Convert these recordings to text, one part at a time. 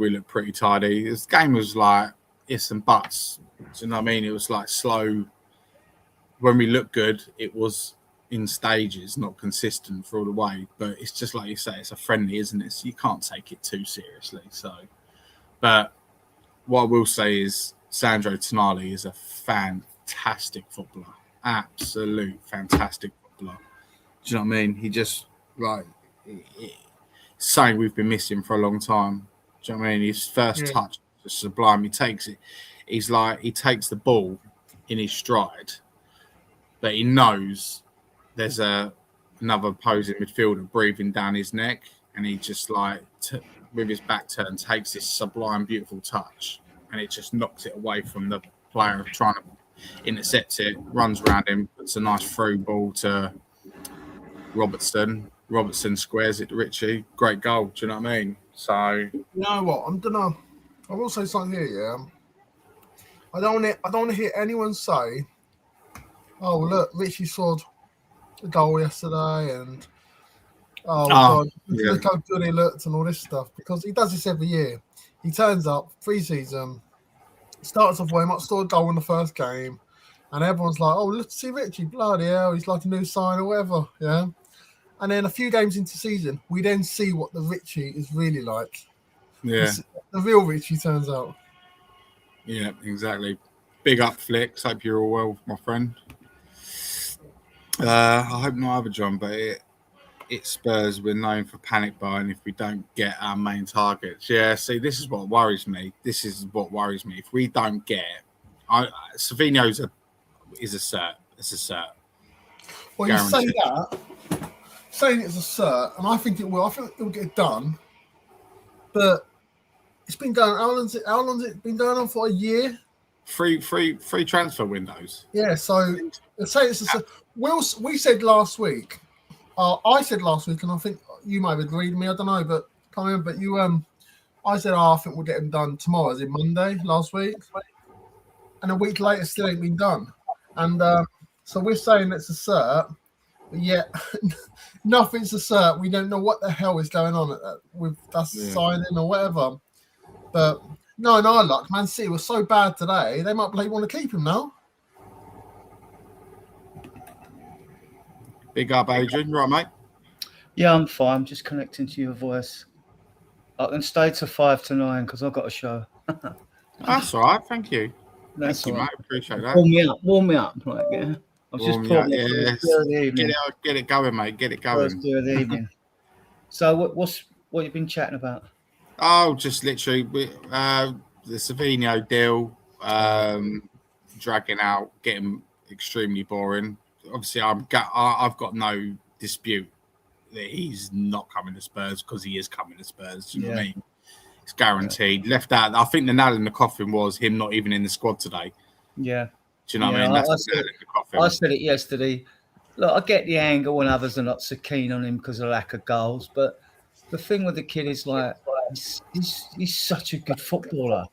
we looked pretty tidy. This game was like ifs and buts. Do you know what I mean? It was like slow. When we looked good, it was in stages, not consistent for all the way. But it's just like you say, it's a friendly, isn't it? So you can't take it too seriously. So, but what I will say is Sandro Tonali is a fantastic footballer. Absolute fantastic footballer. Do you know what I mean? He just like something we've been missing for a long time. Do you know what I mean? His first touch is sublime. He takes it. He's like he takes the ball in his stride, but he knows there's another opposing midfielder breathing down his neck, and he just like with his back turn takes this sublime, beautiful touch, and it just knocks it away from the player trying to intercept it. Runs around him, puts a nice through ball to Robertson. Robertson squares it to Richie. Great goal. Do you know what I mean? So you know what? I will say something here. Yeah, I don't want to hear anyone say, "Oh, look, Richie scored a goal yesterday," and God, look how good he looked and all this stuff, because he does this every year. He turns up pre-season, starts off well, he might score a goal in the first game, and everyone's like, "Oh, let's see Richie, bloody hell, he's like a new sign or whatever." Yeah. And then a few games into season, we then see what the Richie is really like. Yeah. The real Richie turns out. Yeah, exactly. Big up, Flicks. Hope you're all well, my friend. I hope not either, John, but it Spurs, we're known for panic buying if we don't get our main targets. Yeah, see, this is what worries me. If we don't get Savinho is a cert. It's a cert. Well, guaranteed. You say that, saying it's a cert, and I think it will. I think it will get done. But it's been going. How long's it been going on for? A year. Free transfer windows. Yeah. So let's say it's a cert. We said last week. I said last week, and I think you might have agreed with me. I don't know, but can't remember. But you, I said, I think we'll get them done tomorrow. Is it Monday last week? And a week later, still ain't been done. And so we're saying it's a cert, but yet nothing's a cert. We don't know what the hell is going on with us signing or whatever. But no luck. Man City was so bad today, they might want to keep him now. Big up, Adrian. Right, mate? Yeah, I'm fine. I'm just connecting to your voice. I can stay to 5 to 9 because I've got a show. That's all right. Thank you. That's Thank you, right. mate. Appreciate that. Warm me up. Like, yeah. I've just pulled Get it going, mate. Get it going. First day of the evening. So what you've been chatting about? Oh, just literally the Savinho deal, dragging out, getting extremely boring. Obviously, I've got no dispute that he's not coming to Spurs because he is coming to Spurs. Do you know what I mean? It's guaranteed. Left out. I think the nail in the coffin was him not even in the squad today. Yeah. Do you know what I mean? That's the nail in the coffin. I said it yesterday. Look, I get the angle when others are not so keen on him because of lack of goals, but the thing with the kid is like he's such a good footballer,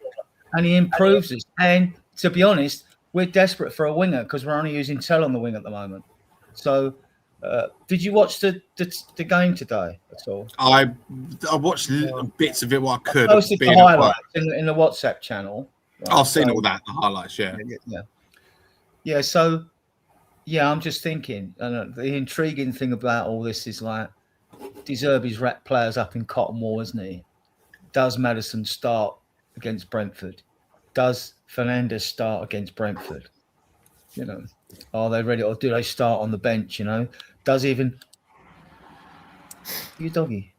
and he improves us. And to be honest, we're desperate for a winger because we're only using Tell on the wing at the moment. So, did you watch the game today at all? I watched bits of it what I could. I posted the highlights in the WhatsApp channel. Right? I've seen all that, the highlights, Yeah, so, I'm just thinking, and the intriguing thing about all this is like, De Zerbi's wrapped players up in cotton wool, isn't he? Does Maddison start against Brentford? Does Fernandes start against Brentford? You know, are they ready, or do they start on the bench? You know, does even you doggy?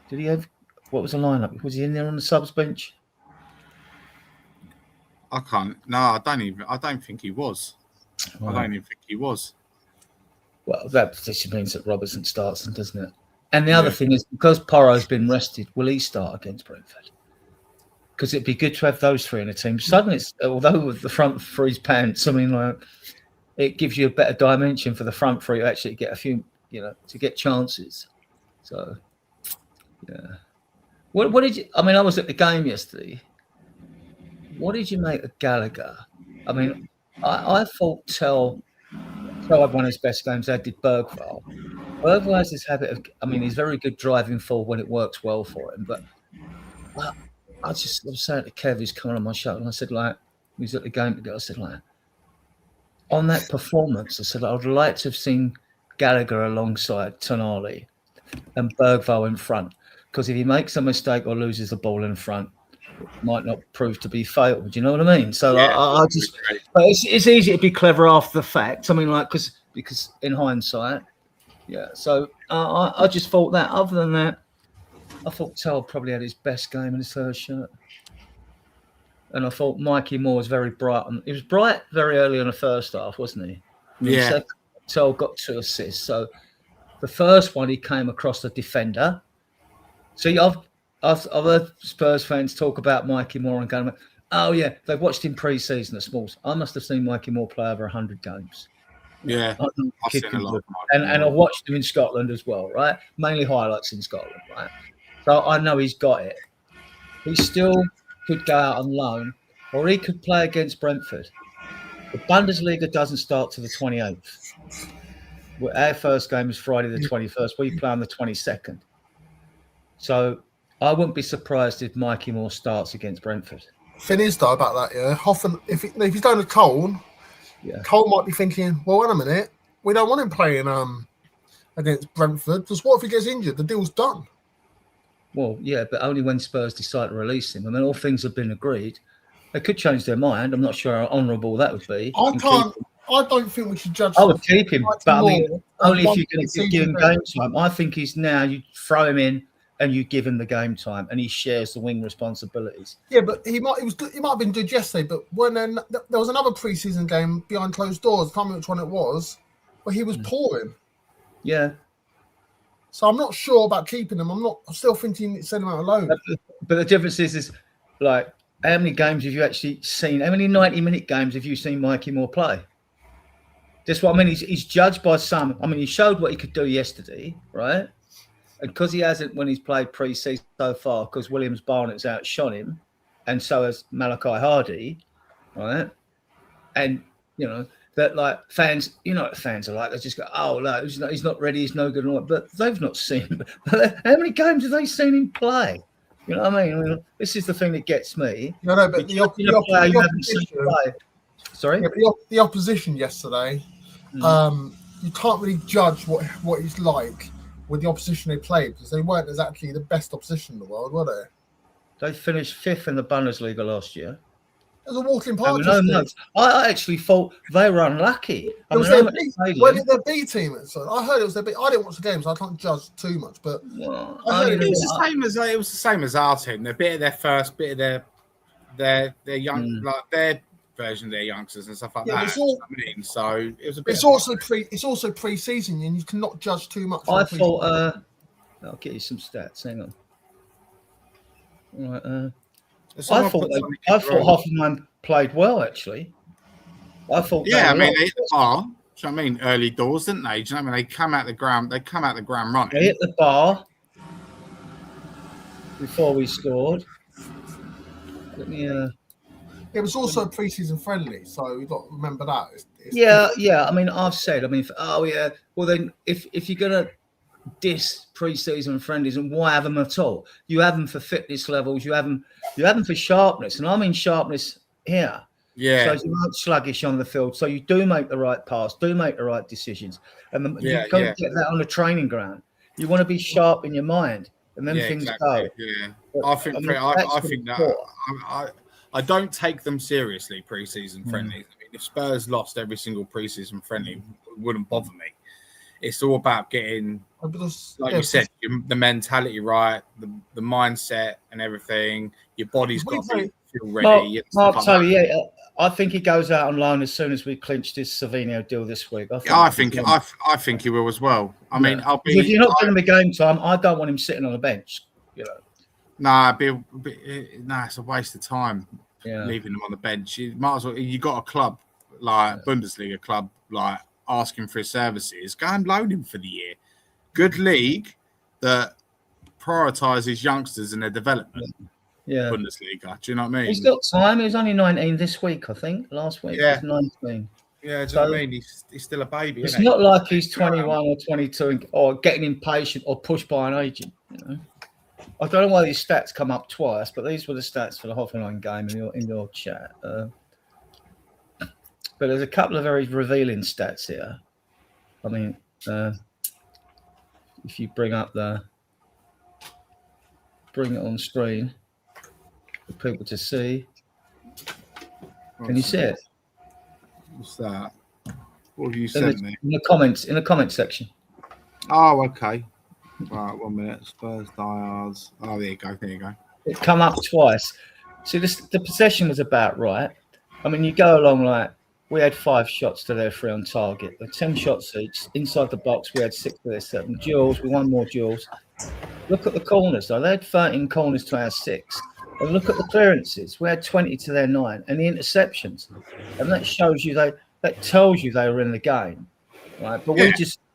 Did he have what was the lineup? Was he in there on the subs bench? I can't. No, I don't think he was. Right. I don't even think he was. Well, that just means that Robertson starts, and doesn't it? And the other thing is, because Porro's been rested, will he start against Brentford? Because it'd be good to have those three in a team. Suddenly, although with the front three's pants, I mean, like, it gives you a better dimension for the front three to actually get a few, to get chances. So, yeah. What did you? I mean, I was at the game yesterday. What did you make of Gallagher? I mean, I thought Tell had one of his best games. That did Bergvall. Bergvall has this habit of, he's very good driving forward when it works well for him, but I was saying to Kev, who's coming on my show, and I said, like, he was at the game together. I said, like, on that performance, I said, I'd like to have seen Gallagher alongside Tonali and Bergvall in front, because if he makes a mistake or loses the ball in front, it might not prove to be fatal. Do you know what I mean? So Yeah, I just, but it's easy to be clever after the fact. I mean, like, because in hindsight, yeah. So I just thought that. Other than that, I thought Tell probably had his best game in his first shirt. And I thought Mikey Moore was very bright. He was bright very early in the first half, wasn't he? Yeah. Tell got 2 assists. So the first one, he came across the defender. See, I've heard Spurs fans talk about Mikey Moore and going, oh, yeah, they've watched him pre-season at Smalls. I must have seen Mikey Moore play over 100 games. Yeah, I've seen a lot. And I watched him in Scotland as well, right? Mainly highlights in Scotland, right? So I know he's got it. He still could go out on loan, or he could play against Brentford. The Bundesliga doesn't start to the 28th. Our first game is Friday the 21st. We play on the 22nd. So I wouldn't be surprised if Mikey Moore starts against Brentford. Thing is, though, about that, yeah, Hoffen, if he's done a Cole, Cole might be thinking, well, wait a minute, we don't want him playing against Brentford, because what if he gets injured? The deal's done. Well, yeah, but only when Spurs decide to release him. I mean, all things have been agreed. They could change their mind. I'm not sure how honourable that would be. I don't think we should judge. I would keep him, but I mean, only if you're going to give him game time. I think he's now, you throw him in and you give him the game time, and he shares the wing responsibilities. Yeah, but he might have been good yesterday, but when there was another pre-season game behind closed doors, I can't remember which one it was, where he was pouring. Yeah. So I'm not sure about keeping him. I'm still thinking send him out alone. But the difference is like, how many games have you actually seen? How many 90-minute games have you seen Mikey Moore play? That's what I mean. He's judged by some. I mean, he showed what he could do yesterday, right? And because he hasn't, when he's played pre-season so far, because Williams Barnett's outshone him, and so has Malachi Hardy, right? And, you know, that, like, fans, you know what fans are like. They just go, oh, no, he's not ready, he's no good. But they've not seen him. How many games have they seen him play? You know what I mean? This is the thing that gets me. No, but the opposition yesterday, you can't really judge what he's like with the opposition they played, because they weren't exactly the best opposition in the world, were they? They finished 5th in the Bundesliga last year. It was a walking park. I actually thought they were unlucky. Where did their B team? So I heard it was their B. I didn't watch the games, so I can't judge too much. But it was the same as our team. They're bit of their first, bit of their young, like their version of their youngsters and stuff like that. So it was a bit. It's also pre-season, and you cannot judge too much. I thought. I'll get you some stats. Hang on. All right. I thought Hoffenheim played well, actually. I thought. Yeah, I mean, they hit the bar. Do you know what I mean? Early doors, didn't they? Do you know what I mean? They come out the ground. They come out the ground running. They hit the bar before we scored. Let me. It was also a pre-season friendly, so you've got to remember that. Yeah. I mean, I've said. I mean, well, then, if you're gonna diss pre-season friendlies, and why have them at all? You have them for fitness levels. You have them for sharpness, and I mean sharpness here. Yeah. So you aren't sluggish on the field. So you do make the right pass, do make the right decisions, and you can't get that on the training ground. You want to be sharp in your mind, and then things go. Yeah, but, I think that I don't take them seriously pre-season friendlies. I mean, if Spurs lost every single pre-season friendly, it wouldn't bother me. It's all about getting, like you said, the mentality right, the mindset and everything. Your body's got to feel ready. Mark Tully, I think he goes out on loan as soon as we clinched his Savinho deal this week. I think he will as well. I mean, if you're not giving him game time, I don't want him sitting on the bench. You know. It's a waste of time leaving him on the bench. You might as well. You got a club like Bundesliga club like asking for his services. Go and loan him for the year. Good league that prioritises youngsters and their development. Yeah, Bundesliga. Do you know what I mean? He's got time. He was only 19 this week, I think. Last week, he was 19. Yeah, do you know what I mean? He's still a baby. It's not like he's 21 or 22 or getting impatient or pushed by an agent. You know, I don't know why these stats come up twice, but these were the stats for the Hoffenheim game in your chat. But there's a couple of very revealing stats here. I mean, if you bring it on screen for people to see, can you see it? What's that? What have you sent me? In the comments section. Oh, okay. Right, 1 minute. Spurs diehards. Oh, there you go. There you go. It come up twice. See, the possession was about right. I mean, you go along like we had 5 shots to their 3 on target. With 10 shots each inside the box. We had 6 to their 7 duels. We won more duels. Look at the corners though. They had 13 corners to our 6. And look at the clearances. We had 20 to their 9, and the interceptions. And that shows you that tells you they were in the game. Right, but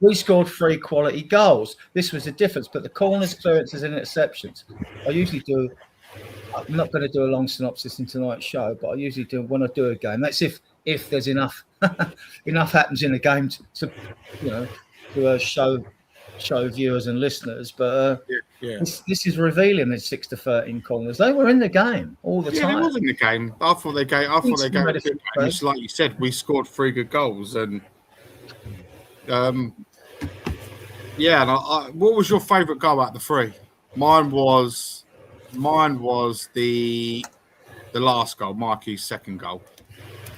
we scored 3 quality goals. This was the difference. But the corners, clearances, and interceptions. I usually do. I'm not going to do a long synopsis in tonight's show, but I usually do when I do a game. That's if there's enough happens in the game to show viewers and listeners. But this is revealing. There's 6 to 13 corners. They were in the game all the time. Yeah, they was in the game. I thought they gave. It's like you said, we scored 3 good goals and. And what was your favourite goal out of the 3? Mine was the last goal, Marquis' second goal.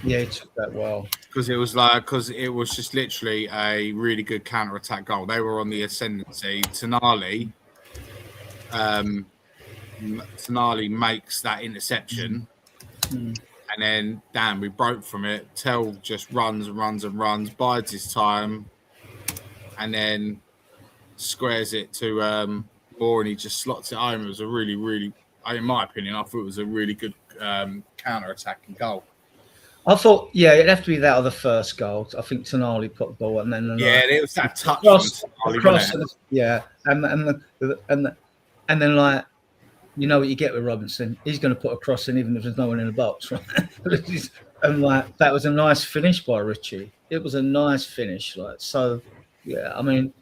Yeah, he took that well because it was just literally a really good counter-attack goal. They were on the ascendancy. Tonali makes that interception, and then we broke from it. Tell just runs and runs and runs, bides his time. And then squares it to Moore, and he just slots it home. It was a really, really, in my opinion, I thought it was a really good counter-attacking goal. I thought, it'd have to be that or the first goal. I think Tonali put the ball, and then it was that touch across and then like you know what you get with Robinson. He's going to put a cross in even if there's no one in the box, right? And like that was a nice finish by Richie. It was a nice finish, like so. Yeah, I mean,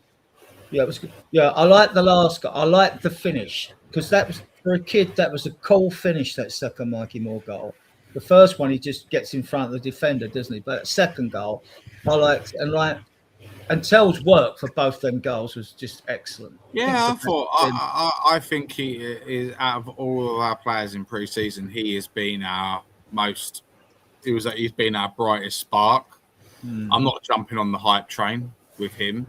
it was good. Yeah, I like the last goal. I like the finish because that was for a kid. That was a cool finish. That second Mikey Moore goal. The first one, he just gets in front of the defender, doesn't he? But second goal, I liked and Tell's work for both them goals was just excellent. Yeah, I think he is out of all of our players in pre-season, he has been our most. He's been our brightest spark. I'm not jumping on the hype train with him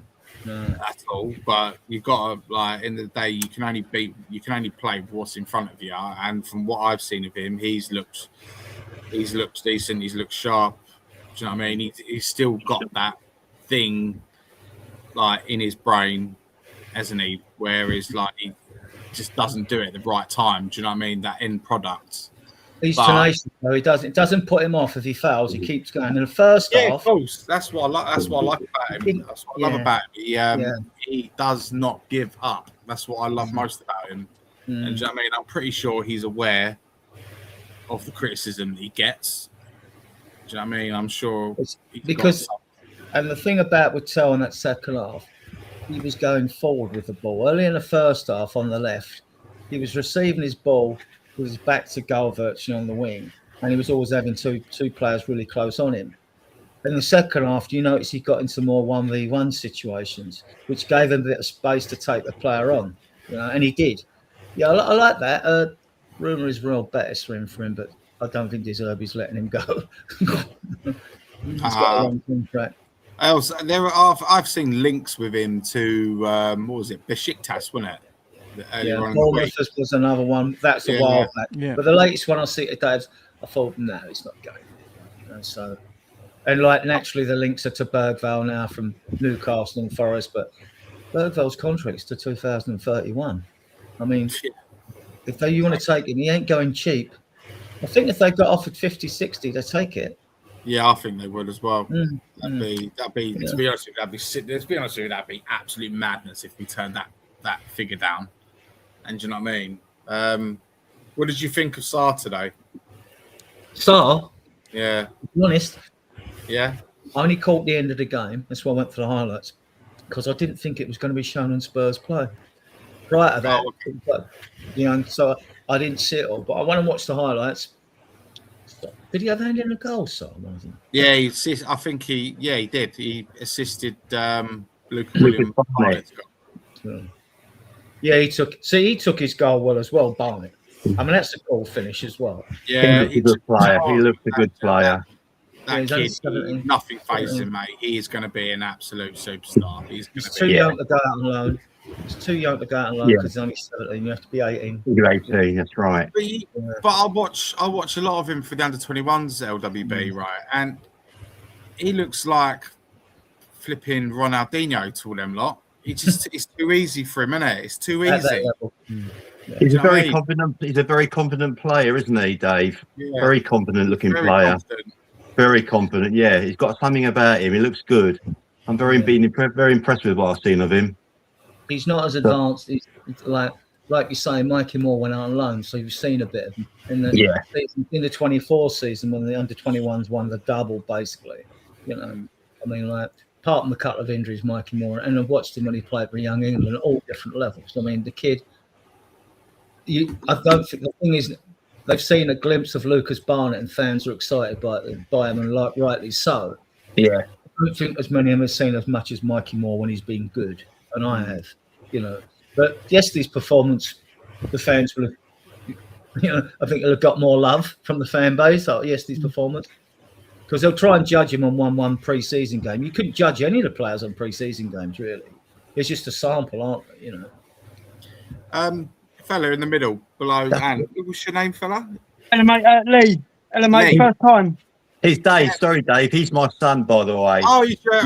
at all, but you've got to in the day you can only play with what's in front of you, and from what I've seen of him, he's looked decent, he's looked sharp. Do you know what I mean? He's still got that thing in his brain, hasn't he? Whereas he just doesn't do it at the right time. Do you know what I mean? That end product. He's tenacious, though. It doesn't put him off if he fails. He keeps going. In the first half, of course. That's what I like. That's what I like about him. That's what I love about him. He does not give up. That's what I love most about him. And do you know what I mean? I'm pretty sure he's aware of the criticism that he gets. Do you know what I mean? I'm sure and the thing about with Tell in that second half, he was going forward with the ball. Early in the first half on the left, he was receiving his ball with his back to goal virtually on the wing, and he was always having two players really close on him. In the second half, you notice he got into more 1v1 situations, which gave him a bit of space to take the player on, and he did. Yeah, I like that. Rumour is real better for him, but I don't think De Zerbi's letting him go. He's got a long contract. I've seen links with him to what was it, Besiktas, wasn't it? Bournemouth was another one. That's a while back. Yeah. But the latest one I see today, I thought, no, it's not going. And naturally, the links are to Bergvall now from Newcastle and Forest, but Bergvall's contract's to 2031. I mean, if you want to take him, he ain't going cheap. I think if they got offered 50, 60, they take it. Yeah, I think they would as well. That'd be. To be honest with you, that'd be absolute madness if we turned that figure down. And do you know what I mean? What did you think of Sarr today? Sarr? Yeah. To be honest. Yeah. I only caught the end of the game. That's why I went for the highlights. Because I didn't think it was going to be shown on Spurs play. prior to that. Oh, okay. But, so I didn't see it all, but I went and watched the highlights. Did he have a hand in the goal, so? Yeah, I think he did. He assisted Luke Williams. Yeah, he took his goal well as well, Barnett. I mean, that's a cool finish as well. Yeah, he looks a good player. He looks a good player. That kid, nothing phases him, mate. He is going to be an absolute superstar. He's too young to go out on loan. He's too young to go out on loan because he's only 17. You have to be 18. You're 18, that's right. But I watch a lot of him for the under-21s LWB, right? And he looks like flipping Ronaldinho to all them lot. It's too easy for him, isn't it? It's too easy. He's a very confident. He's a very confident player, isn't he, Dave? Yeah. Very confident-looking player. Confident. Very confident. Yeah, he's got something about him. He looks good. I'm very impressed with what I've seen of him. He's not as advanced. He's like you say, Mikey Moore went out on loan, so you've seen a bit of him in the 24 season when the under-21s won the double, basically. I mean, like, apart from a couple of injuries, Mikey Moore, and I've watched him when he played for Young England at all different levels. I mean, the kid. I don't think the thing is they've seen a glimpse of Lucas Barnett and fans are excited by him, and like rightly so. Yeah, I don't think as many of them have seen as much as Mikey Moore when he's been good, and I have, But yesterday's performance, the fans will have, I think they'll have got more love from the fan base after yesterday's performance because they'll try and judge him on one pre-season game. You couldn't judge any of the players on pre-season games, really. It's just a sample, aren't they? Fella in the middle below Anne. What's your name, fella? Hello, mate. Lee. Hello, mate. Lee. First time. He's Dave. Sorry, Dave. He's my son, by the way. Oh, you're sure?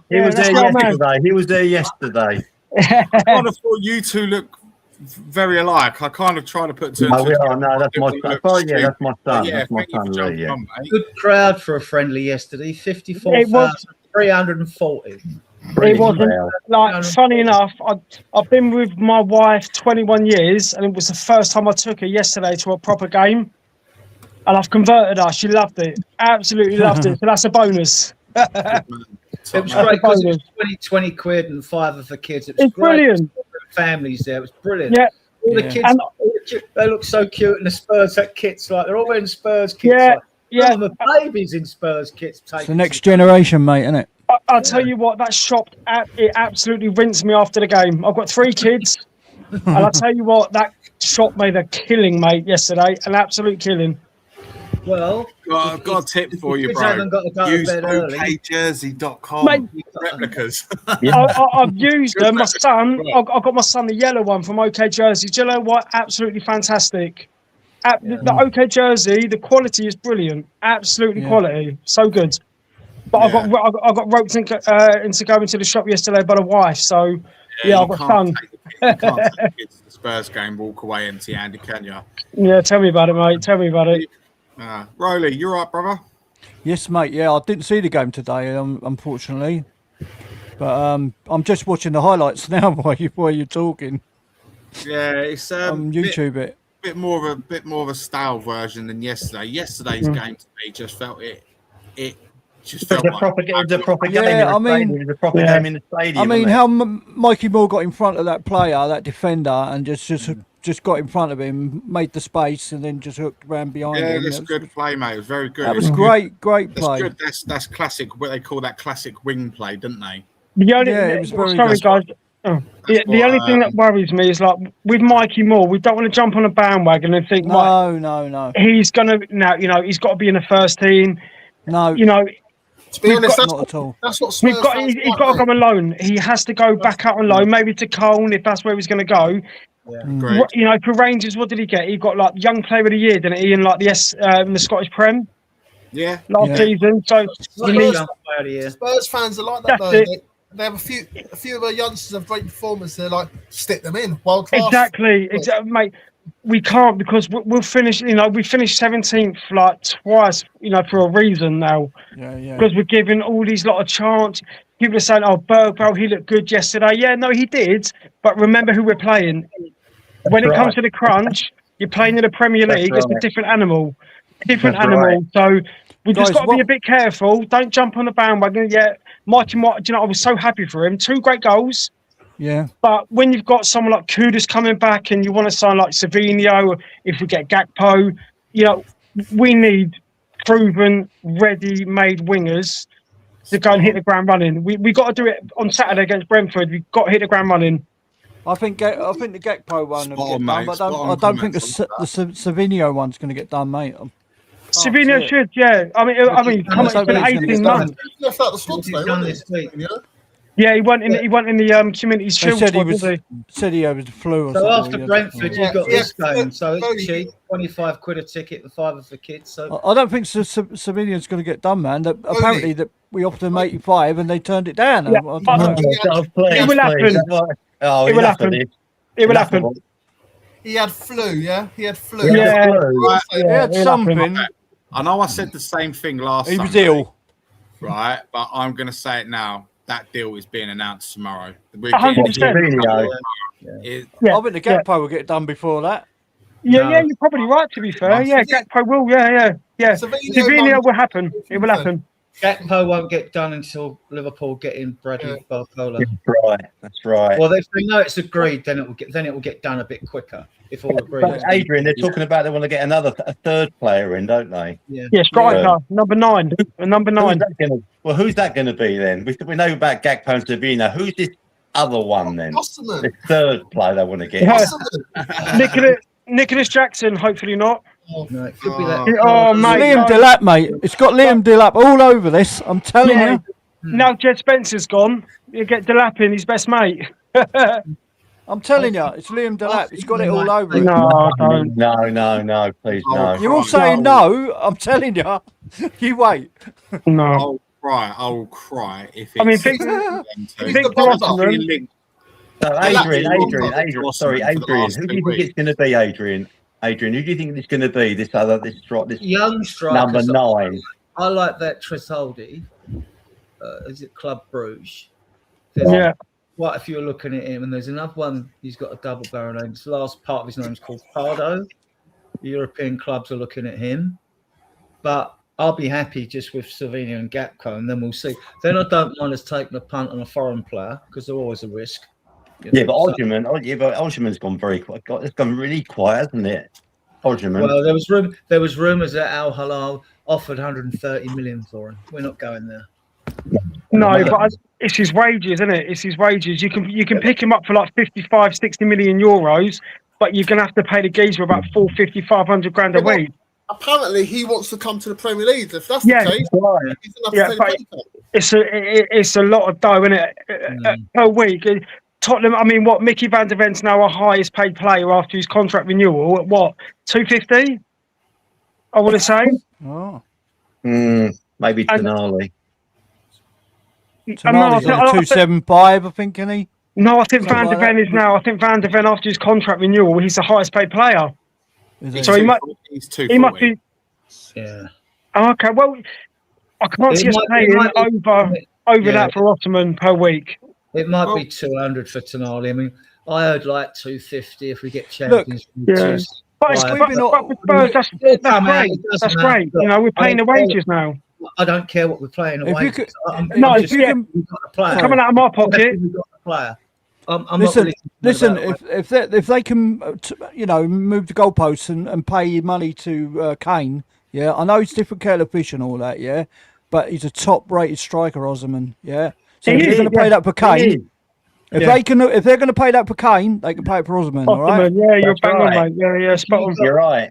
He was there yesterday. He was there yesterday. I kind of thought you two look very alike. I kind of try to put two. No, that's my son. Oh, yeah, that's my son. Yeah, that's my son, Lee. Yeah. Good crowd for a friendly yesterday. 54,340. It wasn't like funny enough. I've been with my wife 21 years, and it was the first time I took her yesterday to a proper game, and I've converted her. She loved it, absolutely loved it. So that's a bonus. It was great because it was 20 quid and 5 of the kids. It was brilliant. Families there. It was brilliant. Yeah. All the kids, they look so cute, and the Spurs kits like they're all wearing Spurs kits. Yeah, yeah. Some of the babies in Spurs kits. It's the next generation, mate, isn't it? I'll tell you what, that shop, it absolutely rinsed me after the game. I've got 3 kids, and I'll tell you what, that shop made a killing, mate, yesterday. An absolute killing. Well, I've got a tip for you, bro. Use okjersey.com replicas. I've used them. My son, I got my son the yellow one from OK Jersey. Do you know what? Absolutely fantastic. The OK Jersey, the quality is brilliant. Absolutely quality. So good. But I got roped into going to the shop yesterday by the wife. So I've got fun. You can't take the kids to the Spurs game, walk away empty-handed, can you? Yeah, tell me about it, mate. Tell me about it. Rowley, you right, brother? Yes, mate. Yeah, I didn't see the game today, unfortunately. But I'm just watching the highlights now while you're talking. Yeah, it's on YouTube. A bit more of a stale version than yesterday. Yesterday's game to me just felt it. Just felt the proper game in the game in the stadium. I mean, how Mikey Moore got in front of that player, that defender, and just got in front of him, made the space, and then just hooked around behind him. Yeah, that's good play, mate. It was very good. That was great play. That's good. That's classic. What they call that classic wing play, didn't they? It was very good. Guys. The only thing that worries me is like with Mikey Moore, we don't want to jump on a bandwagon and think, no, he's gonna he's got to be in the first team. No, to be honest, not at all. That's what he's got to go on loan. He has to go back out on loan, maybe to Colne if that's where he's going to go. Yeah. For Rangers, what did he get? He got like Young Player of the Year, didn't he? In like the Scottish Prem. Yeah. Last season. So Spurs fans are like that though. They have a few of our youngsters have great performance. They're like, stick them in, world class. Exactly, mate. We can't because we'll finish. We finished 17th like twice. For a reason now. Yeah. Because we're giving all these lot of chance. People are saying, "Oh, Bergwall, he looked good yesterday." Yeah, no, he did. But remember who we're playing. When it comes to the crunch, you're playing in the Premier League. It's a different animal. So we just got to be a bit careful. Don't jump on the bandwagon. Yeah, Mikey Moore. I was so happy for him. 2 great goals. Yeah. But when you've got someone like Kudus coming back and you want to sign like Savinho, if we get Gakpo, you know, we need proven, ready-made wingers to go and hit the ground running. We got to do it on Saturday against Brentford. We've got to hit the ground running. I think the Gakpo one will Spot get on, done, mate. but Spot I on don't think the comments on Savinho one's going to get done, mate. Savinho should, yeah. I mean, come on, it's been 18 months. He left out the squad What's he today, done wasn't this week? he? Yeah. Yeah, he went in the Community They Shield said he squad, was didn't said he was the flu or So something. after yeah. Brentford, Yeah, you got yeah, this game. So yeah. it's cheap, 25 quid a ticket, the fiver for kids. So I don't think Savinho's going to get done, man. Apparently, that we offered him 85 and they turned it down. Yeah, I don't but- know. It will happen. Oh, It will enough of happen. this. It will Enough of happen. it. He had flu, yeah? He had flu. Yeah. Right. He had it'll something. happen. I know I said the same thing last He was Sunday, ill. right? But I'm going to say it now. That deal is being announced tomorrow. We're 100%. Savinho. Yeah, I think the Gakpo will get done before that. yeah, you're probably right, to be fair. Yeah, Gakpo will, yeah. Savinho will happen. It will happen. Gakpo won't get done until Liverpool get in Bradley Barcola. That's right. Well, if they know it's agreed, then it will get done a bit quicker. If all agree. But Adrian, they're talking about they want to get a third player in, don't they? Yeah. Yeah, striker, number 9. Number 9. Who's that going to be then? We know about Gakpo and Savinho. Who's this other one then? Osterman. The third player they want to get. Yeah. Osterman. Nicholas Jackson, hopefully not. No, it could be that. Oh, It's mate. Liam Delap, mate. It's got Liam Delap all over this. I'm telling Yeah. you. Now Jed Spencer's gone. You get Delap in, his best mate. I'm telling you. It's Liam Delap. It's got it all over it. No, don't. No, please no. You're all saying no. I'm telling you. You wait. No. I will cry if it's. I mean, Victor Osimhen. No, Adrian. Sorry, For the Adrian. last Who 2 do you think weeks. it's going to be, Adrian? Adrian, who do you think it's going to be? This Young striker. number 9. I like that Tresoldi. Is it Club Bruges? There's Yeah. quite a few are looking at him, and there's another one. He's got a double barrel name. The last part of his name is called Pardo. The European clubs are looking at him, but I'll be happy just with Savinho and Gakpo, and then we'll see. Then I don't mind us taking a punt on a foreign player because they're always a risk. Yeah, but Osimhen's gone very quiet. It's gone really quiet, hasn't it? Osimhen. Well, there was rumours that Al Hilal offered 130 million for him. We're not going there. No, but it's his wages, isn't it? It's his wages. You can pick him up for like 55, 60 million euros, but you're going to have to pay the geezer about 450, 500 grand a week. Apparently, he wants to come to the Premier League. If that's Yeah. the case, he's going to Yeah, have to but take a pay cut. It's a lot of dough, isn't it? Per week. Tottenham, I mean, Mickey van der Ven's now our highest paid player after his contract renewal at what, 250? I want to say. Oh. Maybe Tonali. Tonali's on 275, I think, isn't he? No, I think Something Van der like Ven that. is now. I think Van der Ven after his contract renewal, he's the highest paid player. Is he? So he might. He's He must 240. be. Yeah. Okay, well, I can't see us paying over Yeah. that for Ottoman per week. It might be 200 for Tonali. I mean, I heard like 250 if we get champions. Yeah. But it's Right. but for Spurs, that's great. That's great. You know, we're paying the wages now. I don't care what we're playing If away. you could- No, just, yeah. we've got a player. Coming out of my pocket. We've got a player. I'm Listen, not really listen. about If they can, move the goalposts and pay money to Kane, yeah. I know he's different kettle of fish and all that, yeah. But he's a top-rated striker, Osimhen, yeah. So He if they're is, going to pay yeah. that for Kane, if Yeah. they're going to pay that for Kane, they can pay it for Osimhen, all right? Ottoman, yeah, you're That's bang right. on, mate. Yeah, spot on. You're right.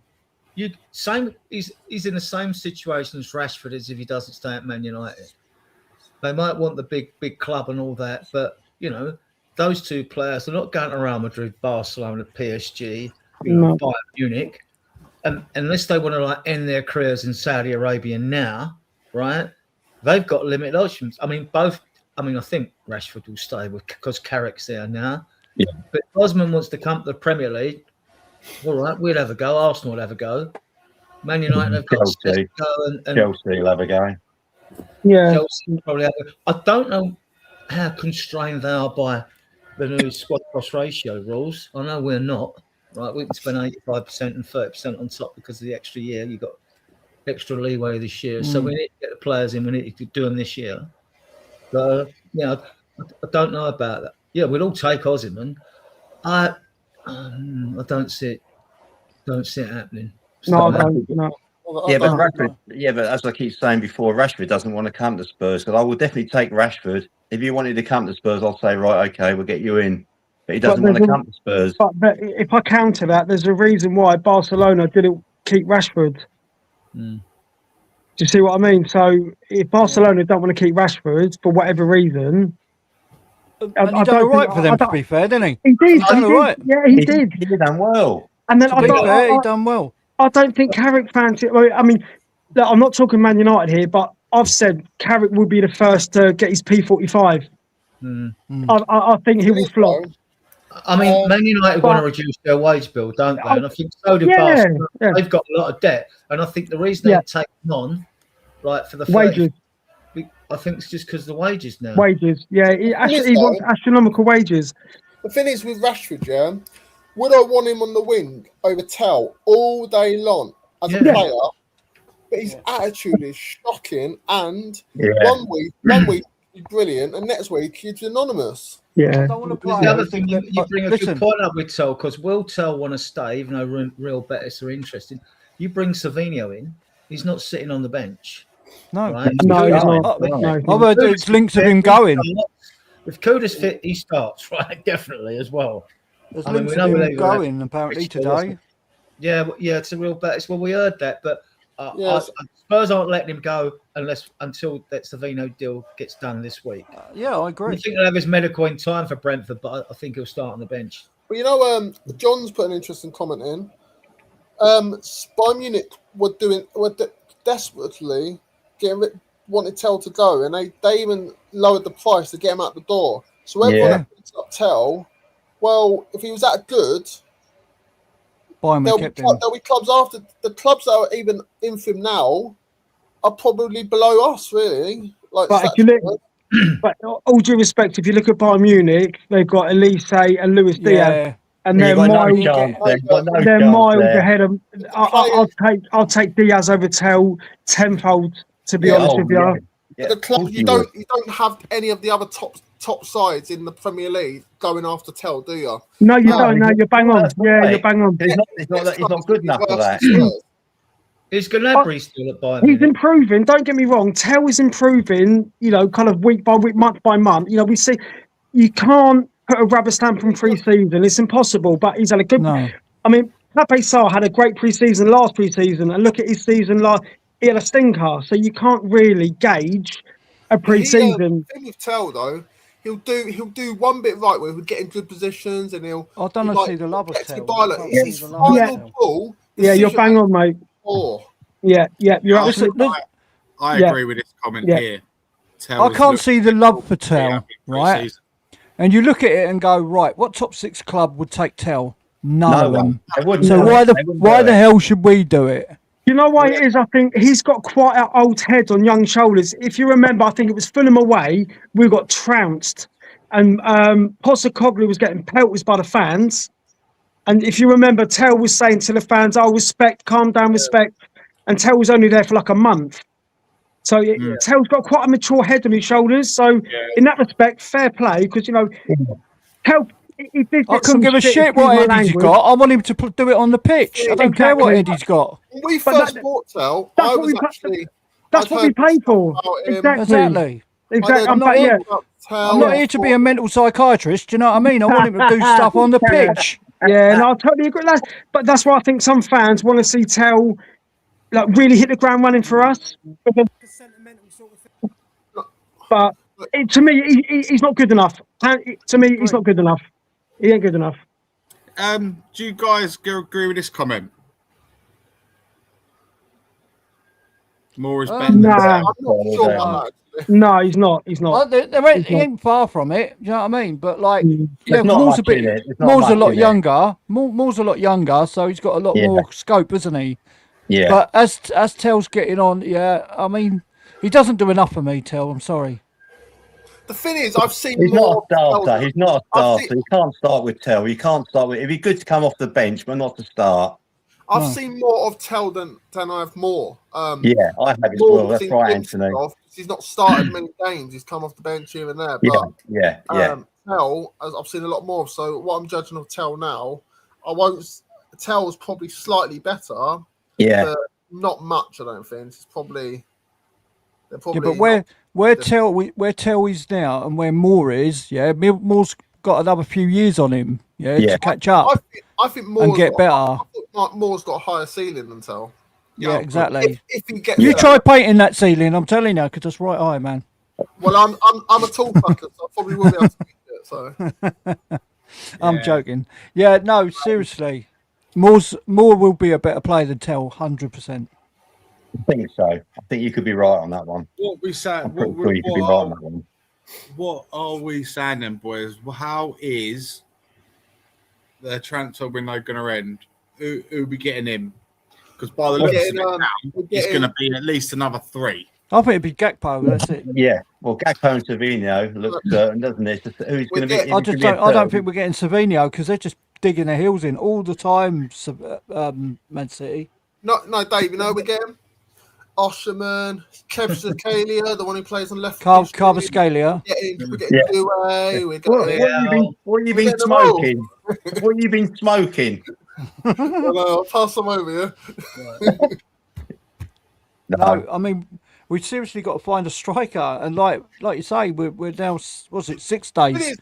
He's in the same situation as Rashford is if he doesn't stay at Man United. They might want the big club and all that, but those two players are not going to Real Madrid, Barcelona, PSG, Bayern Munich, unless they want to end their careers in Saudi Arabia now, right? They've got limited options. I mean, I think Rashford will stay because Carrick's there now. Yeah. But if Osman wants to come to the Premier League, all right, we'll have a go. Arsenal will have a go. Man United have got Chelsea. to go and Chelsea will have a go. Yeah. Chelsea will probably have a, I don't know how constrained they are by the new squad cost ratio rules. I know we're not. Right, we can spend 85% and 30% on top because of the extra year. You've got extra leeway this year. So we need to get the players in. We need to do them this year. So, I don't know about that. Yeah, we'll all take Osimhen. I don't see it. Don't see it happening. No, I don't. No. Yeah, but Rashford. Yeah, but as I keep saying before, Rashford doesn't want to come to Spurs. Because I will definitely take Rashford. If you wanted to come to Spurs, I'll say right, okay, we'll get you in. But he doesn't want to come to Spurs. But if I counter that, there's a reason why Barcelona didn't keep Rashford. Do you see what I mean? So if Barcelona don't want to keep Rashford for whatever reason, and he done all right for them, to be fair, didn't he? He did. He done all right. Yeah, he did. He did done well. And then To be fair, he done well. I don't think Carrick fancy. I mean, look, I'm not talking Man United here, but I've said Carrick will be the first to get his P45. I think he will flop. I mean, Man United want to reduce their wage bill, don't they? And I think so do Barcelona. Yeah. They've got a lot of debt, and I think the reason they're taking on, like for the wages, I think it's just because of the wages now. Wages, yeah. He wants astronomical wages. The thing is with Rashford, yeah, would I want him on the wing over Tell all day long as a player? But his attitude is shocking, and one week he's brilliant, and next week he's anonymous. Yeah. The other thing you bring a good point up with Tell, because will Tell want to stay, even though Real Betis are interested. You bring Savinho in, he's not sitting on the bench. No, right? No, he's not. I've heard there's links of him going. If Kuda's fit, he starts, right? Definitely as well. There's links of him going apparently today. Yeah, it's a Real Betis. Well, we heard that, but Spurs aren't letting him go until that Savinho deal gets done this week. Yeah, I agree. I think he'll have his medical in time for Brentford, but I think he'll start on the bench. Well, you know, John's put an interesting comment in. Bayern Munich were desperately wanted Tell to go, and they even lowered the price to get him out the door. So everyone picks up Tell. Well, if he was that good, there'll be clubs after the clubs that are even in for him now are probably below us, really. Like, but but all due respect, if you look at Bayern Munich, they've got Elise and Luis Diaz, and they're miles ahead of. I'll take Diaz over Tell tenfold. To be honest with you, the club you don't have any of the other top sides in the Premier League going after Tell, do you? No, you don't. No, you're bang on. Yeah, you're bang on. He's not good enough for that. Is Gnabry still at Bayern? He's improving. Don't get me wrong. Tell is improving. You know, kind of week by week, month by month. You know, we see you can't put a rubber stamp from pre-season. It's impossible. But he's had a good. No. I mean, Pape Sarr had a great pre-season last pre-season, and look at his season last. He had a stinker, so you can't really gauge a pre-season. The thing with Tell though, he'll do one bit right where he'll get in good positions, and he'll. I don't see the love of Tell. His final ball. Yeah, you're bang on, mate. Yeah, you're absolutely. I agree with this comment here. I can't see the love for Tell, right? And you look at it and go, right, what top 6 club would take Tell? None of them. So why the hell should we do it? You know why it is? I think he's got quite an old head on young shoulders. If you remember, I think it was Fulham away, we got trounced. And Postecoglou was getting pelted by the fans. And if you remember, Tell was saying to the fans, respect, calm down, respect. And Tell was only there for like a month. So Tell's got quite a mature head on his shoulders. So in that respect, fair play. Because, you know, Tell... I couldn't give a shit what Eddie's got. I want him to do it on the pitch. I don't care what Eddie's got. When we first bought Tell, that's what we paid for. Exactly. I'm not here to be a mental psychiatrist. Do you know what I mean? I want him to do stuff on the pitch. Yeah, and I totally agree. But that's why I think some fans want to see Tell like really hit the ground running for us. But to me, he's not good enough. To me, he's not good enough. He ain't good enough. Do you guys agree with this comment? More is better. Nah. I'm not sure about that. No, he's not. He's not. He ain't far from it. Do you know what I mean? But like, Moore's a lot younger. Moore's a lot younger, so he's got a lot more scope, isn't he? Yeah. But as Tell's getting on, I mean, he doesn't do enough for me, Tell. I'm sorry. The thing is, I've seen he's more. Not a starter. He's not a starter. You can't start with Tell. You can't start with. It'd be good to come off the bench, but not to start. I've seen more of Tell than I have more. I have as well. That's right, Anthony. He's not started many games. He's come off the bench here and there. But, Tell, as I've seen a lot more. So what I'm judging of Tell now, I won't. Tell's probably slightly better. Yeah. But not much, I don't think. It's probably. They're probably Yeah, but where Tell is now and where Moore is, yeah, Moore's got another few years on him, to catch up. I think Moore's and get better. I think Moore's got a higher ceiling than Tell. Yeah, exactly. If he gets you try painting that ceiling, I'm telling you, because that's right high, man. Well, I'm a tall fucker, so I probably will be able to beat it. So I'm joking. Yeah, no, seriously, Moore will be a better player than Tell, 100%. I think so. I think you could be right on that one. What we say? I'm pretty sure you could be right on that one. What are we saying then, boys? How is the transfer window going to end? Who we getting in? Because by the looks of it now, it's going to be at least another 3. I think it'd be Gakpo. That's it. Yeah. Well, Gakpo and Savinho looks certain, doesn't it? Who's going to be? I don't think we're getting Savinho because they're just digging their heels in all the time. Man City. No, Dave. You know we're getting Osherman, Kvaratskhelia, the one who plays on left. Kvaratskhelia. We're getting Doué. What have you been smoking? What have you been smoking? I'll pass them over. Yeah. No, I mean we've seriously got to find a striker, and like you say, we're now 6 days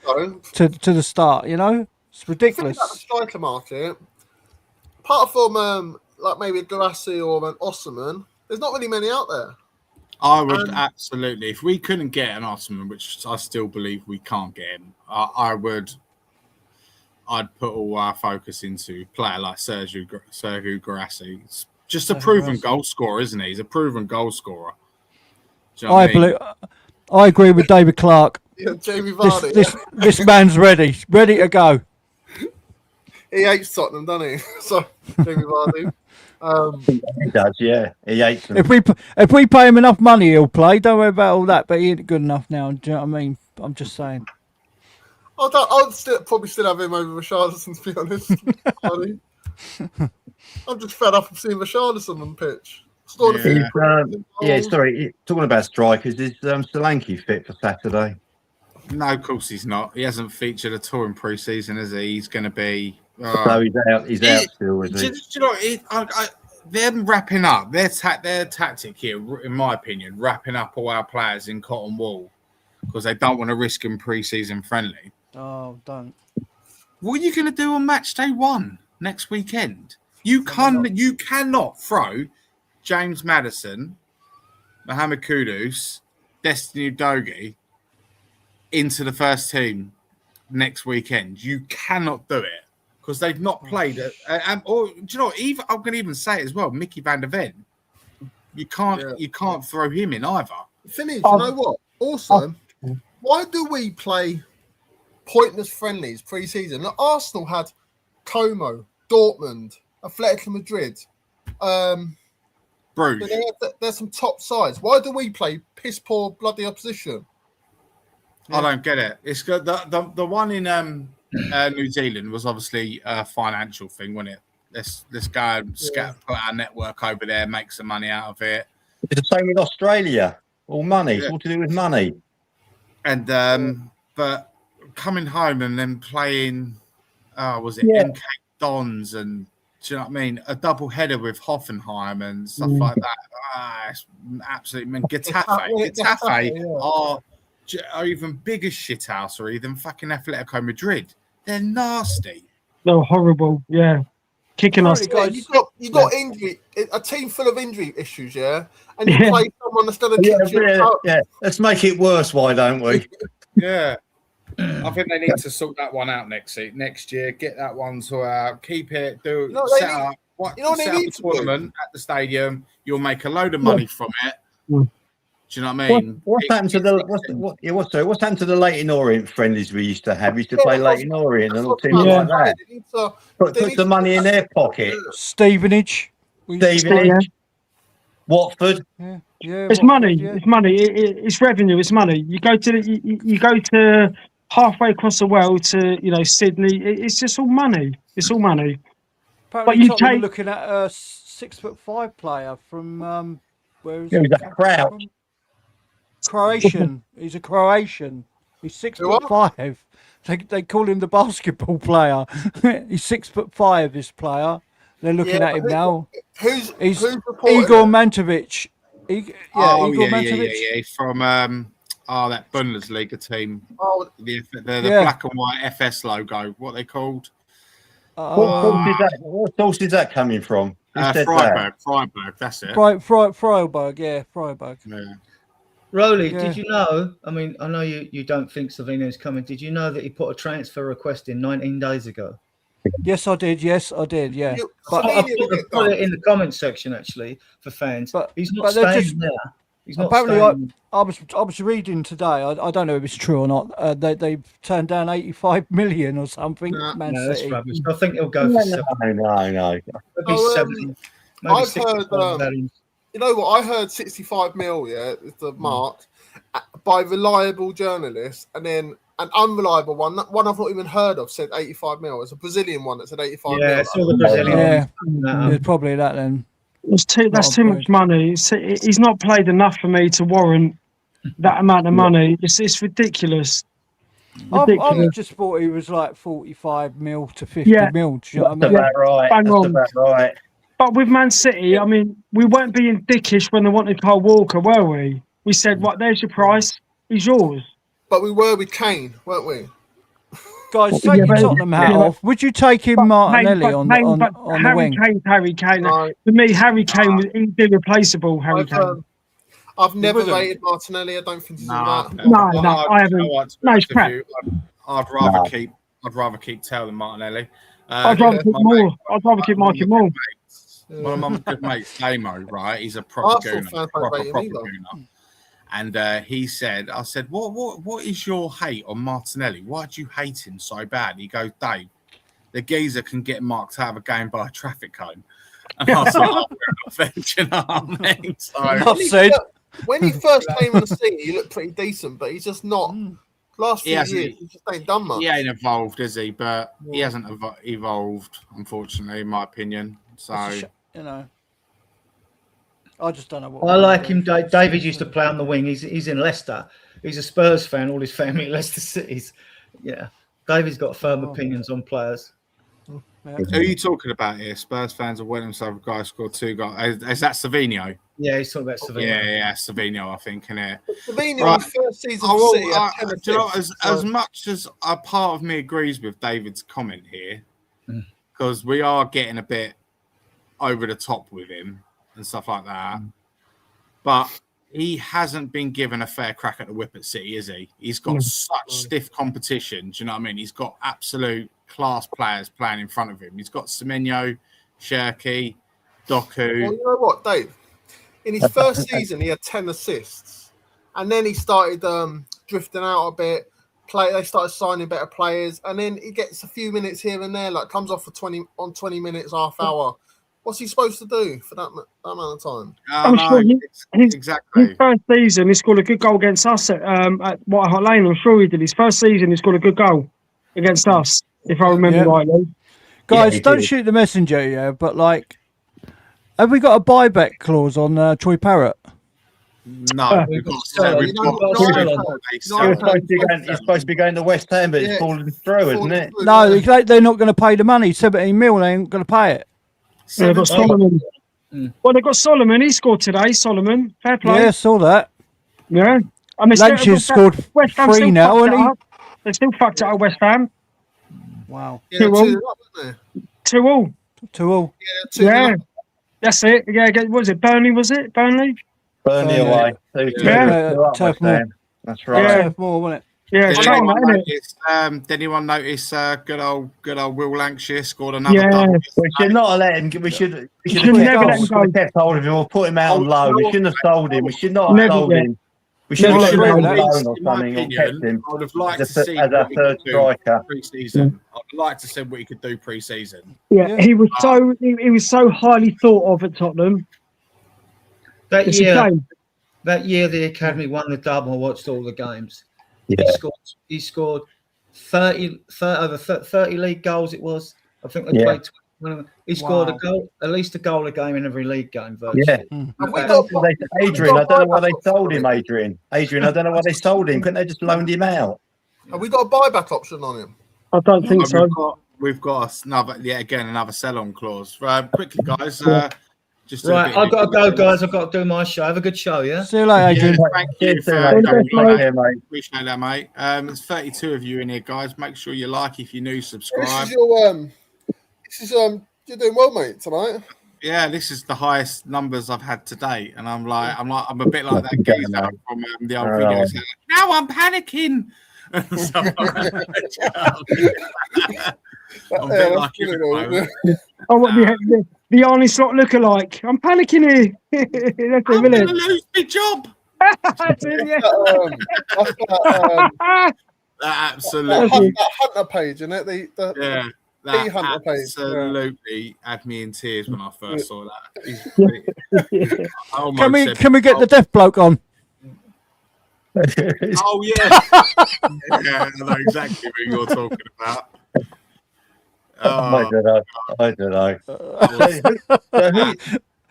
to the start. You know, it's ridiculous. About the striker market, apart from like maybe a Guirassy or an Osman, there's not really many out there. I would absolutely, if we couldn't get an Osman, which I still believe we can't get him, I'd put all our focus into a player like Sergio Guirassy. It's just a proven goal scorer, isn't he? He's a proven goal scorer. Do you know what I mean? I agree with David Clark. Yeah, Jamie Vardy. This man's ready to go. He hates Tottenham, doesn't he? So Jamie Vardy. He does, yeah. He hates them. If we pay him enough money, he'll play. Don't worry about all that. But he ain't good enough now. Do you know what I mean? I'm just saying. I'd probably still have him over Richarlison, to be honest. I'm just fed up of seeing Richarlison on the pitch. Sorry. Talking about strikers, is Solanke fit for Saturday? No, of course he's not. He hasn't featured at all in pre-season, is he? He's going to be. So he's out still, is he? Do you know, them wrapping up their tactic here, in my opinion, wrapping up all our players in cotton wool because they don't want to risk them pre-season friendly. Oh, don't. What are you going to do on match day 1 next weekend? You cannot throw James Maddison, Mohamed Kudus, Destiny Udogie into the first team next weekend. You cannot do it because they've not played it. Or do you know? I'm going to even say it as well. Mickey van der Ven. You can't throw him in either. Finish. You know what? Also, why do we play pointless friendlies pre-season? Like Arsenal had Como, Dortmund, Atletico Madrid. Bruges. There's some top sides. Why do we play piss poor bloody opposition? I don't get it. It's good. The one in New Zealand was obviously a financial thing, wasn't it? Let's go and put our network over there, make some money out of it. It's the same with Australia. All money. All to do with money. And but coming home and then playing, MK Dons and do you know what I mean? A double header with Hoffenheim and stuff like that. It's absolutely. Getafe are even bigger shithousery than fucking Atletico Madrid. They're nasty. They're horrible. Yeah, kicking us. You got injury. A team full of injury issues. Yeah, and you play someone that's going to kick you. Yeah. Let's make it worse. Why don't we? Yeah. I think they need to sort that one out next year. Get that one to keep it. Set up a tournament at the stadium. You'll make a load of money from it. Do you know what I mean? What's happened to what's happened to the Leighton Orient friendlies we used to have? We used to play Leighton Orient and all teams like that. Put some money in their pocket. Stevenage. Watford. Yeah, it's money. Yeah. It's money. It's revenue. It's money. You go to halfway across the world to Sydney. It's just all money. It's all money. Apparently, but you're looking at a 6'5" player from where is that? Crouch. Croatian. He's a Croatian. He's 6'5". They call him the basketball player. He's 6'5". This player. They're looking at him now. Who's Igor Mantovic. Igor Mantovic. Yeah. From that Bundesliga team. Oh, the black and white FS logo. What they called? What source is that coming from? Freiburg. That's it. Freiburg. Yeah, Freiburg. Yeah. Rolly, did you know? I mean, I know you don't think Slovenia's coming. Did you know that he put a transfer request in 19 days ago? Yes, I did. Yeah. But I put it in the comments section actually for fans. But he's not staying there. He's not apparently, staying. I was reading today. I don't know if it's true or not. They turned down 85 million or something. Man that's City. rubbish. I think he'll go for No. maybe 70. Maybe I've 65 heard. million. You know what? I heard 65 mil. Yeah, is the mark by reliable journalists, and then an unreliable one. That one I've not even heard of said 85 mil. It's a Brazilian one that said 85 mil. Yeah, it's all the Brazilian. Yeah, it's probably that then. That's too much money. He's not played enough for me to warrant that amount of money. It's ridiculous. I just thought he was like 45 mil to 50 mil. Do you know what I mean? That's about right. But with Man City, I mean, we weren't being dickish when they wanted Kyle Walker, were we? We said, "Right, there's your price. He's yours." But we were with Kane, weren't we? Guys, take your Tottenham hat off. Would you take him Martinelli on the wing? Harry Kane. For me, Harry Kane was irreplaceable. Harry Kane. I've never rated Martinelli. I don't think he's that. No, I haven't. No, it's crap. I'd rather keep Taylor than Martinelli. I'd rather keep Moore. I'd rather keep Mikey Moore. One of my good mates, Damo, right? He's a proper gooner, proper gooner. And he said, I said, what is your hate on Martinelli? Why do you hate him so bad? He goes, Dave, the geezer can get marked out of a game by a traffic cone. And I was like, you know what I mean? So, when he first came on the scene, he looked pretty decent, but he's just not. Last few years, he just ain't done much. He ain't evolved, is he? But he hasn't evolved, unfortunately, in my opinion. So, you know. I just don't know what. I like him. David used to play on the wing. He's in Leicester. He's a Spurs fan. All his family Leicester City's. Yeah, David's got firm opinions on players. Who are you talking about here? Spurs fans have went themselves. A guy scored 2 goals. Is that Savinho? Yeah, he's talking about Savinho. Yeah, Savinho. I think, innit? Savinho, first season of City. Do you know, as much as a part of me agrees with David's comment here, because we are getting a bit over the top with him and stuff like that. But he hasn't been given a fair crack at the whip at City, is he? He's got such stiff competition. Do you know what I mean? He's got absolute class players playing in front of him. He's got Semenyo, Cherki, Doku. Well, you know what, Dave? In his first season, he had 10 assists. And then he started drifting out a bit. They started signing better players. And then he gets a few minutes here and there, like comes off for 20 minutes, half hour. What's he supposed to do for that amount of time? Exactly. His first season, he scored a good goal against us at White Hart Lane. I'm sure he did. His first season, he scored a good goal against us, if I remember rightly. Guys, don't shoot the messenger, but like, have we got a buyback clause on Troy Parrott? No, we've got He's supposed to be going to West Ham, but it's falling through, isn't it? No, they're not going to pay the money. 17 mil, they ain't going to pay it. Yeah, they've got Solomon. Well, they've got Solomon. He scored today. Solomon, fair play. Yeah, saw that. Yeah, I mean, Lanch's scored 3 now, hasn't he? They still fucked it at West Ham. Wow. 2-2. 2-2. 2-2. Yeah, that's it. Yeah, what was it? Burnley, was it? Burnley away. Turf Moor. That's right. Yeah, Turf Moor, wasn't it? Yeah, it's shame, isn't it? Did anyone notice good old Will Lancashire scored another double? We should not have let him. We should have kept hold of him or put him out on loan. We shouldn't have sold him. We should not have sold him. We should have let him on loan or something or kept him I would have liked to see as our third striker pre-season. I'd like to see what he could do pre-season. Yeah, he was so highly thought of at Tottenham. That year the academy won the double. I watched all the games. Yeah. He scored 30 over 30 league goals. It was. I think they played. He scored a goal, at least a goal a game in every league game. Virtually. Yeah. Adrian, I don't know why they sold him. Adrian, I don't know why they sold him. Couldn't they just loaned him out? Have we got a buyback option on him? I don't think so. We've got another sell-on clause. Quickly, guys. Just right, I've got to go, guys. I've got to do my show. Have a good show, yeah? See you later, Adrian. Thank you. Appreciate that, mate. There's 32 of you in here, guys. Make sure you like if you're new, subscribe. You're doing well, mate, tonight. Yeah, this is the highest numbers I've had to date, and I'm a bit like that geezer from the old videos. Now I'm panicking. I'm a bit like it at the moment. Oh, what the Arnie Slot lookalike? I'm panicking here. I'm going to lose my job. That absolutely. That Hunter page, isn't it? That Hunter page. Absolutely had me in tears when I first saw that. Can we get the deaf bloke on? Oh yeah, I know exactly what you're talking about. I don't know.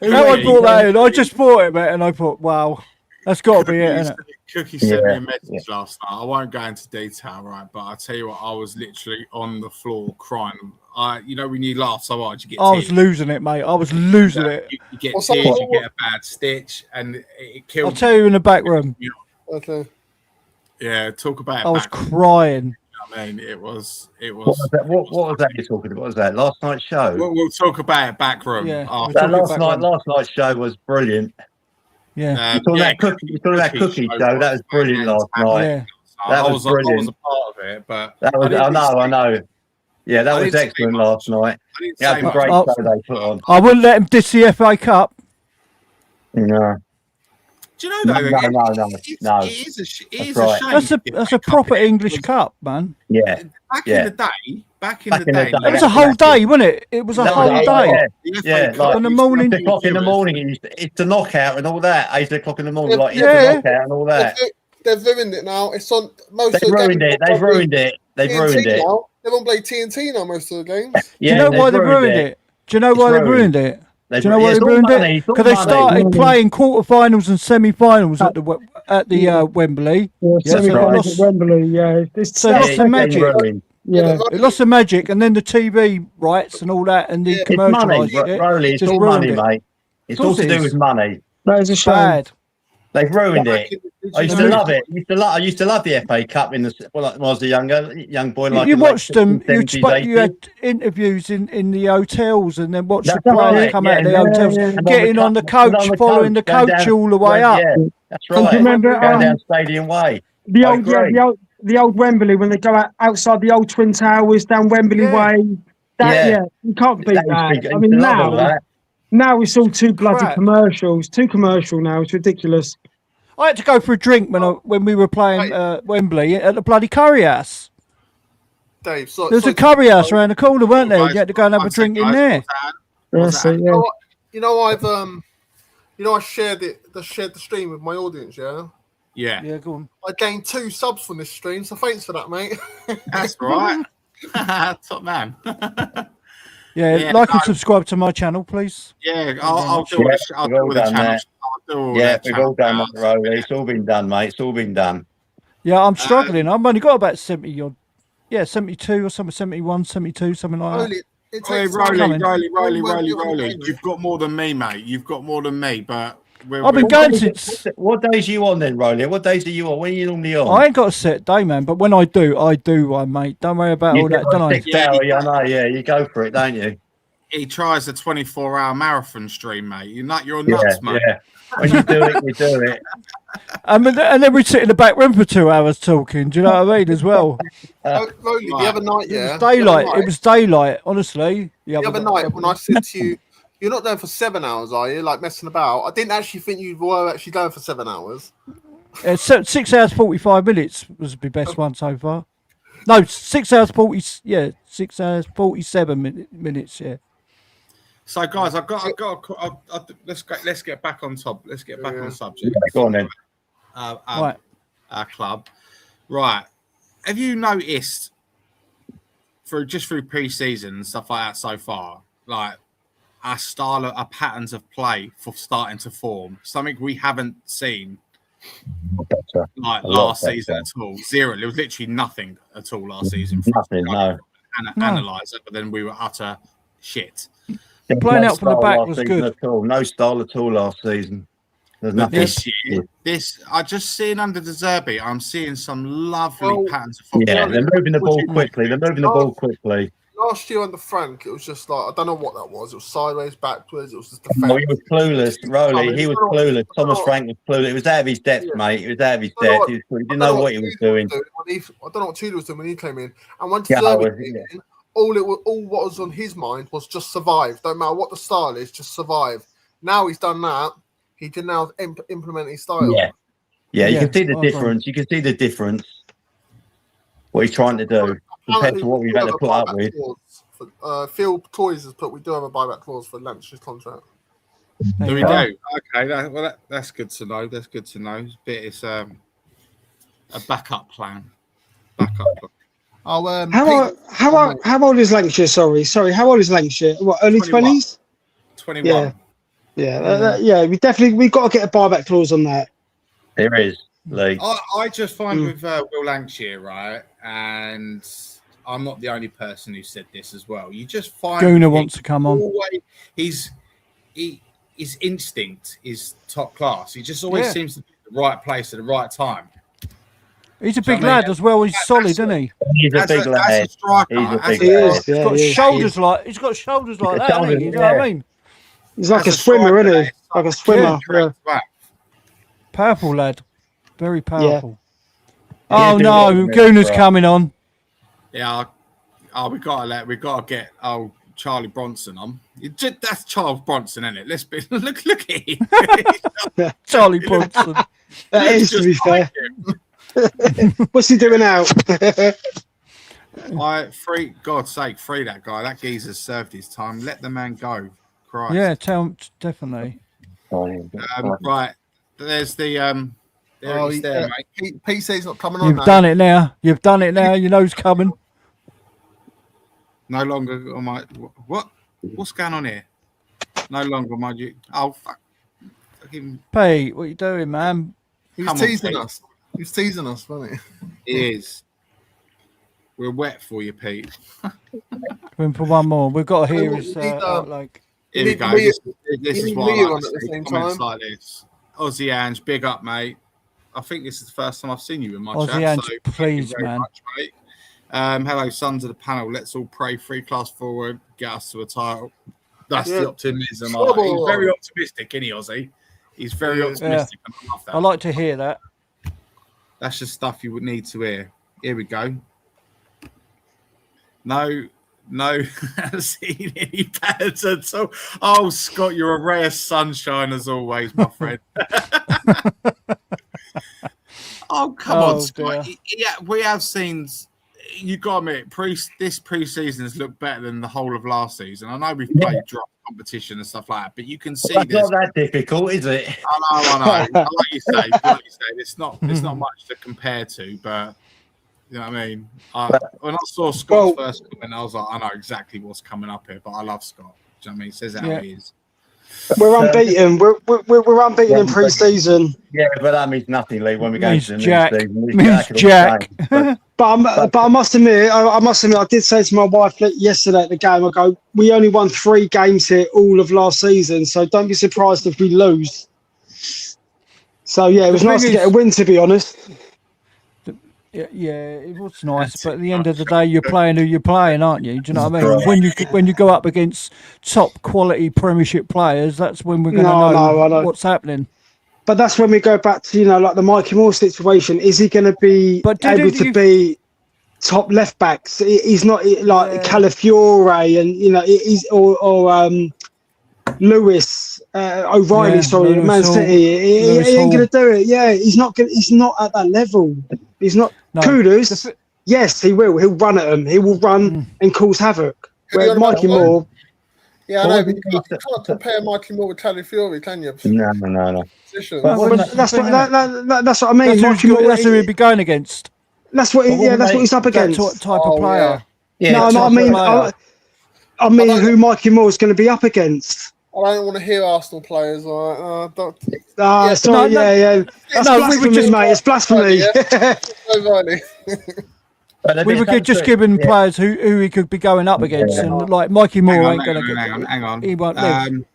How I brought that in? I just bought it, mate, and I thought, wow, that's got to be it, isn't it? Cookie sent me a message last night. I won't go into detail, right? But I tell you what, I was literally on the floor crying. When you laugh so hard, you get tears. I was losing it, mate. I was losing it. You get tears, you get a bad stitch, and it kills. I'll tell you in the back room. Okay. Yeah, talk about it. I was crying. I mean, it was. What was that you're talking about? What was that? Last night's show? We'll talk about it back room. Yeah, last night's show was brilliant. Yeah. You're talking about cookie show. That was brilliant last night. Yeah. That was brilliant. I was a part of it, but that was. I know. Yeah, that was excellent last night. That was a great show they put on. I wouldn't let him diss the FA Cup. No. Do you know though? No. It is a shame. That's a proper English cup, man. Yeah. Back in the day. It was a whole day, wasn't it? It was a whole day. Yeah. Like in the morning. 8 o'clock in the morning. It's the knockout and all that. 8 o'clock in the morning, the knockout and all that. They've ruined it now. It's on most. They've ruined it. They've ruined it. Now. They won't play TNT now most of the games. Do you know why they ruined it? Do you know why they ruined it? Do you know why they ruined it? Because they started playing quarterfinals and semi-finals at the Wembley. Semi-finals at Wembley. Yeah, so it lost the magic. Yeah, it lost the magic, and then the TV rights and all that, and the commercialised it. Rowley, it's all money, mate. It's all to do with money. That is a shame. Bad. They've ruined it. I used to love it. I used to love the FA Cup when I was a young boy. Like you watched them. You had interviews in the hotels, and then watched the players come out of the hotels, getting on the coach, following the coach all the way up. Yeah, that's right. Do you remember going down Stadium Way? The old Wembley when they go outside the old Twin Towers down Wembley Way. You can't beat that. I mean now it's all too bloody commercial. It's too commercial now. It's ridiculous. I had to go for a drink when we were playing Wembley at the bloody curry house. Dave, there's a curry house around the corner, weren't there? You had to go and have a drink in there. I shared the stream with my audience. Yeah, go on. I gained 2 subs from this stream, so thanks for that, mate. That's right. Top man. Like and subscribe to my channel, please. Yeah, I'll do it. I'll do with the channel. We've all done that, Rowley. It's all been done, mate. It's all been done. Yeah, I'm struggling. I've only got about 70 odd. Yeah, 72 or something, 71, 72, something like that. Rolly. You've got more than me, mate. You've got more than me, but I've been going since. What days are you on then, Rolly? What days are you on? When are you normally on? I ain't got a set day, man. But when I do one, mate. Don't worry about all that, don't I? 6 hour, I know. Yeah, you go for it, don't you? He tries a 24-hour marathon stream, mate. You're nuts, mate. Yeah. When you do it, you do it. And then we sit in the back room for 2 hours talking. Do you know what I mean? As well. Rolly, the other night, it was daylight. It was daylight, honestly. The other night when I said to you, "You're not going for 7 hours, are you? Like messing about?" I didn't actually think you were actually going for 7 hours. 6 hours 45 minutes was the best one so far. No, 6 hours 40. Yeah, 6 hours 47 minutes. Yeah. So, guys, let's get back on top. Let's get back on subject. Go on then. Our club, right? Have you noticed through pre-season and stuff like that so far, like our patterns of play for starting to form? Something we haven't seen Better. like A lot last season better. at all. Zero. There was literally nothing at all last season. Nothing, no. Analyze it, but then we were utter shit. Playing No out from the style back last was season good. At all. No style at all last season. There's But nothing. this year, I just seeing under De Zerbi, I'm seeing some lovely patterns of football. Yeah, they're moving the ball quickly. They're moving the ball quickly. Last year under Frank, it was just like, I don't know what that was. It was sideways, backwards. It was just Oh, he was clueless, Rowley. He was clueless. Thomas Frank was clueless. It was out of his depth, mate. It was out of his depth. He didn't know what he was doing. I don't know what Tudor was doing when he came in. And when De Zerbi came in, all what was on his mind was just survive. Don't matter what the style is, just survive. Now he's done that. He can now implement his style. Yeah, you can see the difference. You can see the difference. What he's trying to do compared to what we've had to put up with. Phil Toys has put, we do have a buyback clause for Lancashire's contract. Do we do? Okay, that's good to know. That's good to know. It's a backup plan. Oh, how old is Lancashire? Sorry, how old is Lancashire? What, early 20s? 21. Yeah. We've got to get a buyback clause on that. There is, Lee. I just find with Will Lancashire, right, and I'm not the only person who said this as well. You just find Gooner wants to come on. His instinct is top class. He just always seems to be at the right place at the right time. He's a big lad as well. He's solid, isn't he? He's a big lad. He's a big lad. He's got shoulders like that. Hasn't he? You know what I mean? He's like a swimmer, isn't he? Like a swimmer. Yeah. Powerful lad. Very powerful. Yeah. Oh no, Gooner's coming on. Yeah. We gotta get Charlie Bronson on. That's Charles Bronson, isn't it? Let's be look at him. Charlie Bronson. That is, to be fair. What's he doing now? God's sake, free that guy. That geezer's served his time. Let the man go. Christ. Yeah, definitely. Right. There's the he's there, mate. PC's not coming on. You've done it now. You know who's coming. No longer on my what's going on here? No longer mind you. Oh fuck. Pete, what are you doing, man? He was teasing us. He was teasing us, wasn't he? He is. We're wet for you, Pete. We're in for one more. We've got to hear his like. Here we go. This is what I like to see. Comments like this. Aussie Ange, big up, mate. I think this is the first time I've seen you in my Aussie chat. Ange, so please, man. much, mate. Hello, sons of the panel. Let's all pray 3 class forward, get us to a title. That's the optimism. He's very optimistic, isn't he, Aussie? He's very optimistic. And I love that. I like to hear that. That's just stuff you would need to hear. Here we go. No, haven't seen any patterns at all. Oh, Scott, you're a rare sunshine as always, my friend. Oh, come on, Scott. Yeah, we have seen. You got to admit, this pre-season has looked better than the whole of last season. I know we've played drop competition and stuff like that, but you can see it's not that difficult, is it? I know. Like you say, it's not much to compare to, but you know what I mean. When I saw Scott's first comment, I was like, I know exactly what's coming up here. But I love Scott. Do you know what I mean? He says it how he is. We're unbeaten. We're unbeaten in pre-season. Yeah, but that means nothing, Lee. When we go into the season, means Jack. But I must admit, I did say to my wife yesterday at the game, I go, we only won 3 games here all of last season, so don't be surprised if we lose. So yeah, it was nice to get a win, to be honest. Yeah, it was nice, but at the end of the day, you're playing who you're playing, aren't you? Do you know what I mean? When you go up against top quality Premiership players, that's when we're going to know what's happening. But that's when we go back to like the Mikey Moore situation. Is he going to be able to be top left backs? He's not like Calafiore and he's or Lewis O'Reilly. Lewis Man City. He ain't going to do it. Yeah, he's not at that level. He's not. Kudus, yes, he will. He'll run at them. He will run and cause havoc. Where Mikey Moore. Yeah, I know. But you can't compare Mikey Moore with Calafiore, can you? No. That's what I mean. That's who he'd be going against. That's what. That's what he's up against. That type of player. Yeah. No, I mean who Mikey Moore is going to be up against. don't want to hear Arsenal players. Don't. Sorry, yeah. That's blasphemy, mate. It's blasphemy. We were just giving players who he could be going up against, and like Mikey Moore ain't going to get. Hang on. He won't live.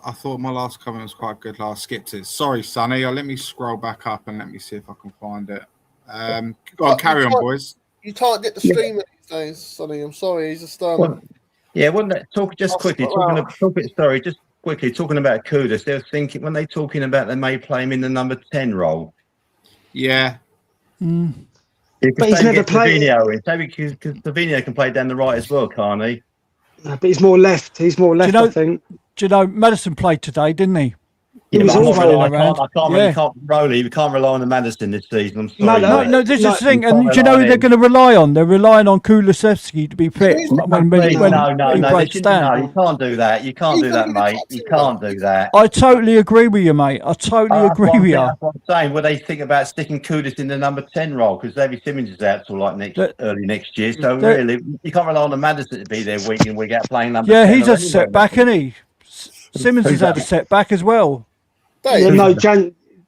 I thought my last comment was quite good. I skipped it. Sorry, Sonny. Let me scroll back up and let me see if I can find it. Go on, carry on, boys. You can't get the stream these days, Sonny. I'm sorry. He's just talking about Kudus. They're thinking when they're talking about they may play him in the number 10 role. Yeah. But he's never played. Because Savinho can play down the right as well, can't he? No, but he's more left. I think. Do you know Madison played today, didn't he? He was awful. We can't rely on the Madison this season. I'm sorry. No, this is the thing. And do you know who they're going to rely on? They're relying on Kulusevski to be fit when he breaks down. No, you can't do that. You can't do that, mate. You can't do that. I totally agree with you, mate. I totally agree with you. That's what I'm saying. What they think about sticking Kudus in the number 10 role because David Simmons is out till early next year. So really, you can't rely on the Madison to be there week in week out playing number 10. Yeah, he's a setback, isn't he? Simmons has had a setback as well. Dave,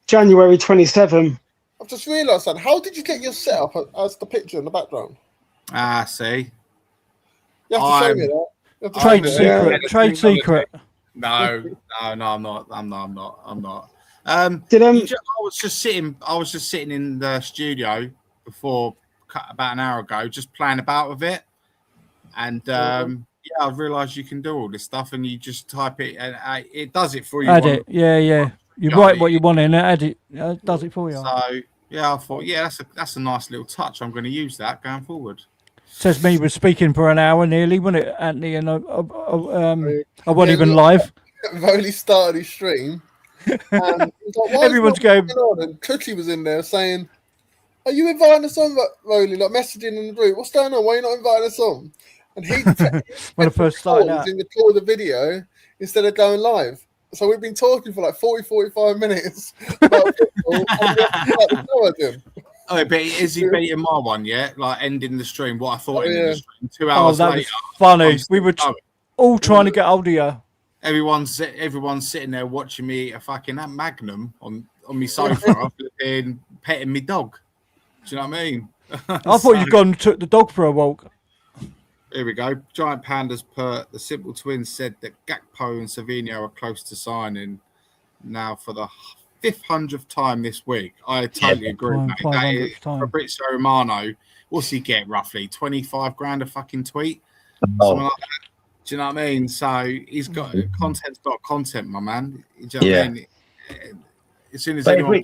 January 27. I've just realised that. How did you get your setup as the picture in the background? See. You have to show me that. Trade secret. No, I'm not. I'm not. I was just sitting in the studio before about an hour ago, just playing about with it, and I realised you can do all this stuff, and you just type it, and it does it for you. Add it, yeah. You write what you want in it, add it, does it for you. So I thought, that's a nice little touch. I'm going to use that going forward. Says me was speaking for an hour nearly, wasn't it, Anthony? And I wasn't even live. I've only started his stream. And everyone's going on? And Cookie was in there saying, "Are you inviting us on, Rowley? Like messaging in the group. What's going on? Why are you not inviting us on?" And he when I first started out in the call of the video instead of going live. So we've been talking for like 45 minutes about football. Oh, but is he beating my one yet? Like ending the stream, what I thought ending the stream 2 hours that later. Was funny. We were all trying to get hold of you. Everyone's sitting there watching me eat a fucking Magnum on my sofa and petting me dog. Do you know what I mean? I thought you'd gone and took the dog for a walk. Here we go. Giant Pandas per the Simple Twins said that Gakpo and Savinho are close to signing now for the 500th time this week. I totally agree, mate. Fabrizio Romano, what's he get roughly? 25 grand a fucking tweet? Something like that. Do you know what I mean? So he's got content's got content, my man. Do you know what I mean? As soon as Dave, if we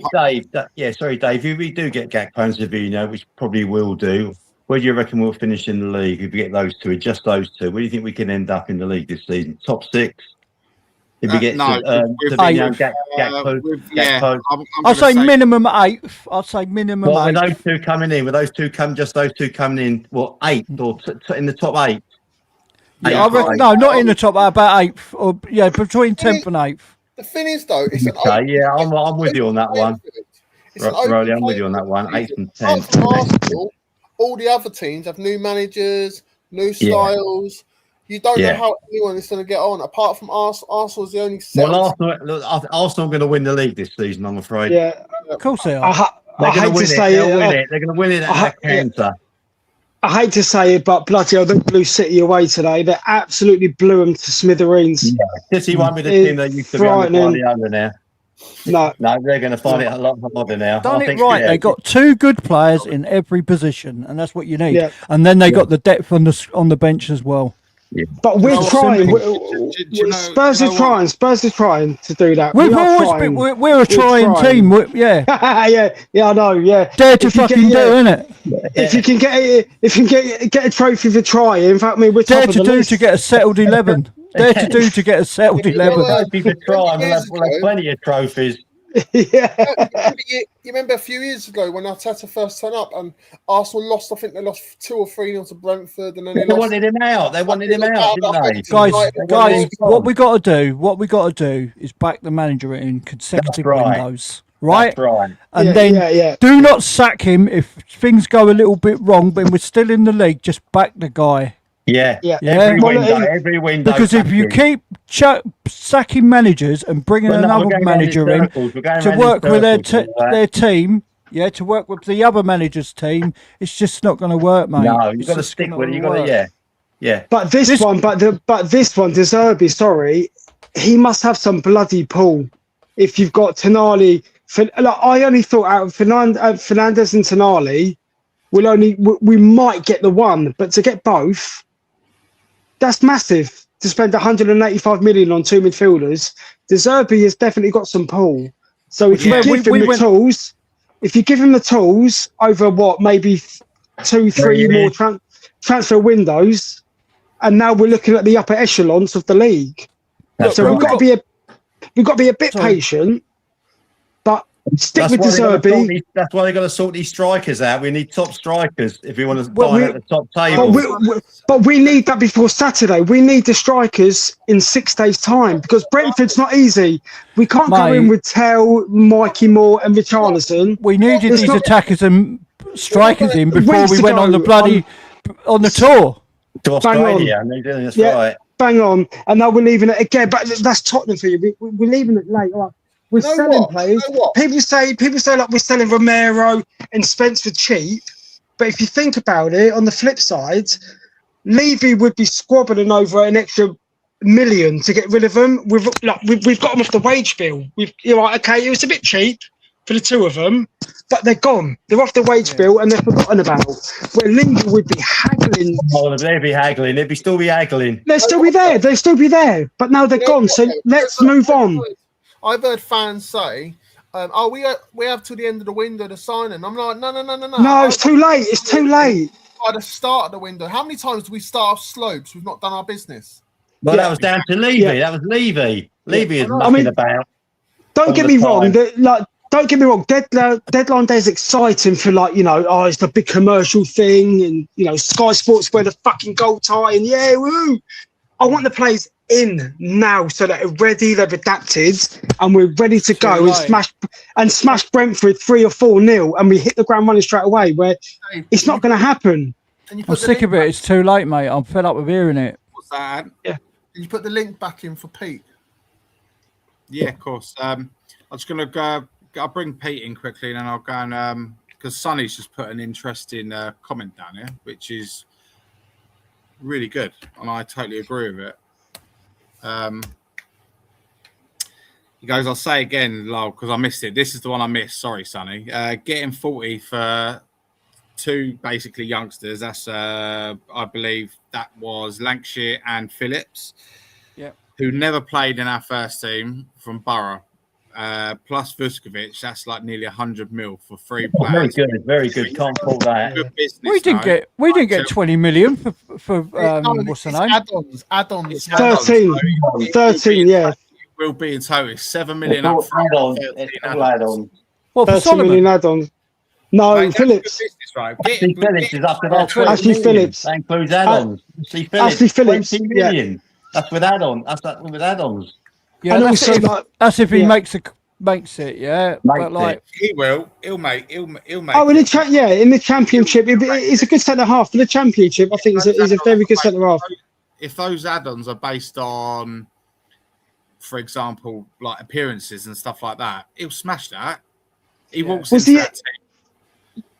do get Gakpo and Savinho, which probably will do, where do you reckon we'll finish in the league if we get those two, just those two? Where do you think we can end up in the league this season? Top 6? If we get Savinho and Gakpo, I'll say minimum 8th. I'll say minimum 8th. With those two coming in, just those two coming in, 8th or in the top 8? Yeah, I reckon, no, not in the top, about 8th. Or between 10th and 8th. The thing is, though, it's I'm with you on that one. Rolly, I'm with you on that one. 8th and 10th. All the other teams have new managers, new styles. You don't know how anyone is going to get on. Apart from Arsenal, Arsenal's the only. Arsenal are going to win the league this season, I'm afraid. Yeah, of course they are. I hate to say it. They're going to win it at Cantor. I hate to say it, but bloody hell, they blew City away today. They absolutely blew them to smithereens. Yeah. City won't be the team that used to be on the under now. No, they're going to find it a lot harder now. They got 2 good players in every position, and that's what you need. Yeah. And then they got the depth on the bench as well. Yeah. But we're trying. Spurs are trying to do that. We've always been. We're a trying team. Yeah, I know. Yeah, dare to fucking do, innit? If you can get a trophy for trying, in fact, we're dare to do to get a settled 11. Dare to do to get a settled 11. We'll have plenty of trophies. You remember a few years ago when Arteta first turned up and Arsenal lost? I think they lost 2 or 3-0 to Brentford, and then they wanted him out. They wanted him out, didn't they? Guys, what we got to do is back the manager in consecutive windows. Right? And then do not sack him if things go a little bit wrong, but we're still in the league. Just back the guy. Yeah. Yeah. Every window. Because if you keep sacking managers and bringing another manager in to work with their team, to work with the other manager's team, it's just not going to work, mate. No, you've got to stick with it. You've got to, yeah. But this one, De Zerbi, sorry, he must have some bloody pull. If you've got Tonali, I only thought out of Fernandez and Tonali, we might get the one, but to get both. That's massive to spend 185 million on two midfielders. De Zerbi has definitely got some pull. So if you give him the tools, over maybe 2-3 more transfer windows, and now we're looking at the upper echelons of the league. So we've got to be a bit patient, but stick with De Zerbi. That's why they've got to sort these strikers out. We need top strikers if we want to dine at the top table. But we need that before Saturday. We need the strikers in 6 days' time because Brentford's not easy. We can't go in with Tell, Mikey Moore, and Richarlison. We needed these attackers and strikers in before we went on the tour. To Australia. That's right. Bang on. And now we're leaving it again. But that's Tottenham for you. We're leaving it late. Right? We're selling players. People say like we're selling Romero and Spence for cheap. But if you think about it, on the flip side, Levy would be squabbling over an extra $1 million to get rid of them. We've got them off the wage bill. You're right, okay, it was a bit cheap for the two of them, but they're gone. They're off the wage bill and they're forgotten about. Where Levy would be haggling. Oh, they'd be haggling. They'd still be haggling. They'll still be there. They'll still be there. But now they're gone. So let's move on. I've heard fans say, we have till the end of the window to sign him. I'm like, no. No, it's too late. It's too late. By the start of the window. How many times do we start off slopes? We've not done our business. Well, that was down to Levy. Yeah. That was Levy. Levy is mucking about. Don't get me wrong. Don't get me wrong. Deadline day is exciting for it's the big commercial thing, and Sky Sports wear the fucking gold tie, and woo! I want the players in now so that they're ready, they've adapted, and we're ready to go and smash Brentford 3 or 4-0, and we hit the ground running straight away. Where it's not going to happen. I'm sick of it. It's too late, mate. I'm fed up with hearing it. What's that? Yeah. Did you put the link back in for Pete? Yeah, of course. I'm just going to go. I'll bring Pete in quickly, and then I'll go and because Sonny's just put an interesting comment down here, which is really good, and I totally agree with it. He goes, I'll say again, lol, because I missed it. This is the one I missed. Sorry, Sonny. Getting 40 for two basically youngsters. That's I believe that was Lancashire and Phillips, who never played in our first team from Borough. Plus Vuskovic, that's like nearly 100 mil for 3 players. Very good. Can't fault that. We didn't get 20 million for what's the name? Add-ons. 13, yeah. It will be in total 7 million up front. Add-on. What, for 13 million add-ons? No, Mate, Phillips. Right. Ashley Phillips is up to about 20 Ashley million. Phillips. That includes add-ons. Ashley Phillips. 20 million. That's with add-on. That's with add-ons. Yeah, and that's, also, that's if he makes it, yeah. But he will. He'll make. Oh, in the championship, it's a good centre half for the championship. I think he's a very good centre half. If those add-ons are based on, for example, like appearances and stuff like that, he'll smash that. He walks into that team.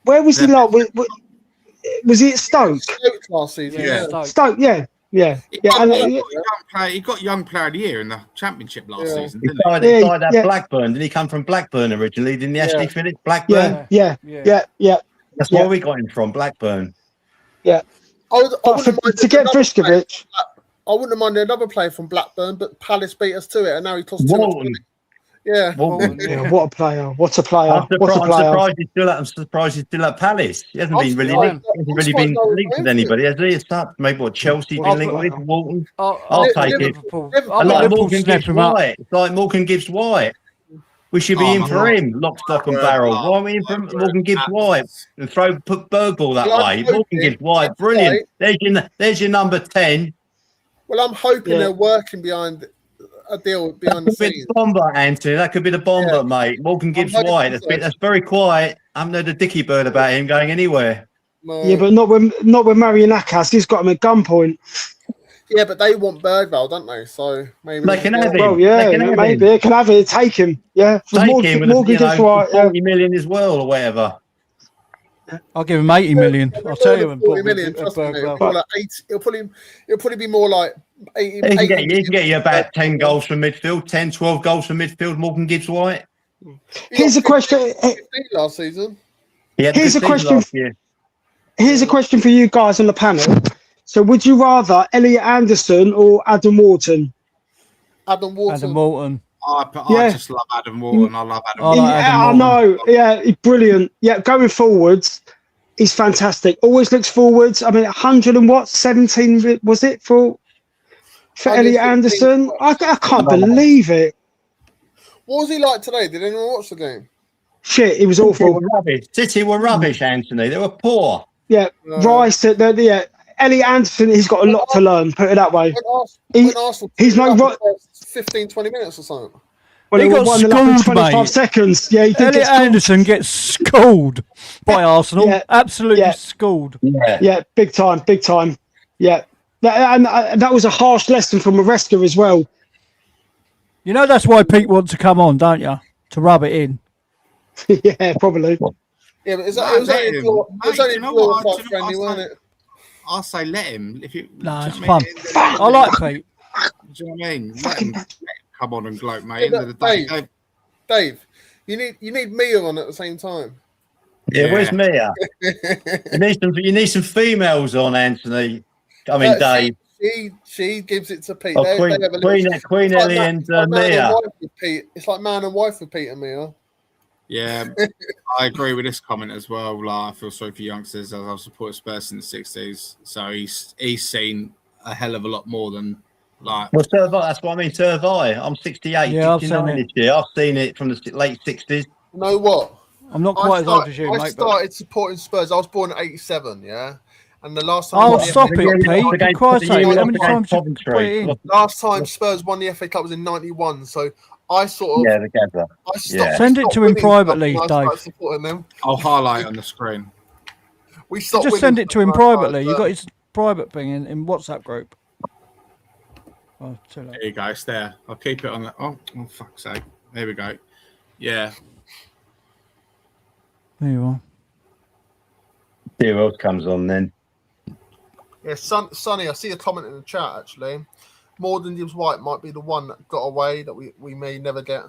Where was he? Was he at Stoke? Stoke last season. Yeah. Stoke, yeah. He got young player of the year in the championship last season. He started at Blackburn. Didn't he come from Blackburn originally? Didn't he, Ashley Phillips? Blackburn. Yeah. That's where we got him from, Blackburn. Yeah. To get Vuskovic, I wouldn't mind another player from Blackburn, but Palace beat us to it, and now he costs Walton. Yeah. What a player! What a player! I'm surprised he's still at Palace. He hasn't been really linked. Been linked with anybody, has he? It's not maybe Chelsea been linked with Walton. I'll take it. I like Morgan Gibbs White. It's like Morgan Gibbs White. We should be in for him, lock, stock, and barrel. Why are we in for Morgan Gibbs White and put Bergvall that way? Morgan Gibbs White, brilliant. There's your number 10. Well, I'm hoping they're working behind a deal behind the scenes. Bomber, Anthony. That could be the bomber, mate. Morgan Gibbs White. That's very quiet. I haven't heard a dicky bird about him going anywhere. No. Yeah, but not when Marianakas. He's got him at gunpoint. Yeah, but they want Bergvall, don't they? So maybe they can have him. Well, yeah, maybe they can have it. Take him. Yeah, take him with Morgan you know, gets right. 40 million as well, or whatever. I'll give him 80 million. I'll tell you. 40 million. Trust me, it'll probably be more like 80. He can get you about 10 goals from midfield, 10, 12 goals from midfield. Morgan Gibbs White. Here's a question. Last season. Here's a question. Here's a question for you guys on the panel. So, would you rather Elliot Anderson or Adam Wharton? Adam Wharton. Adam Wharton. I just love Adam Wharton. I love Adam Wharton. I know. Yeah, he's brilliant. Yeah, going forwards, he's fantastic. Always looks forwards. I mean, 100 and what? 17 was it for Elliot Anderson? I can't believe it. What was he like today? Did anyone watch the game? Shit, he was awful. City were rubbish, Anthony. They were poor. Yeah, Rice. Yeah, Elliot Anderson. He's got a lot to learn. Put it that way. He's no 15, 20 minutes or something. Well, he got schooled, 25 mate. seconds. Yeah, he did. Elliot Anderson gets schooled by Arsenal. Yeah. Absolutely schooled. Yeah, big time. Yeah, that was a harsh lesson from Maresca as well. You know that's why Pete wants to come on, don't you? To rub it in. Yeah, probably. Yeah, but it was only glorified friendly, wasn't it? I'll say let him. No, it's fun. I like Pete. Do you know what I mean? Let him come on and gloat, mate. Yeah, Dave, you need Mia on at the same time. Yeah, where's Mia? you need some females on, Anthony. I mean, Dave. She gives it to Pete. Queen Ellie and Mia. It's like man and wife with Pete and Mia. Yeah, I agree with this comment as well. Like, I feel sorry for youngsters, as I've supported Spurs in the 60s. So he's seen a hell of a lot more than like. Well, so have I. That's what I mean. So have I. I'm 68, yeah, 69 this year. I've seen it from the late 60s. You know what? I'm not quite as old as you, mate. I started supporting Spurs. I was born in '87, yeah. And the last time. Oh, stop it, Pete! For Christ's sake, how many times you put it in? Last time Spurs won the FA Cup was in '91. So I sort of Send it to him privately, Dave. I'll highlight on the screen. We stopped. Just send it to him privately. You got his private thing in WhatsApp group. Oh, too late. There you go. It's there. I'll keep it on the. Oh, fuck's sake! There we go. Yeah. There you are. See who else comes on then. Yeah, Sonny, I see a comment in the chat actually. Morgan Gibbs White might be the one that got away that we may never get.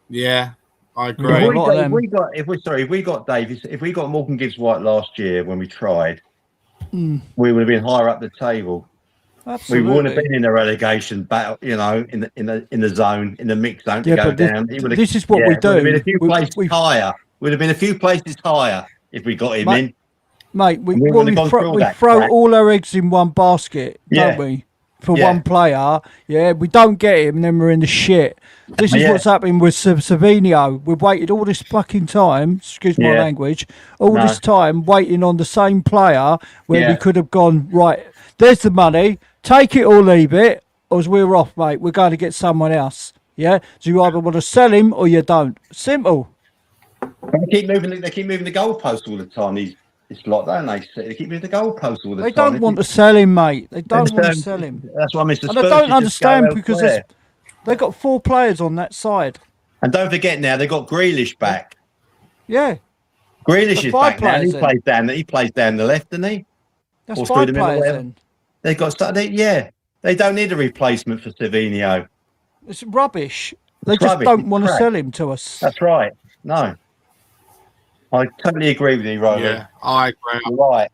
Yeah, I agree. If we got Dave, if we got Morgan Gibbs White last year when we tried, we would have been higher up the table. Absolutely. We wouldn't have been in the relegation battle, you know, in the zone, in the mix zone to go down. This is what we do. Would have been a few places higher. Would have been a few places higher if we got him in. Mate, we throw all our eggs in one basket, don't we? For one player, we don't get him, and then we're in the shit. This is what's happening with Savinho. We've waited all this fucking time, excuse my language, this time waiting on the same player where we could have gone, right, there's the money, take it or leave it, or we're off, mate. We're going to get someone else. Yeah? So you either want to sell him or you don't. Simple. They keep moving the goalpost all the time. It's like that, they keep moving the goalpost all the time. They don't want to sell him, mate. They don't want to sell him. That's why Mr. And I don't understand because they've got 4 players on that side. And don't forget now, they've got Grealish back. Yeah. Grealish is back now. He plays down the left, doesn't he? That's 5 players then. They don't need a replacement for Savinho. It's rubbish. They just don't want to sell him to us. That's right. No. I totally agree with you, Rowan. Yeah, I agree. Right.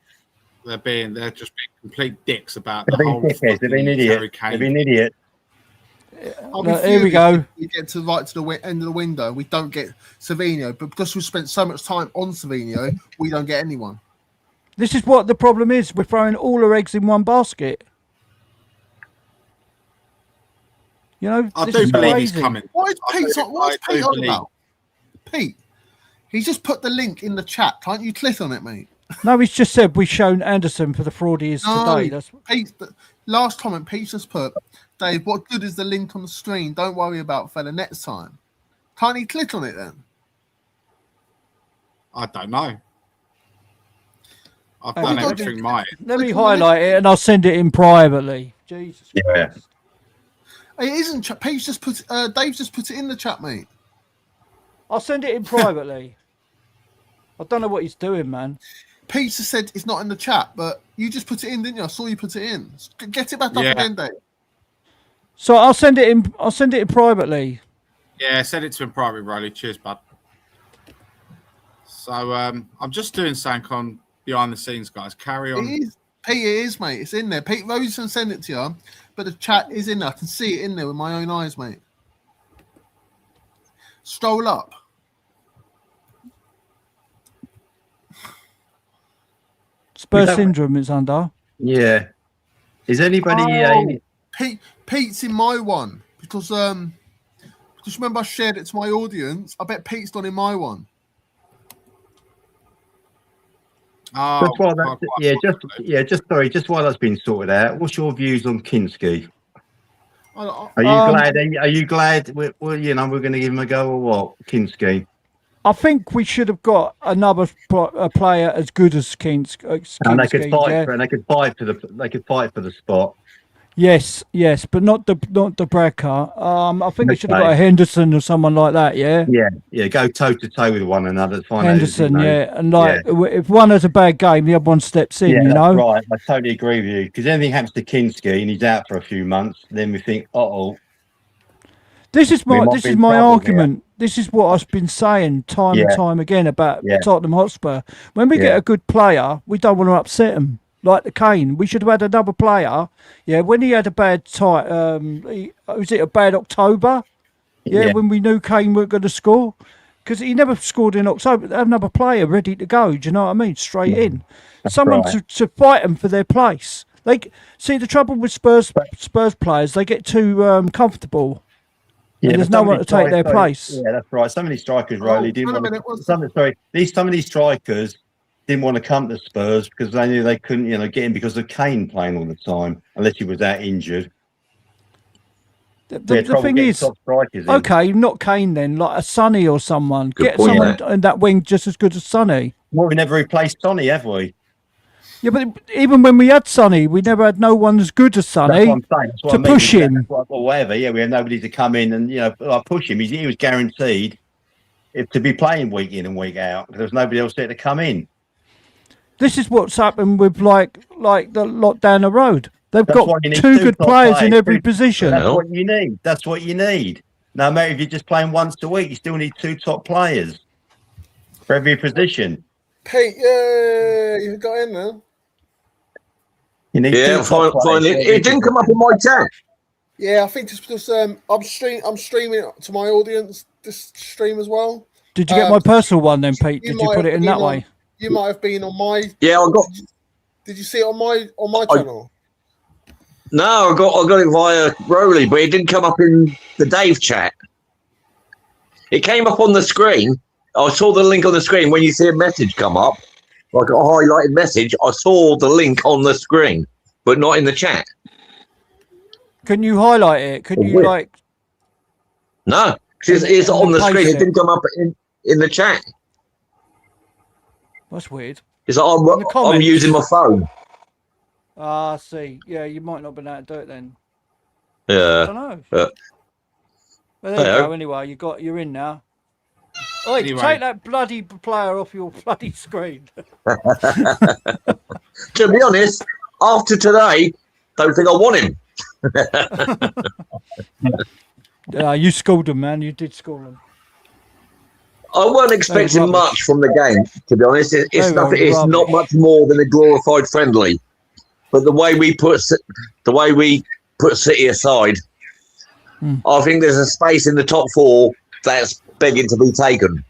They're just being complete dicks about the whole. They've been idiots. They've been idiots. Here we go. We get to the end of the window. We don't get Savinho, but because we've spent so much time on Savinho, we don't get anyone. This is what the problem is. We're throwing all our eggs in one basket. You know, I do believe he's coming. What is Pete on about? Pete, he's just put the link in the chat. Can't you click on it, mate? No, he's just said we've shown Anderson for the fraud he is today. Pete, last comment, Pete just put, Dave, what good is the link on the screen? Don't worry about fella next time. Can't he click on it then? I don't know. I've done everything right. Let me highlight it and I'll send it in privately. Jesus Christ. It isn't. Dave's just put it in the chat, mate. I'll send it in privately. I don't know what he's doing, man. Peter said it's not in the chat, but you just put it in, didn't you? I saw you put it in. Get it back up again, Dave. So I'll send it in. I'll send it in privately. Yeah, send it to him privately, Riley. Cheers, bud. So I'm just doing something on behind the scenes, guys. Carry on. Pete, it is, mate. It's in there. Pete Rosen sent it to you, but the chat is in there. I can see it in there with my own eyes, mate. Scroll up. Spurs syndrome is under. Yeah. Is anybody? Pete's in my one because just remember I shared it to my audience. I bet Pete's done in my one. Oh, just while that's been sorted out, what's your views on Kinski? Are you glad? We're going to give him a go or what, Kinski? I think we should have got another player as good as Kinski. And they could fight for, and they could fight for the spot. Yes, but not the Bradcar. I think they should have got a Henderson or someone like that. Yeah. Go toe to toe with one another. Henderson, and if one has a bad game, the other one steps in. Yeah, you know. Right, I totally agree with you. Because anything happens to Kinski and he's out for a few months, then we think, This is my argument. Here. This is what I've been saying time and time again about Tottenham Hotspur. When we get a good player, we don't want to upset him. Like the Kane, we should have had another player. Yeah, when he had a bad was it a bad October? Yeah, when we knew Kane weren't going to score, because he never scored in October. Have another player ready to go. Do you know what I mean? Straight in, someone to fight them for their place. See the trouble with Spurs players, they get too comfortable. And there's no one to take their place. Yeah, that's right. Some of these strikers, Riley, didn't want some of these strikers didn't want to come to Spurs because they knew they couldn't, get in because of Kane playing all the time, unless he was that injured. The thing is, okay, not Kane then, like a Sonny or someone. Get someone in that wing just as good as Sonny. Well, we never replaced Sonny, have we? Yeah, but even when we had Sonny, we never had no one as good as Sonny to push him. Or whatever, we had nobody to come in and push him. He was guaranteed to be playing week in and week out because there was nobody else there to come in. This is what's happened with like the lot down the road. They've got two good players in every position. That's what you need. No matter if you're just playing once a week, you still need two top players for every position. Pete, you got in there. You need finally. It didn't come up in my chat. Yeah, I think just because I'm streaming it to my audience this stream as well. Did you get my personal one then, Pete? Did you put it in that way? You might have been on my. Yeah, I got. Did you see it on my channel? No, I got it via Rowley, but it didn't come up in the Dave chat. It came up on the screen. I saw the link on the screen when you see a message come up, like a highlighted message. I saw the link on the screen, but not in the chat. Can you highlight it? Can you No, it's on the screen. It didn't come up in the chat. That's weird. It's like I'm using my phone. I see. Yeah, you might not have been able to do it then. Yeah. I don't know. Well, there you go. Anyway, you're in now. Oh, take that bloody player off your bloody screen. To be honest, after today, don't think I want him. You schooled them, man. You did school them. I wasn't expecting much from the game, to be honest. It's not much more than a glorified friendly. But the way we put City aside, I think there's a space in the top four that's begging to be taken.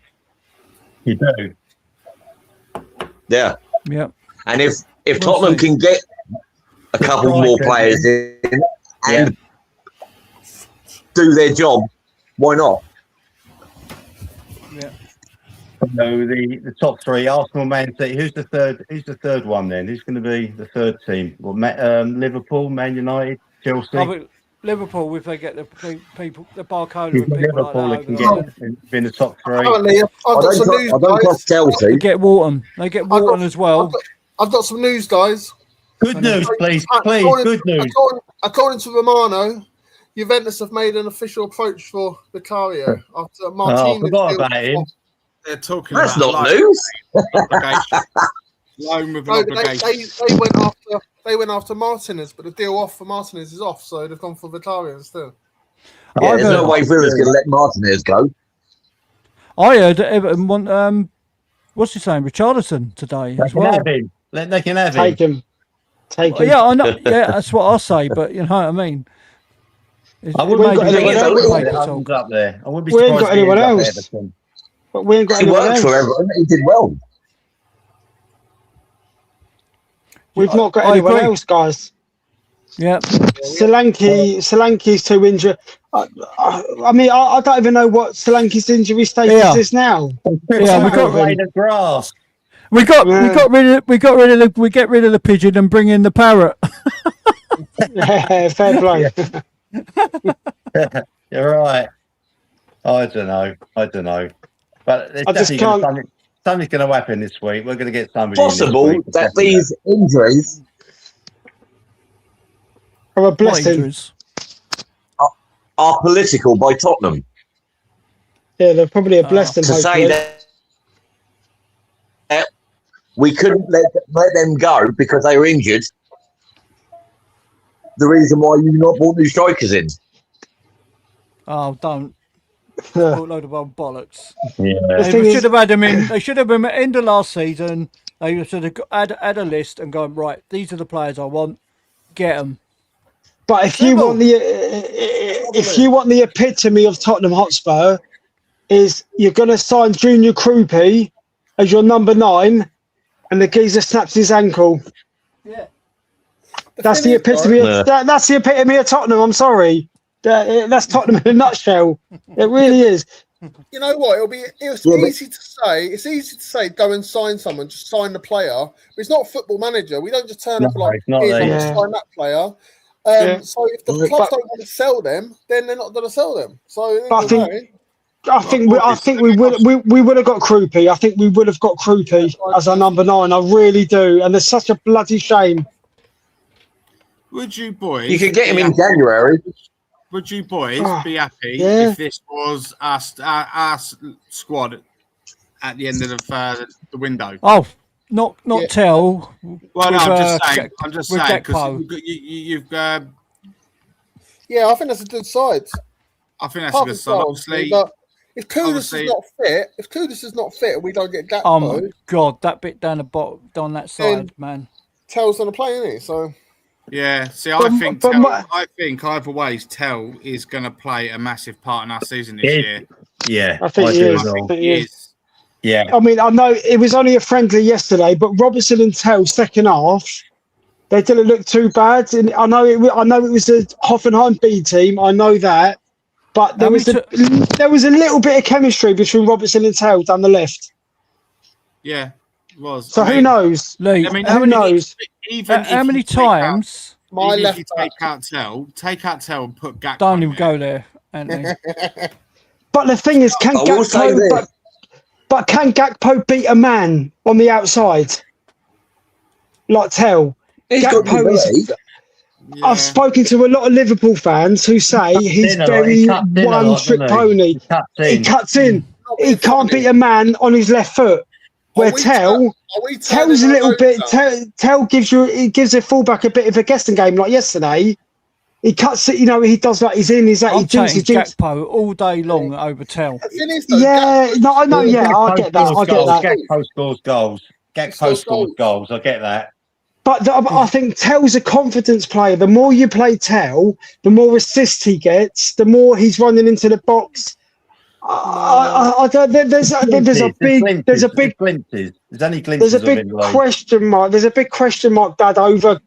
You do. Yeah. Yeah. And if Tottenham can get a couple more players in and do their job, why not? Yeah. So the top three: Arsenal, Man City. Who's the third one then? Who's going to be the third team? Well, Liverpool, Man United, Chelsea. Liverpool, if they get the people, the Barcola and people Liverpool like that, can get in the top three. I don't trust Chelsea. They get Wharton. They get Wharton as well. I've got some news, guys. Good news, please. Good news. According to Romano, Juventus have made an official approach for Vicario after Martinez. I forgot about him. They're talking That's about not news. Loan with an obligation. They went after Martinez, but the deal off for Martinez is off, so they've gone for Vicario instead. Yeah, there's no way Villa's going to let Martinez go. I heard Everton want what's his name, Richarlison today as well. They can have him. Take him. Yeah, I know. Yeah, that's what I say. But you know what I mean. I wouldn't got anyone else up there. I wouldn't be surprised. We ain't got anyone else. But we ain't got anyone else. He worked for Everton. He did well. We've not got anyone else, guys. Yeah. Solanke's too injured. I mean, I don't even know what Solanke's injury status is now. Yeah, we get rid of the pigeon and bring in the parrot. Yeah, fair play. You're right. I don't know. But there's something's going to happen this week. We're going to get somebody. Possible in this week, that these injuries are a blessing. Are political by Tottenham. Yeah, they're probably a blessing. To say that we couldn't let them go because they were injured. The reason why you not brought new strikers in. Oh, don't. A load of old bollocks. Yeah. They should have had them in. They should have been at the end of last season. They should have had a list and gone, right, these are the players I want. Get them. But if you want the epitome of Tottenham Hotspur, is you're going to sign Junior Krupi as your number 9, and the geezer snaps his ankle. Yeah. That's the epitome. That's the epitome of Tottenham. I'm sorry. That's Tottenham in a nutshell. It really is. You know what? It's easy to say. It's easy to say, go and sign someone, just sign the player. But it's not a Football Manager. We don't just turn up like, sign that player. So if the clubs don't want to sell them, then they're not going to sell them. So I think we would have got Krupi. I think we would have got Krupi as our number 9. I really do. And there's such a bloody shame. Would you boys? You could get him in January. Would you boys be happy if this was our squad at the end of the window? Oh, not Tell. Well, no, I'm just saying because you've got. Yeah, I think that's a good side. I think that's a good side. Obviously, but if Kudus is not fit, and we don't get Gakpo. Oh my God, that bit down the bottom, down that side, man. Tell's gonna play, isn't he? So. Yeah, see, I think either ways, Tell is going to play a massive part in our season this year. Yeah, I think he is. Yeah, I mean, I know it was only a friendly yesterday, but Robertson and Tell second half, they didn't look too bad. And I know it was the Hoffenheim B team. I know that, but there was a little bit of chemistry between Robertson and Tell down the left. Yeah. Was. So who knows? Lee, who knows? How many times? If you take out Tell and put Gakpo. Don't even go there, Anthony. But the thing is, can Gakpo beat a man on the outside? Like Tell. Gakpo is. Yeah. I've spoken to a lot of Liverpool fans who say he's very one-trick pony. He cuts in. He can't beat a man on his left foot. Where Tell's a little bit. Tell gives a fullback a bit of a guessing game. Like yesterday, he cuts it. He does like he's in. He's out. He jinks Gakpo all day long over Tell. Yeah, no, I know. Yeah, I get that. Gakpo scores goals. Gakpo scores goals. I get that. But I think Tell's a confidence player. The more you play Tell, the more assists he gets. The more he's running into the box. There's a big question mark. There's a big question mark, Dad, over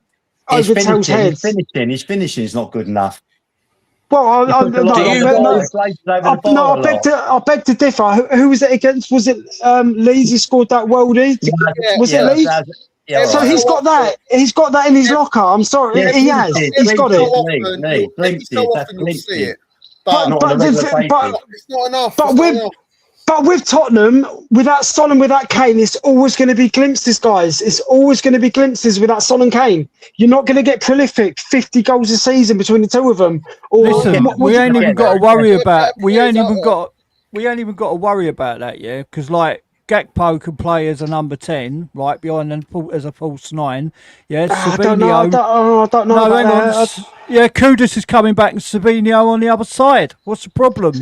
Tell's head. His finishing is not good enough. Well, I beg to differ. Who was it against? Was it Leeds who scored that worldie? Was it Leeds? Yeah, so he's got that. He's got that in his locker. I'm sorry, he has. He's got it. So often you'll see it. But it's not enough. But with Tottenham, without Son and without Kane, it's always going to be glimpses, guys. It's always going to be glimpses without Son and Kane. You're not going to get prolific 50 goals a season between the two of them. Or listen, we ain't even got to worry about. We ain't even got to worry about that, yeah. Because like Gakpo can play as a number 10, right behind and as a false 9. Yeah, I don't know. I don't know. No, hang on. Yeah, Kudus is coming back and Savinho on the other side. What's the problem?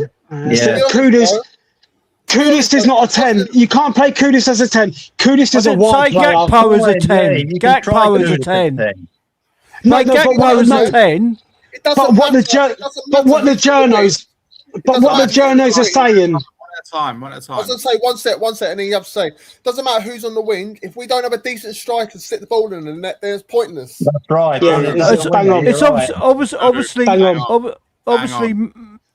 Kudus is not a 10. You can't play Kudus as a 10. Kudus is a wide player. Gakpo as a 10. Gakpo as a 10. No, Gakpo as a 10. But what the journos are saying. One at a time. I was going to say one set, and then you have to say, doesn't matter who's on the wing. If we don't have a decent striker to stick the ball in the net, then it's pointless. That's right. Yeah, it's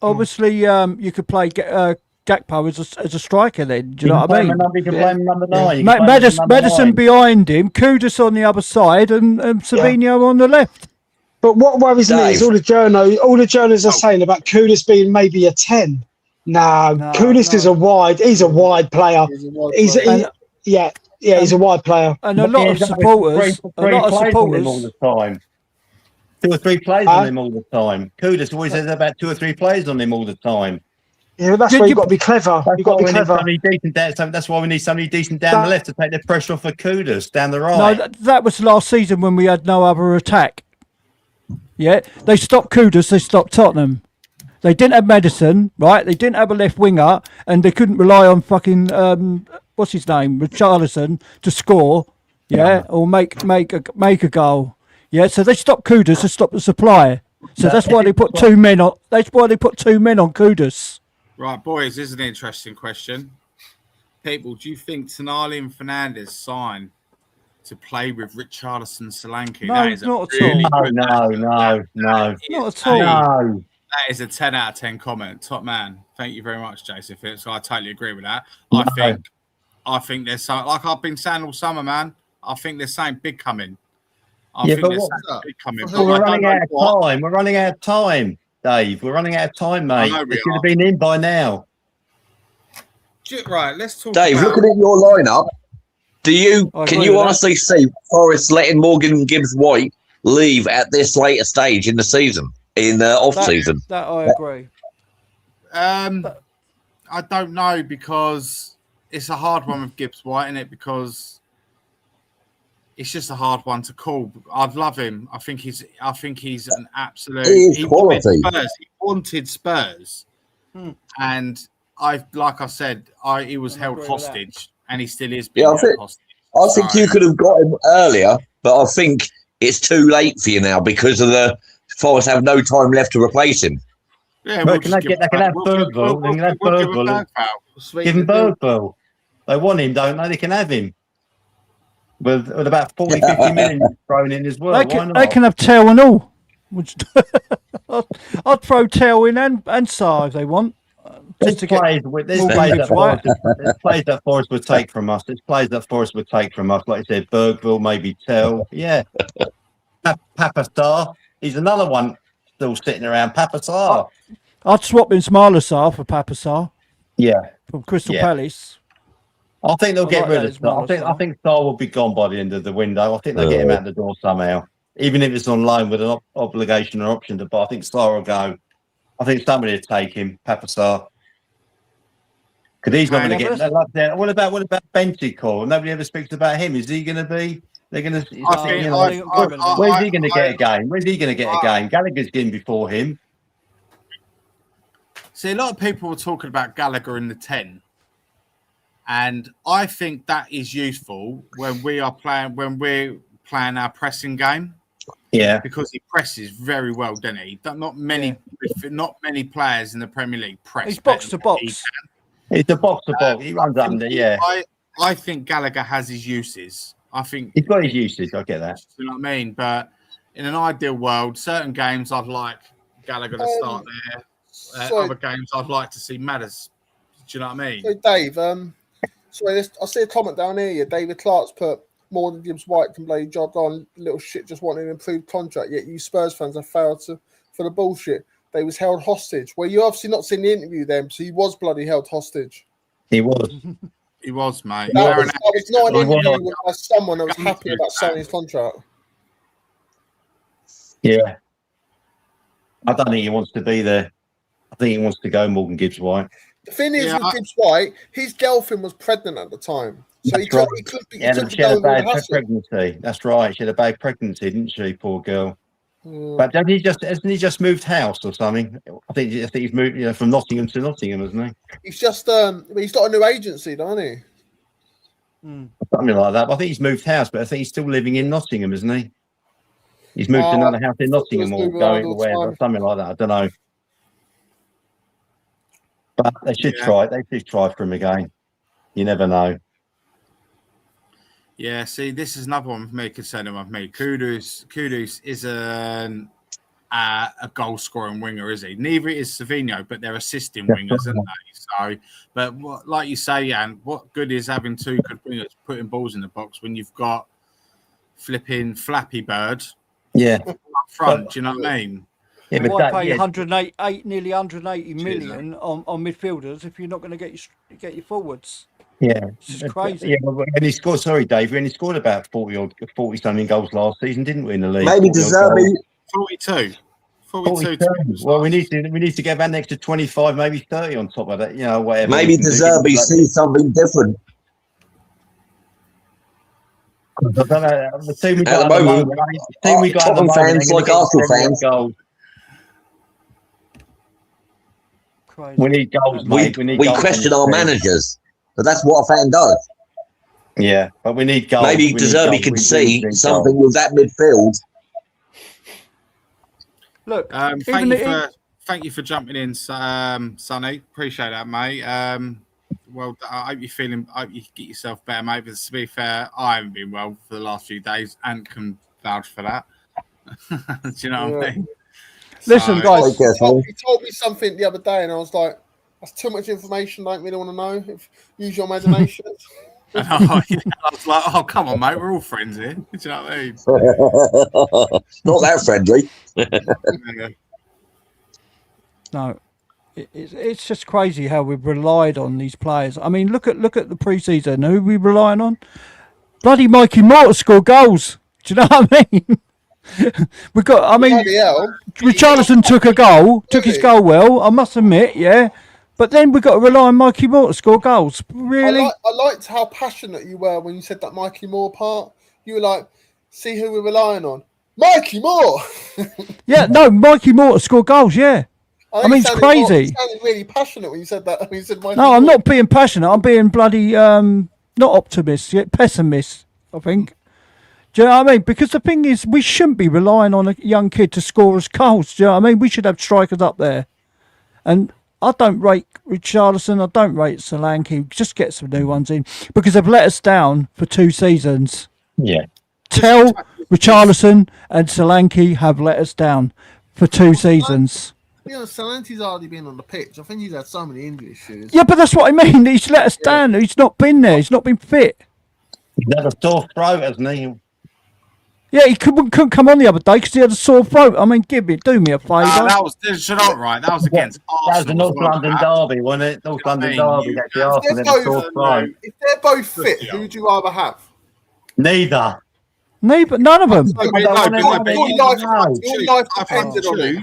obviously, you could play Gakpo as a striker then. Do you know what I mean? You can play him number 9. Madison behind him, Kudus on the other side, and Savinho on the left. But what worries me is all the journos are saying about Kudus being maybe a 10. Kudus is he's a wide player. He's a wide player. And a lot of supporters all the time. 2 or 3 players on him all the time. Kudus always has about 2 or 3 players on him all the time. Yeah, that's why you've got to be clever. You've got to be clever. That's why we need somebody decent down the left to take the pressure off of Kudus down the right. No, that was last season when we had no other attack. Yeah, they stopped Kudus, they stopped Tottenham. They didn't have Madison, right? They didn't have a left winger, and they couldn't rely on fucking what's his name, Richarlison, to score, or make a goal. Yeah, so they stopped Kudus to stop the supply. So that's why they put 2 men on. That's why they put 2 men on Kudus. Right, boys, this is an interesting question. People, do you think Tonali and Fernandes sign to play with Richarlison Solanke? No, not at all. No. Not at all. No. That is a 10 out of 10 comment. Top man. Thank you very much, Jason Phillips. I totally agree with that. I think there's some, like I've been saying all summer, man. I think there's something big coming. We're running out of time. We're running out of time, Dave. We're running out of time, mate. It should have been in by now. Right, let's talk. Dave, looking at your lineup, can you honestly see Forest letting Morgan Gibbs-White leave at this later stage in the season, in the off season? That I agree. I don't know, because it's a hard one with Gibbs-White, isn't it? Because it's just a hard one to call. I'd love him. I think he's an absolute. He wanted Spurs, and like I said, he was held hostage, and he still is being held hostage. I think you could have got him earlier, but I think it's too late for you now because of the Forest have no time left to replace him. Yeah, they can have Bergvall. They can have Bergvall. Give him Bergvall. They want him, don't they? They can have him. With about 40, 50 million thrown in as well. They can have Tell and all. I'd throw Tell in and Sarr if they want. There's plays that Forest would take from us. There's plays that Forest would take from us. Like I said, Bergvall, maybe Tell. Yeah. Papa Sarr. He's another one still sitting around. Papa Sarr. I'd swap in Smaller Sarr for Papa Sarr. Yeah. From Crystal Palace. I think they'll get rid of Sarr. I think Sarr will be gone by the end of the window. I think they'll get him out the door somehow, even if it's on loan with an obligation or option to buy. I think Sarr will go. I think somebody will take him, Papa Sarr, because he's not going to get that. What about Bentancur? Nobody ever speaks about him. Is he going to be? They're going to. Where's he going to get a game? Where's he going to get a game? Gallagher's in before him. See, a lot of people were talking about Gallagher in the 10. And I think that is useful when we're playing our pressing game. Yeah, because he presses very well, doesn't he? Not many players in the Premier League press. He's box to box. He's the box to box. He runs under. Yeah, I think Gallagher has his uses. I think he's got his uses. I get that. You know what I mean? But in an ideal world, certain games I'd like Gallagher to start there. Other games I'd like to see Madders. Do you know what I mean? So Dave, sorry, I see a comment down here. David Clark's put Morgan Gibbs-White can play job on little shit, just wanting an improved contract. Yet you Spurs fans have failed for the bullshit. They was held hostage. Well, you obviously not seen the interview then, so he was bloody held hostage. He was. He was, mate. That was not an interview with someone that was happy about signing his contract. Yeah. I don't think he wants to be there. I think he wants to go, Morgan Gibbs White. The thing is with Gibbs White, his girlfriend was pregnant at the time. So That's right. She had a bad pregnancy. That's right. She had a bad pregnancy, didn't she, poor girl? But hasn't he just moved house or something? I think he's moved, from Nottingham to Nottingham, hasn't he? He's just he's got a new agency, doesn't he? Something like that. But I think he's moved house, but I think he's still living in Nottingham, isn't he? He's moved to another house in Nottingham or going away, something like that. I don't know. But they should try. They should try for him again. You never know. Yeah, see, this is another one with me concerning with me. Kudus isn't a goal scoring winger, is he? Neither is Savinho, but they're assisting wingers, aren't they? So, but like you say, Jan, what good is having two good wingers putting balls in the box when you've got flipping Flappy Bird? Yeah, up front. Do you know what I mean? Yeah, but why pay nearly 180 million on midfielders if you're not going to get your forwards? Yeah, it's crazy. Yeah, and he scored. Sorry, Dave. And he scored about 40 something goals last season, didn't we? In the league, maybe deserving 42. 42. Well, we need to get about an extra 25, maybe 30 on top of that. Whatever. Maybe Deserby sees something different. I don't know. The team we got at the moment, Tottenham fans like Arsenal fans. We need goals, mate. We question our managers, but that's what a fan does. Yeah, but we need goals. Maybe Deserby can see something with that midfield. Look, thank you for jumping in, Sonny. Appreciate that, mate. Well, I hope you get yourself better, mate. But to be fair, I haven't been well for the last few days and can vouch for that. Do you know what I mean? Listen, guys. He told me something the other day, and I was like, "That's too much information. I don't really want to know. Use your imagination." I was like, "Oh, come on, mate. We're all friends here." Do you know what I mean? Not that friendly. No. It's just crazy how we've relied on these players. I mean, look at the preseason. Who are we relying on? Bloody Mikey Moore to score goals. Do you know what I mean? Richarlison took his goal well, I must admit, yeah. But then we've got to rely on Mikey Moore to score goals. Really? I liked how passionate you were when you said that Mikey Moore part. You were like, see who we're relying on. Mikey Moore! Yeah, no, Mikey Moore to score goals, yeah. I mean, it's crazy. You sounded really passionate when you said that. When you said no, I'm not being passionate. I'm being bloody, not optimist, yet pessimist, I think. Do you know what I mean? Because the thing is, we shouldn't be relying on a young kid to score us goals. Do you know what I mean? We should have strikers up there. And I don't rate Richarlison. I don't rate Solanke. Just get some new ones in. Because they've let us down for 2 seasons. Yeah. Tell Richarlison and Solanke have let us down for 2 seasons. Solanke's already been on the pitch. I think he's had so many injury issues. Yeah, but that's what I mean. He's let us down. He's not been there. He's not been fit. He's had a sore throat, hasn't he? Yeah, he couldn't come on the other day because he had a sore throat. I mean, do me a favour. That was right. That was against Arsenal. That was the North London derby, wasn't it? North London derby. If they're both fit, who would you rather have? Neither. None of them. Your life depended on it.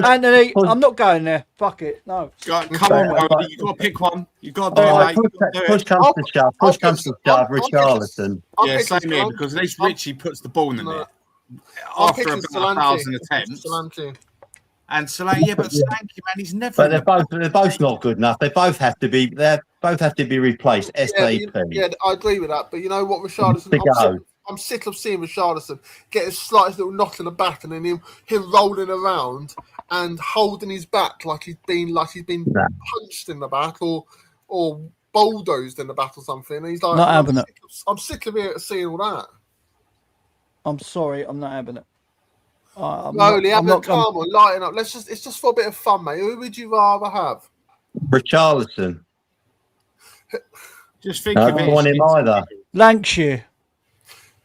Anthony, I'm not going there. Fuck it. No. Come on, you got to pick one. You got to do it. Push comes to shove. Push comes to shove. Richarlison. Yeah, same here, because at least Richie puts the ball in the net after about 1,000 attempts. And Solanke, yeah, but Solanke, man, he's never. But they're both not good enough. They both have to be. They both have to be replaced. SAP. Yeah, I agree with that. But you know what, Richarlison, I'm sick of seeing Richarlison get his slightest little knock in the back, and then him rolling around and holding his back like he's been punched in the back or bulldozed in the back or something. And he's like, not having it. I'm sick of seeing all that. I'm sorry, I'm not having it. Calm on, lighten up. It's just for a bit of fun, mate. Who would you rather have? Richarlison. Just think I don't want him either. Lancashire.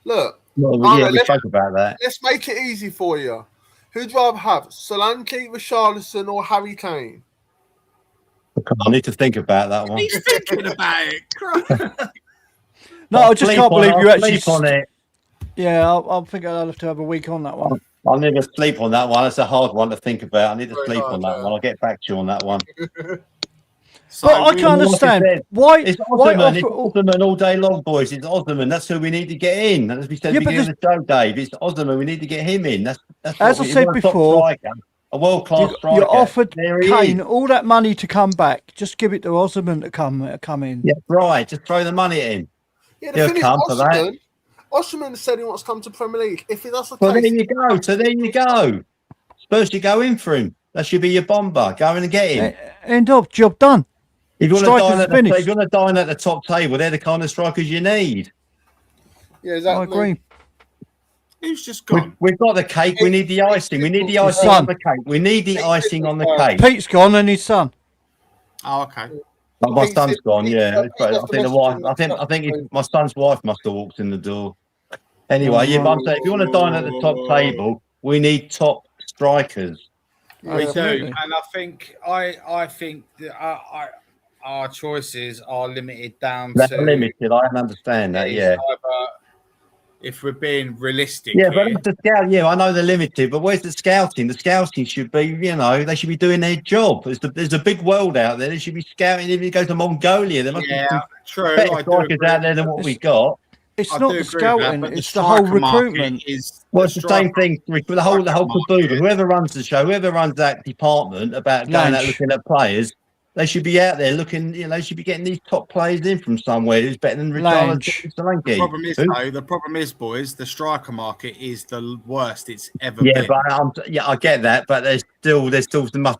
Look. We spoke about that. Let's make it easy for you. Who'd you rather have? Solanke, Richarlison, or Harry Kane? I need to think about that one. He's thinking about it. No, I just can't believe you actually. Sleep on it. Yeah, I'll think I'll have to have a week on that one. I'll never sleep on that one. It's a hard one to think about. I need to sleep on that one. I'll get back to you on that one. So but I can't understand why. It's Osman. It's Osman all day long, boys. It's Osman. That's who we need to get in. As we said at the beginning of the show, Dave, it's Osman. We need to get him in. That's as I said before. A world-class striker. You offered Kane all that money to come back. Just give it to Osman to come in. Yeah, right. Just throw the money in. Yeah, the thing is, Osman said he wants to come to Premier League. If that's the case, there you go. So there you go. Spurs should go in for him. That should be your bomber. Go in and get him. End of job done. If you want to dine at the top table, they're the kind of strikers you need. Yeah, exactly. I agree. Who's just gone? We've got the cake. We need the icing. We need the icing on the cake. We need the icing on the cake. Pete's gone and his son. Oh, okay. Oh, my son's gone. Yeah, I think the wife. I think my son's wife must have walked in the door. Anyway, yeah, but I'm saying if you want to dine at the top table, we need top strikers. We do, and I think that our choices are limited down That's to limited. I understand that. Yeah. If we're being realistic, yeah, but the scout. Yeah, I know they're limited, but where's the scouting? The scouting should be, they should be doing their job. There's a big world out there. They should be scouting. If you go to Mongolia, there must be true. better strikers out there than what we got. It's not the scouting; it's the whole recruitment. It's the same thing with the whole caboodle. Whoever runs the show, whoever runs that department about going out looking at players, they should be out there looking. They should be getting these top players in from somewhere who's better than Richarlison. The problem is, boys, the striker market is the worst it's ever been. But I get that, but there's still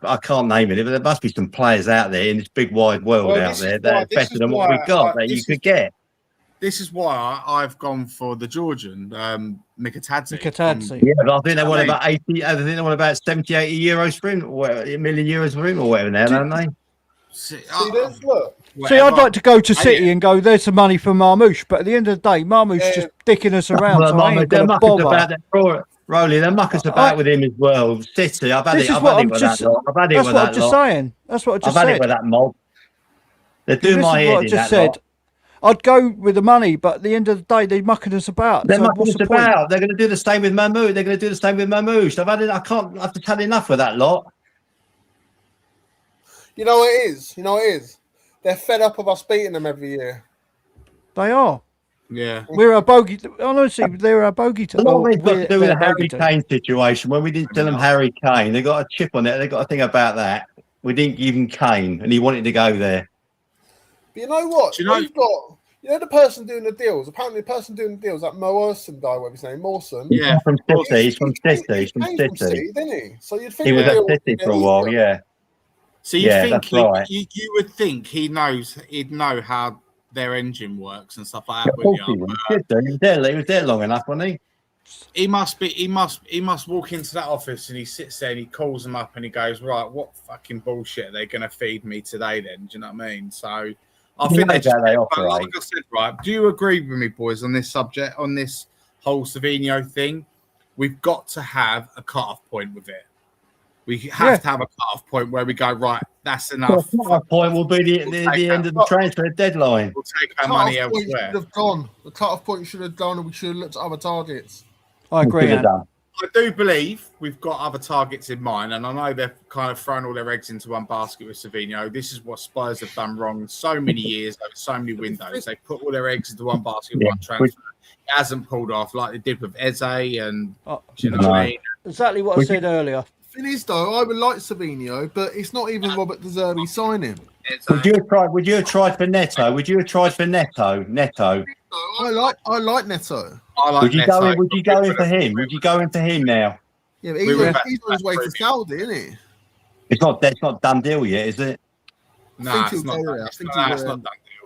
I can't name it, but there must be some players out there in this big wide world out there that are better than what we got that you could get. This is why I've gone for the Georgian, Mikatadze. Yeah, but I think they want about 80. I think they want about 70, 80 euros for him, or €1 million for him, or whatever now, don't they? See, look. See, I'd like to go to City and go, there's some money for Marmoush, but at the end of the day, Marmoush just dicking us around. Well, so I ain't gonna bother. Rolly, they're mucking us about with him as well. City, I've had it with that lot. That's what I'm just saying. That's what I just said. I've had it with that mob. They're doing my head in that lot. I'd go with the money, but at the end of the day, they're mucking us about. They're mucking us about. They're going to do the same with Mamouche. They're going to do the same with Mamouche. I've just had enough with that lot. You know what it is? They're fed up of us beating them every year. They are. Yeah. We're a bogey. Honestly, they're a bogey. A lot of it's got to do with the Harry Kane situation. When we didn't tell them Harry Kane, they got a chip on it. They got a thing about that. We didn't give him Kane, and he wanted to go there. But you know what? We've got, the person doing the deals. Apparently, the person doing the deals, that Mawson guy, what's his name, Mawson. Yeah, from City. He's from City. He's from City, didn't he? So you'd think he was at City for a while. Yeah. So you think you would think he'd know how their engine works and stuff like that. He was there long enough, wasn't he? He must walk into that office and he sits there and he calls them up and he goes, right, what fucking bullshit are they going to feed me today then? Do you know what I mean? So I think they operate. Like I said, right, do you agree with me, boys, on this subject, on this whole Savinho thing? We've got to have a cut-off point with it. We have to have a cut-off point where we go, right, that's enough. The cut-off point will be the end of the transfer deadline. We'll take our money elsewhere. The cut-off point should have gone and we should have looked at other targets. I agree. I do believe we've got other targets in mind, and I know they've kind of thrown all their eggs into one basket with Savinho. This is what Spurs have done wrong so many years, over so many windows. They put all their eggs into one basket, one transfer. It hasn't pulled off like they did with Eze, and do you know what I mean? Exactly what I said earlier. Thing is, though, I would like Savinho, but it's not even Robert De Zerbi signing. Would you have tried for Neto? Would you have tried for Neto? I like Neto. Would you go in for him? Would you go in for him now? Yeah, but he's on his way to Saudi, isn't he? It's not done deal yet, is it? No, it's not done deal.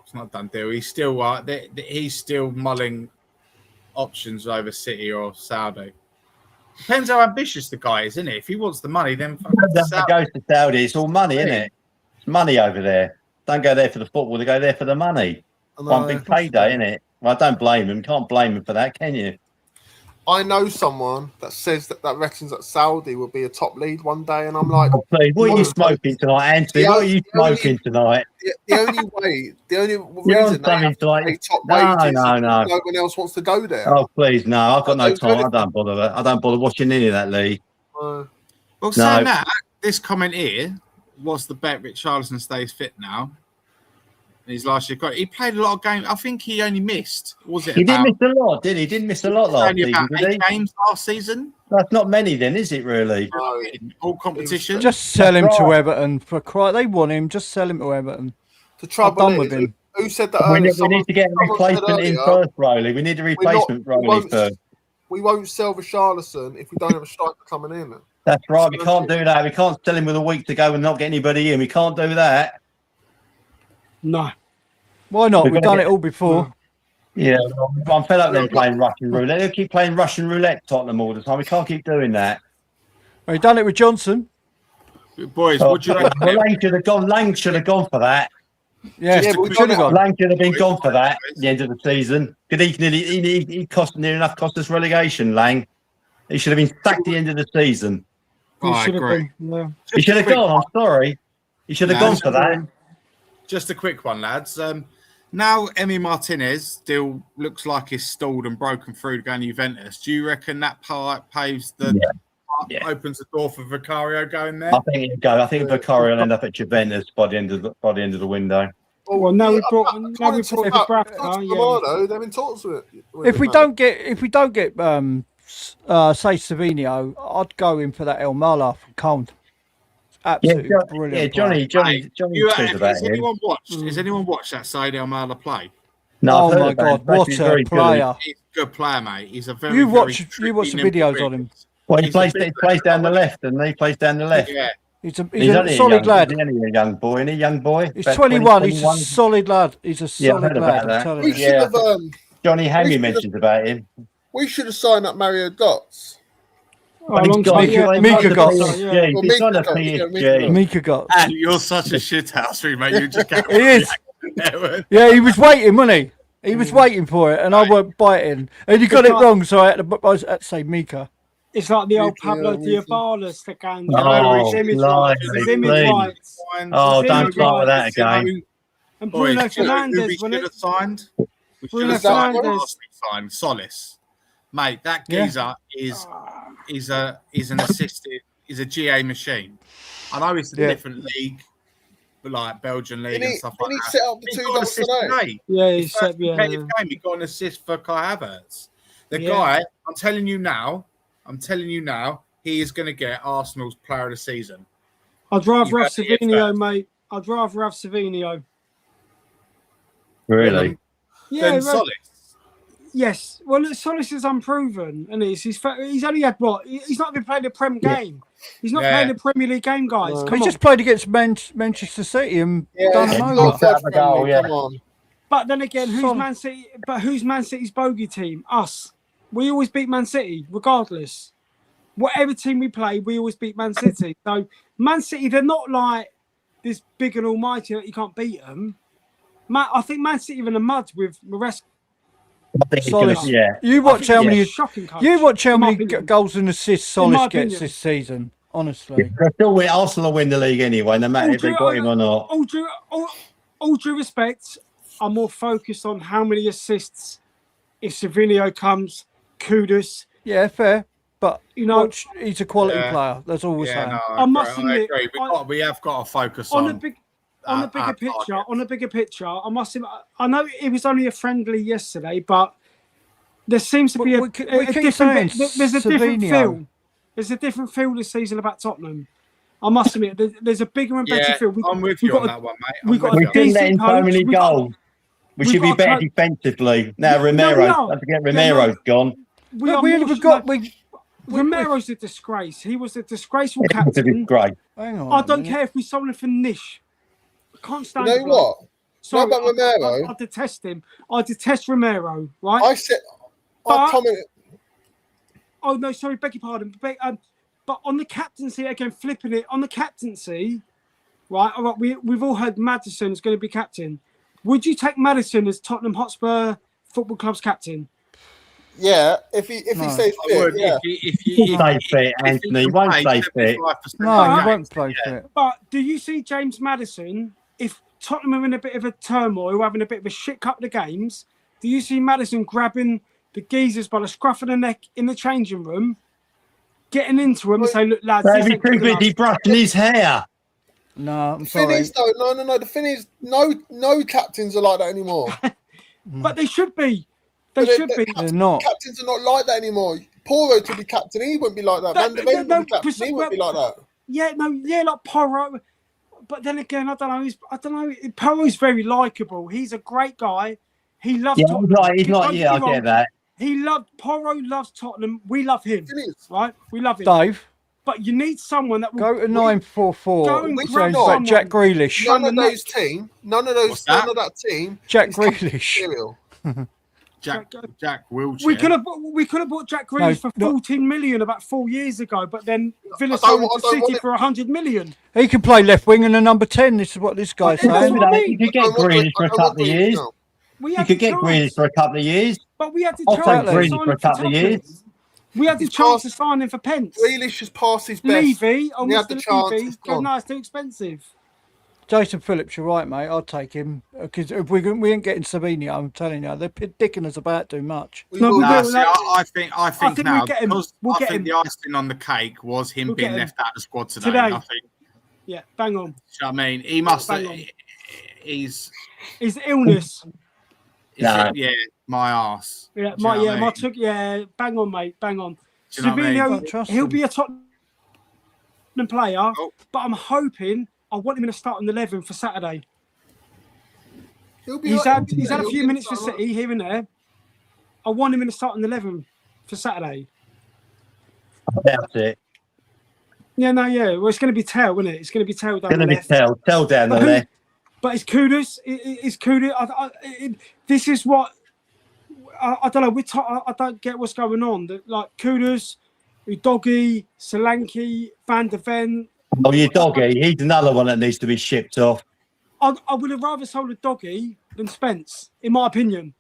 It's not done deal. He's still mulling options over City or Saudi. Depends how ambitious the guy is, isn't it? If he wants the money, then goes to Saudi. It's all money, isn't it? It's money over there. Don't go there for the football. They go there for the money. One big payday, isn't it? Well, I don't blame him. Can't blame him for that, can you? I know someone that says that reckons that Saudi will be a top lead one day, and I'm like, please, what are you smoking tonight, Anthony? What are you smoking tonight? The only reason they have to pay top wages is no one else wants to go there. Oh please, no! I've got no time. I don't bother. I don't bother watching any of that league. Well, saying that, this comment here was the bet Richarlison stays fit now. His last year, he played a lot of games. I think he only missed. He didn't miss a lot, did he? He didn't miss a lot last season. About 8 games last season. That's not many, then, is it? Really? No, in all competitions. Just sell him to Everton for cry. They want him. Just sell him to Everton. The trouble is, with him. Who said that? We need to get a replacement in first, Rowley. We need a replacement, Rowley, first. We won't sell Richarlison if we don't have a striker coming in. That's right. We can't do that. We can't sell him with a week to go and not get anybody in. We can't do that. No. Why not? We've done it all before. Yeah, I'm fed up them playing Russian roulette. They keep playing Russian roulette Tottenham all the time. We can't keep doing that. We've done it with Johnson. Boys, what do you reckon? Lang should have gone for that. Yeah, we should have gone. Lang should have been gone for that at the end of the season. Because he cost near enough cost us relegation, Lang. He should have been sacked at the end of the season. I agree. He should have gone. I'm sorry. He should have gone for that. Just a quick one, lads. Now Emi Martinez still looks like he's stalled and broken through to go to Juventus. Do you reckon that paves opens the door for Vicario going there? I think he'll go. I think Vicario will end up at Juventus by the end of the window. Oh well, now we brought Romano. They're in talks with it. If we don't get say Savinio, I'd go in for that El Mala from Colne. Absolutely brilliant. Yeah, Johnny says about him. Has anyone watched that Said El Mala play? No, oh my God, what a player! He's a good player, mate. He's a very you watch the videos on him. Well, he plays down the left, and he plays down the left. Yeah. He's a solid lad. He's only a young boy, isn't he? Young boy. He's 21. He's a solid lad. He's a solid lad. We should have. Johnny Hammy mentions about him. We should have signed up Mario Götze. Mika Götze. You're such a shithouse, mate. You just can't. He is. Yeah, he was waiting, wasn't he? He was waiting for it, and I weren't biting. And you got it wrong, so I had to say Mika. It's like the old Pablo Diabala second. His image rights. Oh, don't start with that again. And Bruno Fernandes. We should have signed. Bruno Fernandes signed Solis, mate. That geezer is an assisted. He's a GA machine. I know it's a different league, but like Belgian league and stuff like that. He set up the 2 goals today. Yeah, he set. He got an assist for Kai Havertz. The guy, I'm telling you now, he is going to get Arsenal's player of the season. I'd rather have Savinio, mate. I'd rather have Savinio. Really? Yeah. Then Solis. Yes. Well, Solis is unproven, and he's only had what? He's not even played a Prem game. He's not playing a Premier League game, guys. No. He just played against Manchester City and done him over. But then again, who's Man City? But who's Man City's bogey team? Us. We always beat Man City, regardless. Whatever team we play, we always beat Man City. So Man City, they're not like this big and almighty that you can't beat them. I think Man City are in the mud with Maresca. You watch how many goals and assists Solis gets this season. Honestly, Arsenal win the league anyway, no matter if they got him or not. All due respect, I'm more focused on how many assists. If Savinio comes, kudos. Yeah, fair. But he's a quality player. That's all we're saying. No, I must admit, we have got to focus on the bigger picture. On the bigger picture, I must admit, I know it was only a friendly yesterday, but there seems to be a different. There's a different feel. There's a different feel this season about Tottenham. I must admit, there's a bigger and better feel. I'm with you on that one, mate. We didn't let in so many goals. We should be better defensively. Now Romero, don't forget Romero's gone. Romero's a disgrace. He was a disgraceful captain. Hang on. I don't care if we sold him for niche. I can't stand You know what? Sorry, about Romero? I detest him. I detest Romero, right? I said, oh no, sorry, beg your pardon. But on the captaincy, again, flipping it on the captaincy, right? All right, we've all heard Maddison is going to be captain. Would you take Maddison as Tottenham Hotspur Football Club's captain? Yeah, if he stays fit, yeah. If you stay fit, Anthony, he won't stay fit. No, he won't play fit. But do you see James Maddison? If Tottenham are in a bit of a turmoil, having a bit of a shit couple of games, do you see Maddison grabbing the geezers by the scruff of the neck in the changing room, getting into them and say, "Look, lads, this ain't good enough." He's brushing his hair. No, I'm The sorry. thing is, though, no. The thing is, no captains are like that anymore. But they should be. They should be. They're not. Captains are not like that anymore. Porro to be captain, he wouldn't be like that. Van de Ven would be captain, he wouldn't be like that. Yeah, like Porro. But then again, I don't know. Porro's very likable. He's a great guy. He loves Tottenham. He's not. Yeah, I get that. Porro loves Tottenham. We love him. Right? We love him. Dave. But you need someone that will go to 944. Sounds like Jack Grealish. None of that team. Jack Grealish. Jack Wilshere. We could have bought Jack Grealish for 14 million about 4 years ago, but then Villa sold him to City for 100 million. He can play left wing and a number 10. This is what this guy's saying. You could get Grealish for a couple of years. You could get Grealish for a couple of years. But we had the chance to sign him for a couple of years. We had the chance to sign him for pence. Grealish has passed his best. Levy, he had the chance. No, it's too expensive. Jason Phillips, you're right, mate. I'll take him because if we ain't getting Sabina, I'm telling you, they're dicking us about too much. I think now the icing on the cake was him being left out of the squad today. I think. Yeah, bang on. I mean, he must. His illness. Yeah, my arse. Yeah, bang on, mate, bang on. Sabino, he'll be a Tottenham player, but I'm hoping. I want him in a starting 11 for Saturday. He's had a few minutes for City here and there. I want him in a starting 11 for Saturday. That's it. Yeah. Well, it's going to be Tell, isn't it? It's going to be Tell down the left. Tell down the left. But it's Kudus. It's Kudus. This is what I don't know. I don't get what's going on. Like Kudus, Udogie, Solanke, Van de Ven. Oh, your Doggy. He's another one that needs to be shipped off. I would have rather sold a Doggy than Spence, in my opinion.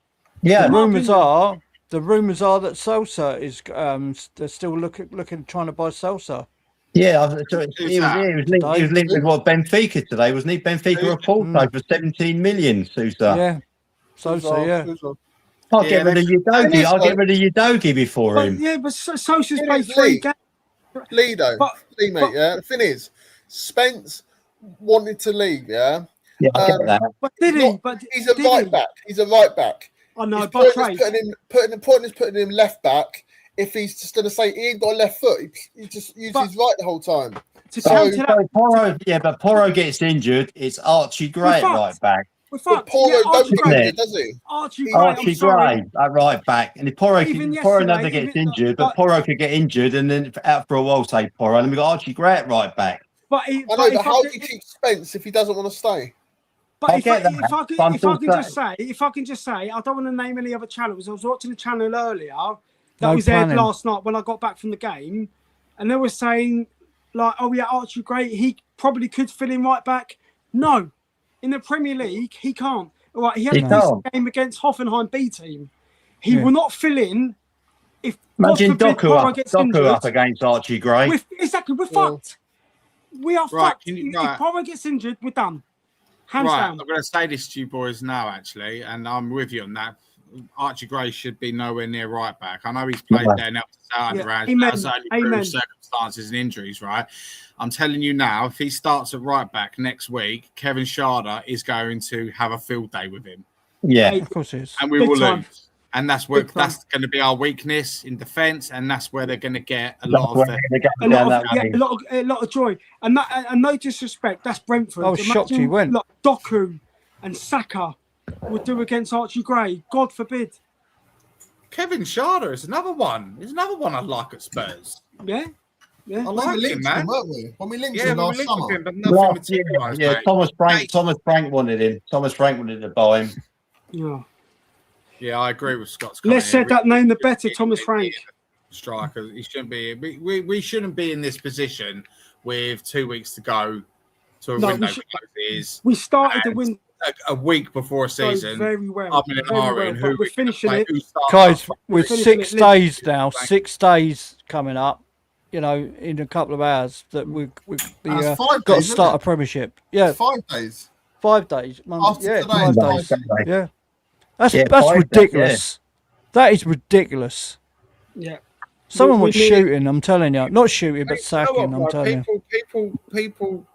Yeah, the rumours are that Sosa is they're still looking trying to buy Sosa. Yeah, he was linked with Benfica today, wasn't he? Benfica a Porto for 17 million, Sousa. Yeah, Sosa, yeah. I'll get rid of Udogie. I'll get rid of Udogie before him. Yeah, but Sosa's played 3 games. Lee, mate. Yeah. The thing is, Spence wanted to leave. Yeah. Yeah, I get that. But did he? He's a right back. He's a right back. I know. The point is putting him left back. If he's just going to say he ain't got a left foot, he just uses his right the whole time. But Porro gets injured. It's Archie Gray at right back. Porro don't get injured, does he? Archie Gray at right back. And if Porro never gets injured, but Porro could get injured and then out for a while, say Porro. And then we've got Archie Gray at right back. But how do you keep Spence if he doesn't want to stay? But if I can just say, I don't want to name any other channels. I was watching a channel earlier that was aired last night when I got back from the game, and they were saying, like, oh yeah, Archie Gray, he probably could fill in right back. No. In the Premier League, he can't. Right, he had a game against Hoffenheim B team. He will not fill in if imagine Doku up against Archie Gray. We're fucked. We are fucked. If Porro gets injured, we're done. Hands down. I'm going to say this to you boys now, actually, and I'm with you on that. Archie Gray should be nowhere near right back. I know he's played there now through circumstances and injuries, right? I'm telling you now, if he starts at right back next week, Kevin Schade is going to have a field day with him. Yeah, of course it is. And we will lose. And that's going to be our weakness in defence, and that's where they're going to get a lot of joy. And no disrespect, that's Brentford. I was shocked he went. Like Doku and Saka would do against Archie Gray. God forbid. Kevin Schade is another one. He's another one I like at Spurs. Yeah. I like him, man. When we linked him last summer. But nothing materialised. Yeah, Thomas Frank wanted him. Thomas Frank wanted to buy him. Yeah. Yeah, I agree with Scott's comment. Let's set that name the better, Thomas Frank. Striker. He shouldn't be. We shouldn't be in this position with 2 weeks to go to a window closes. We started the window a week before a season. Very well. I'm in who we're finishing it. Guys, we're 6 days now. 6 days coming up. You know, in a couple of hours that we've got to start a Premiership. Yeah, 5 days. 5 days. After today, 5 days. Yeah, that's days, ridiculous. That is ridiculous. Yeah. Someone was shooting. I'm telling you, not shooting, but sacking. I'm telling you. People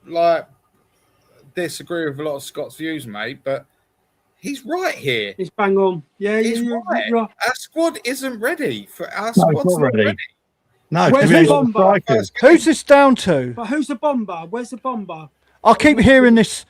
like disagree with a lot of Scott's views, mate, but he's right here. He's bang on. Yeah, he's right. Yeah. Our squad isn't ready for our squad's not ready. No, where's the bomber? Who's this down to? But who's the bomber? Where's the bomber? I keep hearing this.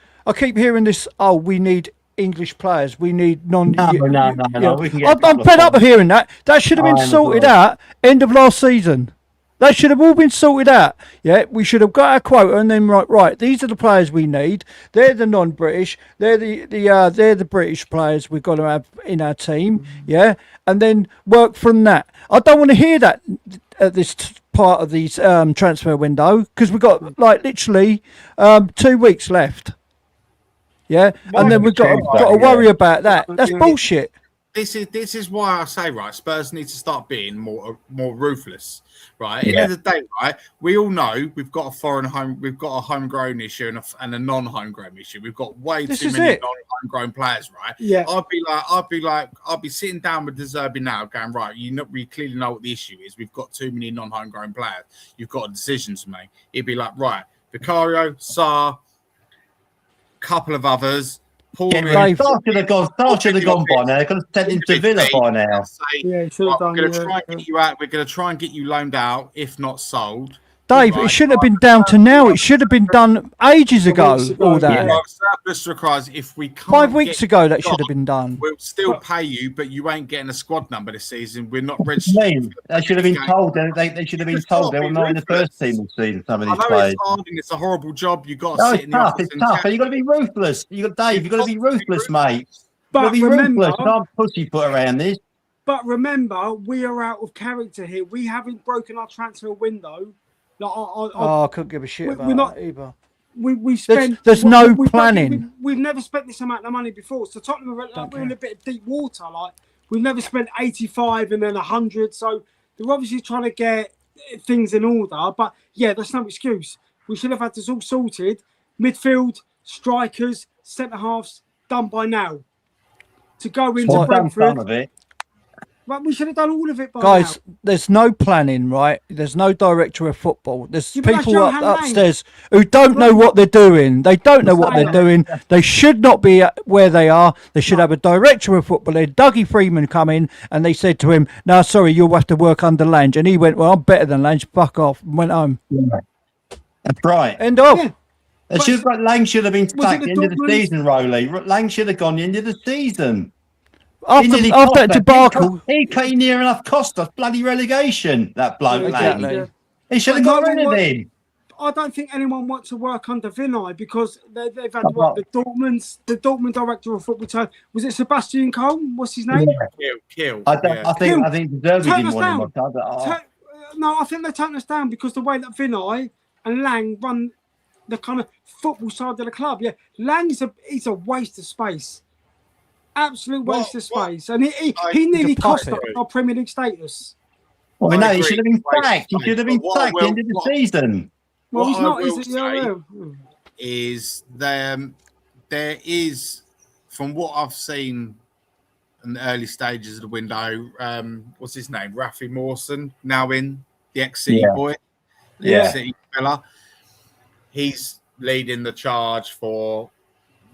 Oh, we need English players. We need non. No. I'm fed up of hearing that. That should have been sorted out end of last season. That should have all been sorted out. Yeah, we should have got our quota and then right. These are the players we need. They're the non-British. They're the British players we've got to have in our team. Yeah, and then work from that. I don't want to hear that at this part of the transfer window because we've got like literally 2 weeks left. Yeah, and then we've got to worry about that. That's bullshit. This is why I say, right, Spurs need to start being more ruthless, right? At the end of the day, right, we all know we've got a homegrown issue and a non-homegrown issue. We've got way too many non-homegrown players, right? Yeah. I'd be sitting down with De Zerbi now, going, right, we clearly know what the issue is. We've got too many non-homegrown players. You've got a decision to make. He'd be like, right, Vicario, Sarr, couple of others. Star should have gone by now. Could have sent him to Villa by now. Yeah, should have done. We're going to try and get you out. We're going to try and get you loaned out, if not sold. Dave, it shouldn't have been down to now. It should have been done ages ago. All that. Surplus requires if we can't 5 weeks ago that should have been done. We'll still pay you, but you ain't getting a squad number this season. We're not registered. They should have been told. They should have been told they were not in the first team this season. Some of these players. It's hard and it's a horrible job. You've got to sit in the office. It's tough. And you've got to be ruthless. You've got to be ruthless, mate. But remember, can't pussyfoot around this. But remember, we are out of character here. We haven't broken our transfer window. Like, I couldn't give a shit about that either. We spent. There's no planning. We've never spent this amount of money before. So Tottenham we're in a bit of deep water. Like we've never spent 85 and then 100. So they're obviously trying to get things in order. But yeah, that's no excuse. We should have had this all sorted. Midfield, strikers, centre halves done by now. To go into Brentford. Right, we should have done all of it by guys, now. There's no planning, right? There's no director of football. There's people upstairs who don't know what they're doing. They don't know what they're doing. They should not be where they are. They should have a director of football. Dougie Freeman come in and they said to him, no, sorry, you'll have to work under Lange. And he went, well, I'm better than Lange. Fuck off. And went home. Yeah. That's right. End of. Yeah. Lang should have been sacked at the end of the season, Rowley. Lang should have gone the end of the season. After that debacle, he near enough cost us bloody relegation. That bloke, exactly. He should have got rid of him. I don't think anyone wants to work under Vinay because they've had the Dortmund director of football. Was it Sebastian Coe? What's his name? Kill. I think Derby didn't want him. No, I think they turned us down because the way that Vinay and Lang run the kind of football side of the club. Yeah, Lang is a waste of space. Absolute waste of space, and he nearly cost us our Premier League status. Well, no, he should have been sacked. He should have been sacked at the end of the season. Well, he's not. There is, from what I've seen in the early stages of the window, what's his name? Rafi Mawson, now in the ex-City boy, the ex-City fella. He's leading the charge for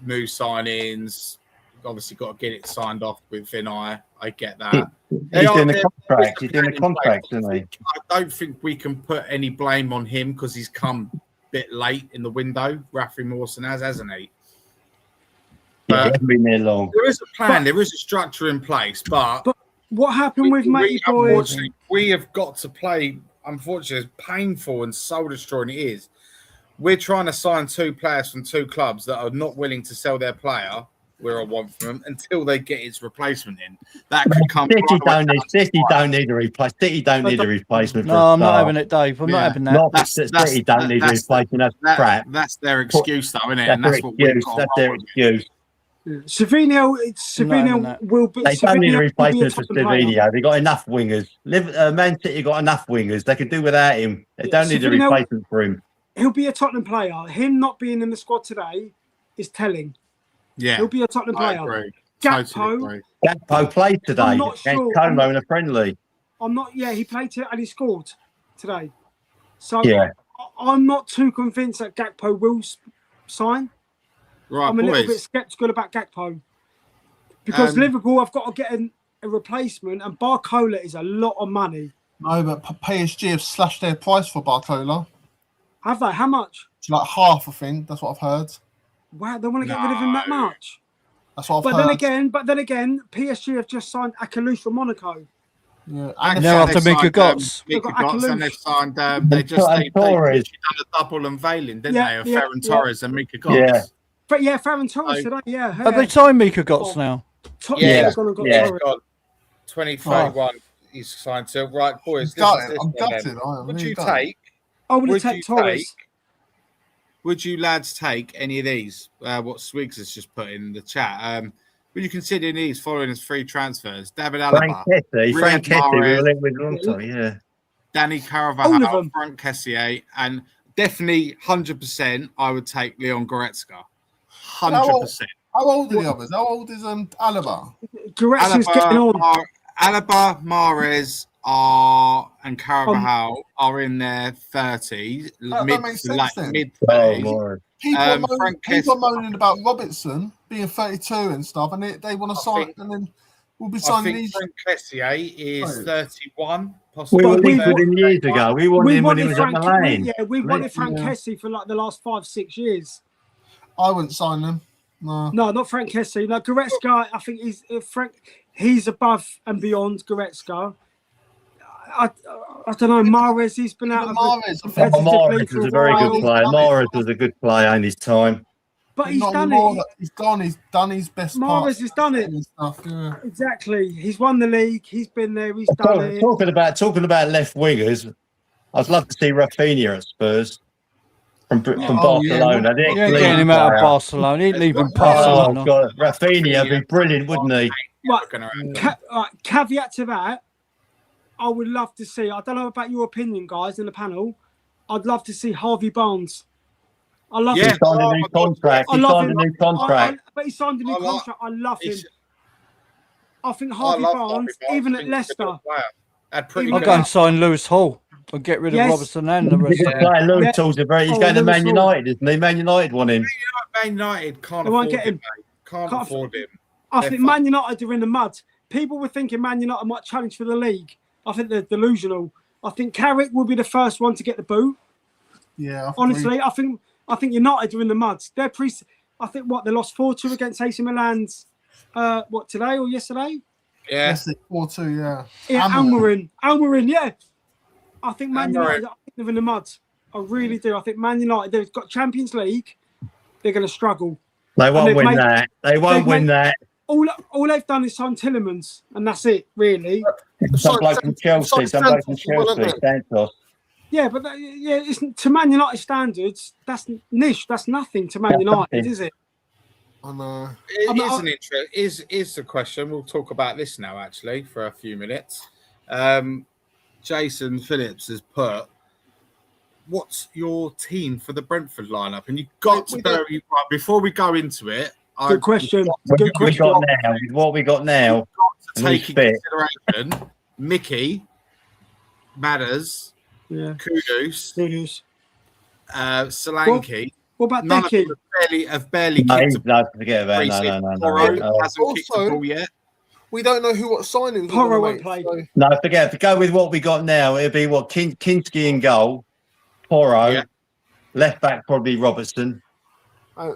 new signings. Obviously got to get it signed off with Vinay. I get that. He's doing the contract. He's doing the contract, isn't he? I don't think we can put any blame on him because he's come a bit late in the window. Rafi Mawson hasn't he? He hasn't been there long. There is a plan. There is a structure in place. But what happened with Matty Boys? We have got to play. Unfortunately, as painful and soul destroying it is, we're trying to sign 2 players from 2 clubs that are not willing to sell their player where I want from him until they get his replacement in. That could come. City don't need a replacement. City don't need a replacement. No, I'm not having it, Dave. I'm not having that. City don't need a replacement. That's crap. That's their excuse, though, isn't it? And that's what we've got. That's their excuse. Savinho will be. They don't need a replacement for Savinho. They got enough wingers. Man City got enough wingers. They can do without him. They don't need a replacement for him. He'll be a Tottenham player. Him not being in the squad today is telling. Yeah, he'll be a Tottenham player. I agree. Gakpo played today. I'm not sure. Como in a friendly. I'm not. Yeah, he played and he scored today. So yeah, I'm not too convinced that Gakpo will sign. Right, I'm a little bit sceptical about Gakpo because Liverpool have got to get a replacement, and Barcola is a lot of money. No, but PSG have slashed their price for Barcola. Have they? How much? It's like half, I think. That's what I've heard. Wow, they want to get rid of him that much. That's what I've heard. But then again, PSG have just signed Akalou from Monaco. Yeah, and now after Mika Götze. And they've signed. They done a double unveiling, didn't they? Of Ferran Torres and Mika Götze. Yeah. But yeah, Ferran Torres today. Yeah. Have they signed Mika Götze now? Yeah. 2031. He's signed to. Right, boys. I'm gutted. Would you take? I would take Torres. Would you lads take any of these? What Swigs has just put in the chat. Would you consider these following as free transfers? David Alaba, Frank Kessie, we were with yeah. Danny Carvajal, Frank Kessié, and definitely 100%. I would take Leon Goretzka. 100%. How old are the others? How old is Alaba? Goretzka's getting on. Alaba, Mahrez and Carvajal are in their 30s, mid 30s. People are moaning about Robertson being 32 and stuff, and they want to sign, and then we'll be signing these. Frank Kessié is 31, possibly. We were linked him years ago. We wanted him when he was at Milan. Yeah, we wanted Frank Kessie for like the last 5-6 years. I wouldn't sign them. No, not Frank Kessie. No, Goretzka. I think he's above and beyond Goretzka. I don't know. Mahrez, he's been out of Mahrez was a very good player. Mahrez was a good player in his time. But he's done it. He's gone. He's done his best. Mahrez has done it. Yeah. Exactly. He's won the league. He's been there. He's done it. Talking about left wingers, I'd love to see Rafinha at Spurs from Barcelona. Yeah, getting him out of Barcelona. He'd leave him Barcelona. Oh, God. Rafinha would be brilliant, wouldn't he? Caveat to that. I would love to see. I don't know about your opinion, guys, in the panel. I'd love to see Harvey Barnes. I love him. He signed a new contract. But he signed a new contract. I love him. I think Harvey Barnes, even at Leicester. I'll go and sign Lewis Hall and get rid of Robertson and the rest. Lewis Hall's he's going to Man United, isn't he? Man United want him. Man United can't afford him. Can't afford him. I think Man United are in the mud. People were thinking Man United might challenge for the league. I think they're delusional. I think Carrick will be the first one to get the boot. Yeah. Honestly, I think United are in the mud. I think they lost 4-2 against AC Milan's today or yesterday? Yeah. 4-2, yeah. Yeah, Almiron, yeah. I think Man United are in the mud. I really do. I think Man United, they've got Champions League. They're going to struggle. They won't win that. They won't win that. All they've done is sign Tillemans, and that's it, really. Some bloke from Chelsea, Santos. Yeah, but it's, to Man United standards, that's niche. That's nothing to Man United, is it? Is the question. We'll talk about this now, actually, for a few minutes. Jason Phillips has put, what's your team for the Brentford lineup? And you've got to bear in mind, before we go into it, Good question. What we got now, to take into consideration Mickey, Madders, Kudus, Solanke. What about Becky? Have barely kicked forget about no. Hasn't kicked the ball yet. We don't know what signings. Porro won't play. No, forget. If we go with what we got now, it'll be Kinski in goal, Porro, left back probably Robertson. Porro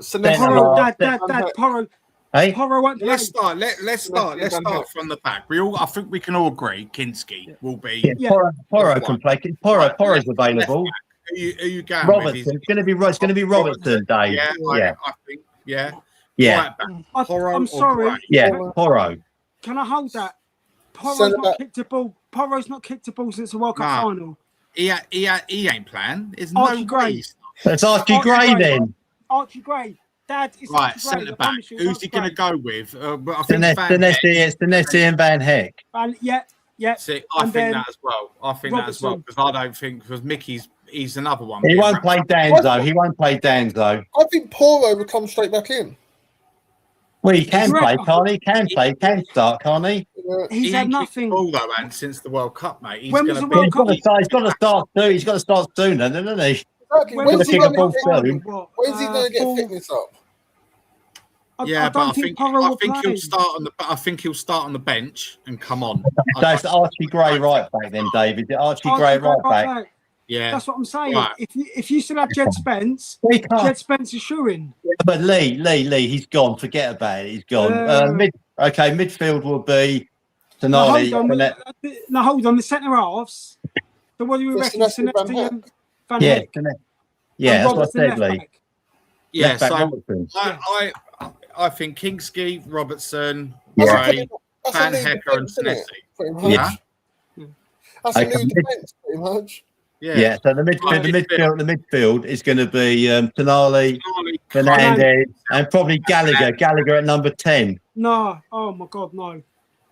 won't play. Let's start from the back. I think we can all agree Kinski will be. Porro can play. Porro's available. Who you going Robertson. It's going to be Robertson, Dave. I think. Yeah. Right back. Porro I'm or sorry. Gray? Yeah, Porro. Can I hold that? Porro's Centre not back. kicked a ball. Porro's not kicked a ball since the World Cup Nah. final. He ain't playing. There's Archie no Gray. way. It's Archie Archie Gray Gray. then. Archie Gray. Dad, it's Right, Archie Gray. centre I back. promise you, it's Who's Archie he going to Gray. go with? But I think Senesi and Van Heck. And yeah. See, I And think then that as well. I think that as well Robertson. because I don't think because he's another one. He being won't wrapped play up. Danzo. He won't play Danzo. I think Porro would come straight back in. Well, he can Correct. play, can't he? He can play. He can start, can't he? He's He had ain't kicked nothing. the ball though, man, since the World Cup, mate. He's When was gonna the World He's got to start. He's got to start soon. He's got to start sooner, doesn't he? Exactly. When When's was he the going World to Cup get? soon? final? What, When's he going to get full- fitness up? Yeah, I but I don't think think Porro will he'll play. start on the. I think he'll start on the bench and come on. So it's Archie Gray right back then, David. Archie Gray right back. Yeah, That's what I'm saying. Right. If you still have Jed Spence, We can't. Jed Spence is shooing. But Lee, he's gone. Forget about it. He's gone. Midfield will be Tonali. Now hold on. The centre halves. So what do you reckon? Senesi, Van Senesi and Van Yeah, Heck. yeah, And that's what I Robertson said, left Lee. back. yeah. Left back So Robertson. I think Kingsley, Robertson, Yeah. Gray, That's a Van new Hecker, and defence, isn't it? Senesi. Pretty much. Yeah. That's a Okay. new defence, pretty much. Yeah. So the midfield is going to be Tonali, Fernandez, and probably Gallagher. Gallagher at number 10. No. Oh my God, no.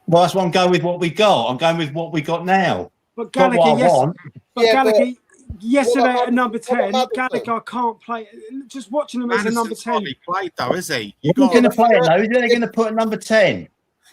Well, that's why I'm going with what we got. I'm going with what we got now. But Not what Gallagher, I yes. want. But Yeah, Gallagher, yesterday what about at number Madison? 10, What about Gallagher can't play. Just watching him as a number Madison's 10. hardly played though, is he? You're going to play it though. They're going to put at number 10.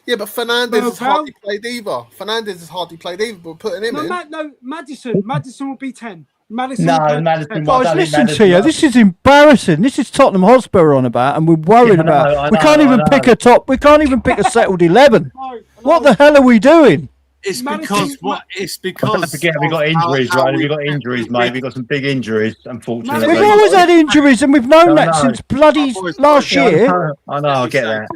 Yeah, but Fernandez Well, has hardly played either. Fernandez has hardly played either, but putting him in. Madison. Madison will be 10. Madison. No, will play Madison 10. won't. Guys, I don't think listen to Madison you. will. This is embarrassing. This is Tottenham Hotspur on about, and we're worried Yeah, I know, about. I We know, can't I even know. pick a top. We can't even pick a settled 11. No, What the hell are we doing? It's Madison- because what? It's Don't because forget, we got of how- injuries, how right? We we- got injuries, mate. We got some big injuries, unfortunately. We've Madison- always had injuries, and we've known No, that no. since bloody Boys, last boys, year. I know, I get that.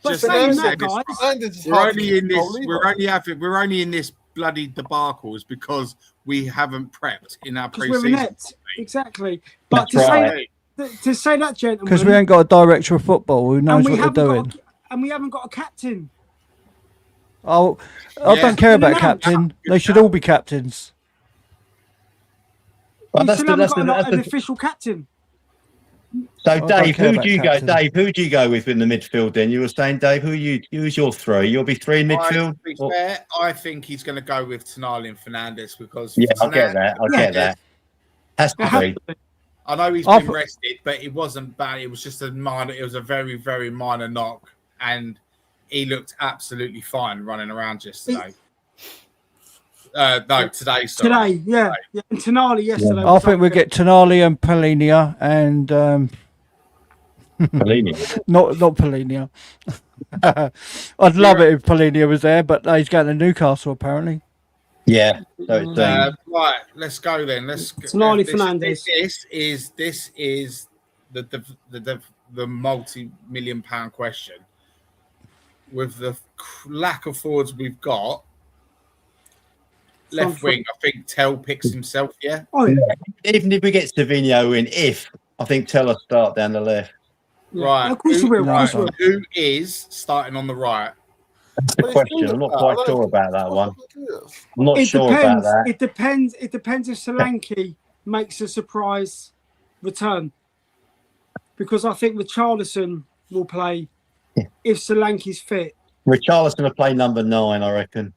But Just saying saying that, this, guys, Fernandez is we're hardly only in this. goal either. We're only in this bloody debacle is because we haven't prepped in our because we're pre-season. inept. Exactly. But That's right. to say that, gentlemen, Because we ain't got a director of football who knows what they're doing. And we haven't got a captain. Oh, I Yeah. don't care about No. captain. They should all be captains. Well, We that's still the, haven't that's got the, an official captain. so don't Dave, care who about do you go? captain. Dave, who do you go with in the midfield? Then you were saying, Dave, who's your three? You'll be three in midfield. To be fair, I think he's going to go with Tonali and Fernandez because Yeah, I get that. I get that. Has to be. I know he's I've- been rested, but it wasn't bad. It was just a minor. It was a very, very minor knock, and he looked absolutely fine running around yesterday. No, today. Sorry. Today, yeah. And Tonali yesterday. I think we get Tonali and Polinia and Fellini. not Polinia. I'd love it if Polinia was there, but he's going to Newcastle apparently. Yeah. So it's Right, let's go then. Let's. Tonali Fernandez. This is the multi-million-pound question. With the lack of forwards we've got, left wing, I think Tell picks himself. Yeah. Oh, yeah. even if we get Savinho in, I think Teller start down the left. Right. Of course we will. Of course we will. Who is starting on the right? That's the question. I'm not quite sure about that one. I'm not It sure depends. about that. It depends. It depends if Solanke makes a surprise return, because I think Richarlison will play if Solanke's fit. Richarlison will play number 9, I reckon.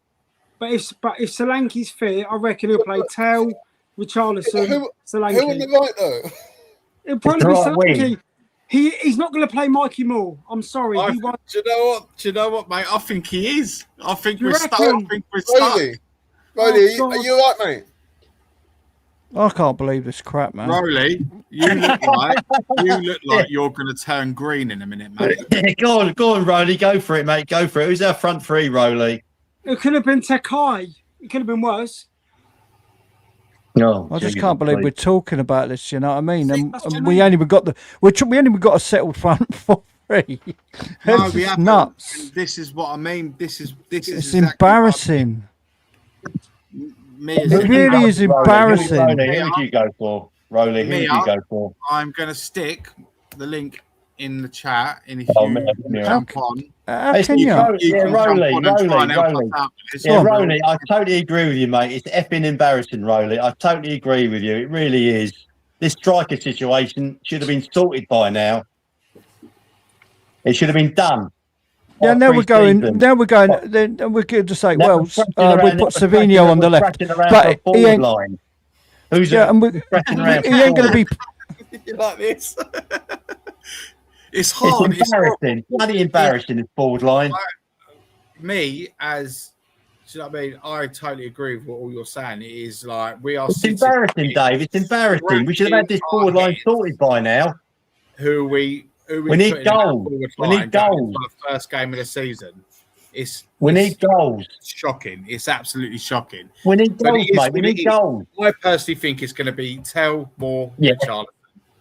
But if Solanke's fit, I reckon he'll play Tell, Richarlison, Solanke. Who on the right though? It'll probably be Right wing. Solanke. He's not going to play Mikey Moore. I'm sorry. Do He won't. you know what? Do you know what, mate? I think he is. I think You we're stuck. reckon? I think we're stuck. Rolly, God. are you alright, mate? I can't believe this crap, man. Rolly, you look like you're going to turn green in a minute, mate. Go on, Rolly. Go for it, mate. Go for it. Who's our front three, Rolly? It could have been Tekai. It could have been worse. No, I just can't believe we're talking about this. You know what I mean? And, that's what I and we mean. ain't even got we ain't even got a settled front for three. No, This we is haven't. nuts. This is what I mean. This is It's exactly embarrassing. Me as It really is embarrassing. Rolly, who would you go for? Rolly, who would you go for? I'm going to stick the link in the chat, and if Oh, you man, jump on, Can you? Rowley, I totally agree with you, mate. It's effing embarrassing, Rowley. I totally agree with you. It really is. This striker situation should have been sorted by now. It should have been done. Yeah, now we're going. Then we're going to say, well, we put Savinho on the left, but he ain't. Line. Who's yeah, and he ain't going to be like this. It's hard. It's embarrassing. Bloody embarrassing. This forward line. Me as. Do you know what I mean? I totally agree with what all you're saying. It is like we are. It's embarrassing, Dave. It's embarrassing. We should have had this forward line sorted by now. We need goals. We need goals. For the first game of the season. We need goals. Shocking. It's absolutely shocking. We need goals, mate. We need goals. I personally think it's going to be Tell, Moore, Richarlison.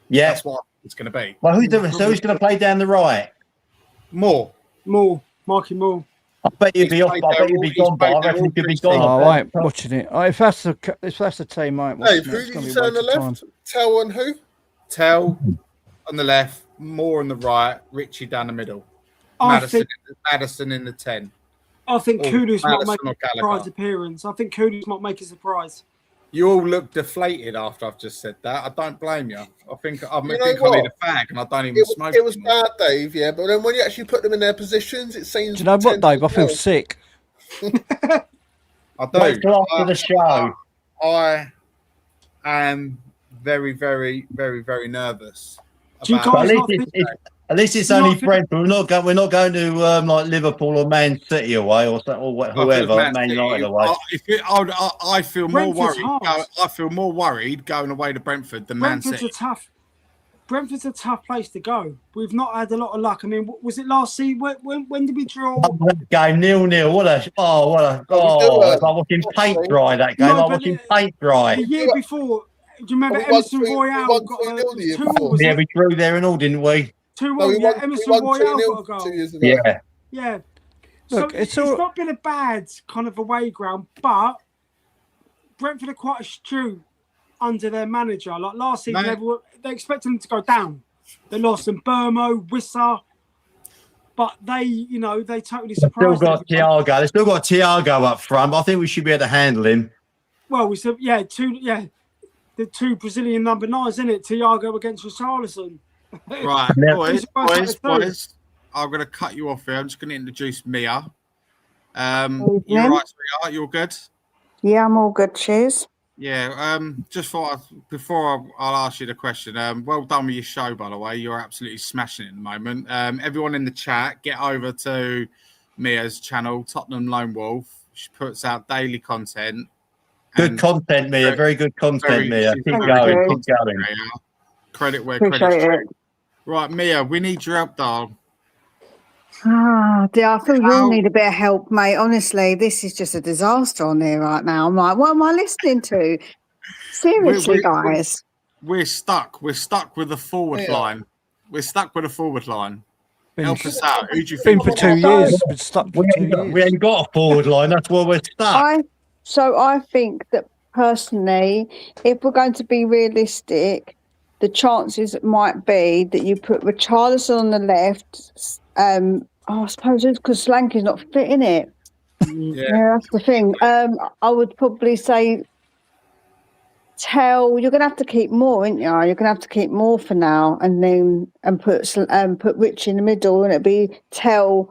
Yeah. That's what it's going to be. Well, who's going to play down the right? Moore. Marky Moore. I bet you'd be off. I bet you'd be gone, but I reckon you'd be gone. Oh, I ain't watching it. If that's the team, I ain't watching it. Who did you say on the left? Tell and who? Tell on the left, Moore on the right, Richie down the middle. Maddison in the 10. I think Kudus might make a surprise appearance. I think Kudus might make a surprise. You all look deflated after I've just said that. I don't blame you. I think I need a fag and I don't even smoke. It was bad, Dave, yeah, but then when you actually put them in their positions, it seems... Do you know what, Dave? I feel sick. I do. After the show. I am very, very, very, very nervous. At least it's only Brentford. We're not going to like Liverpool or Man City away or whoever. Man United away. I feel more worried. I feel more worried going away to Brentford than Man City. Brentford's a tough place to go. We've not had a lot of luck. I mean, was it last season? When did we draw? Game 0-0. What a it's like watching paint dry. That game, like watching paint dry. The year before, do you remember Emerson Royale got a 2? Yeah, we drew there and all, didn't we? 2-1. Emerson Royale got a goal. 2 years ago. Yeah. Look, so it's not been a bad kind of away ground, but Brentford are quite astute under their manager. Like last season, they expected them to go down. They lost in Burmo, Wissa, but they totally surprised. They still got Thiago up front. But I think we should be able to handle him. Well, we said the 2 Brazilian number 9s, isn't it? Thiago against Richarlison. Right, boys, I'm going to cut you off here. I'm just going to introduce Mia. You're right, sweetheart? You're good? Yeah, I'm all good. Cheers. Yeah, just before I'll ask you the question, well done with your show, by the way. You're absolutely smashing it at the moment. Everyone in the chat, get over to Mia's channel, Tottenham Lone Wolf. She puts out daily content. Good content, Mia. Very good content, Mia. Keep going. Credit where credit's due. Right, Mia, we need your help, darling. Dear, I feel you all need a bit of help, mate. Honestly, this is just a disaster on here right now. I'm like, what am I listening to? Seriously, guys. We're stuck. We're stuck with the forward line. We're stuck with the forward line. Help us out. Who do you think? Been for 2 years. Been stuck for 2 years. We ain't got a forward line. That's why we're stuck. I think that personally, if we're going to be realistic, the chances might be that you put Richarlison on the left. I suppose it's because Slanky's not fitting it. Yeah, that's the thing. I would probably say Tell. You're gonna have to keep more, aren't you? You're gonna have to keep more for now, and put Richie in the middle, and it'd be Tell,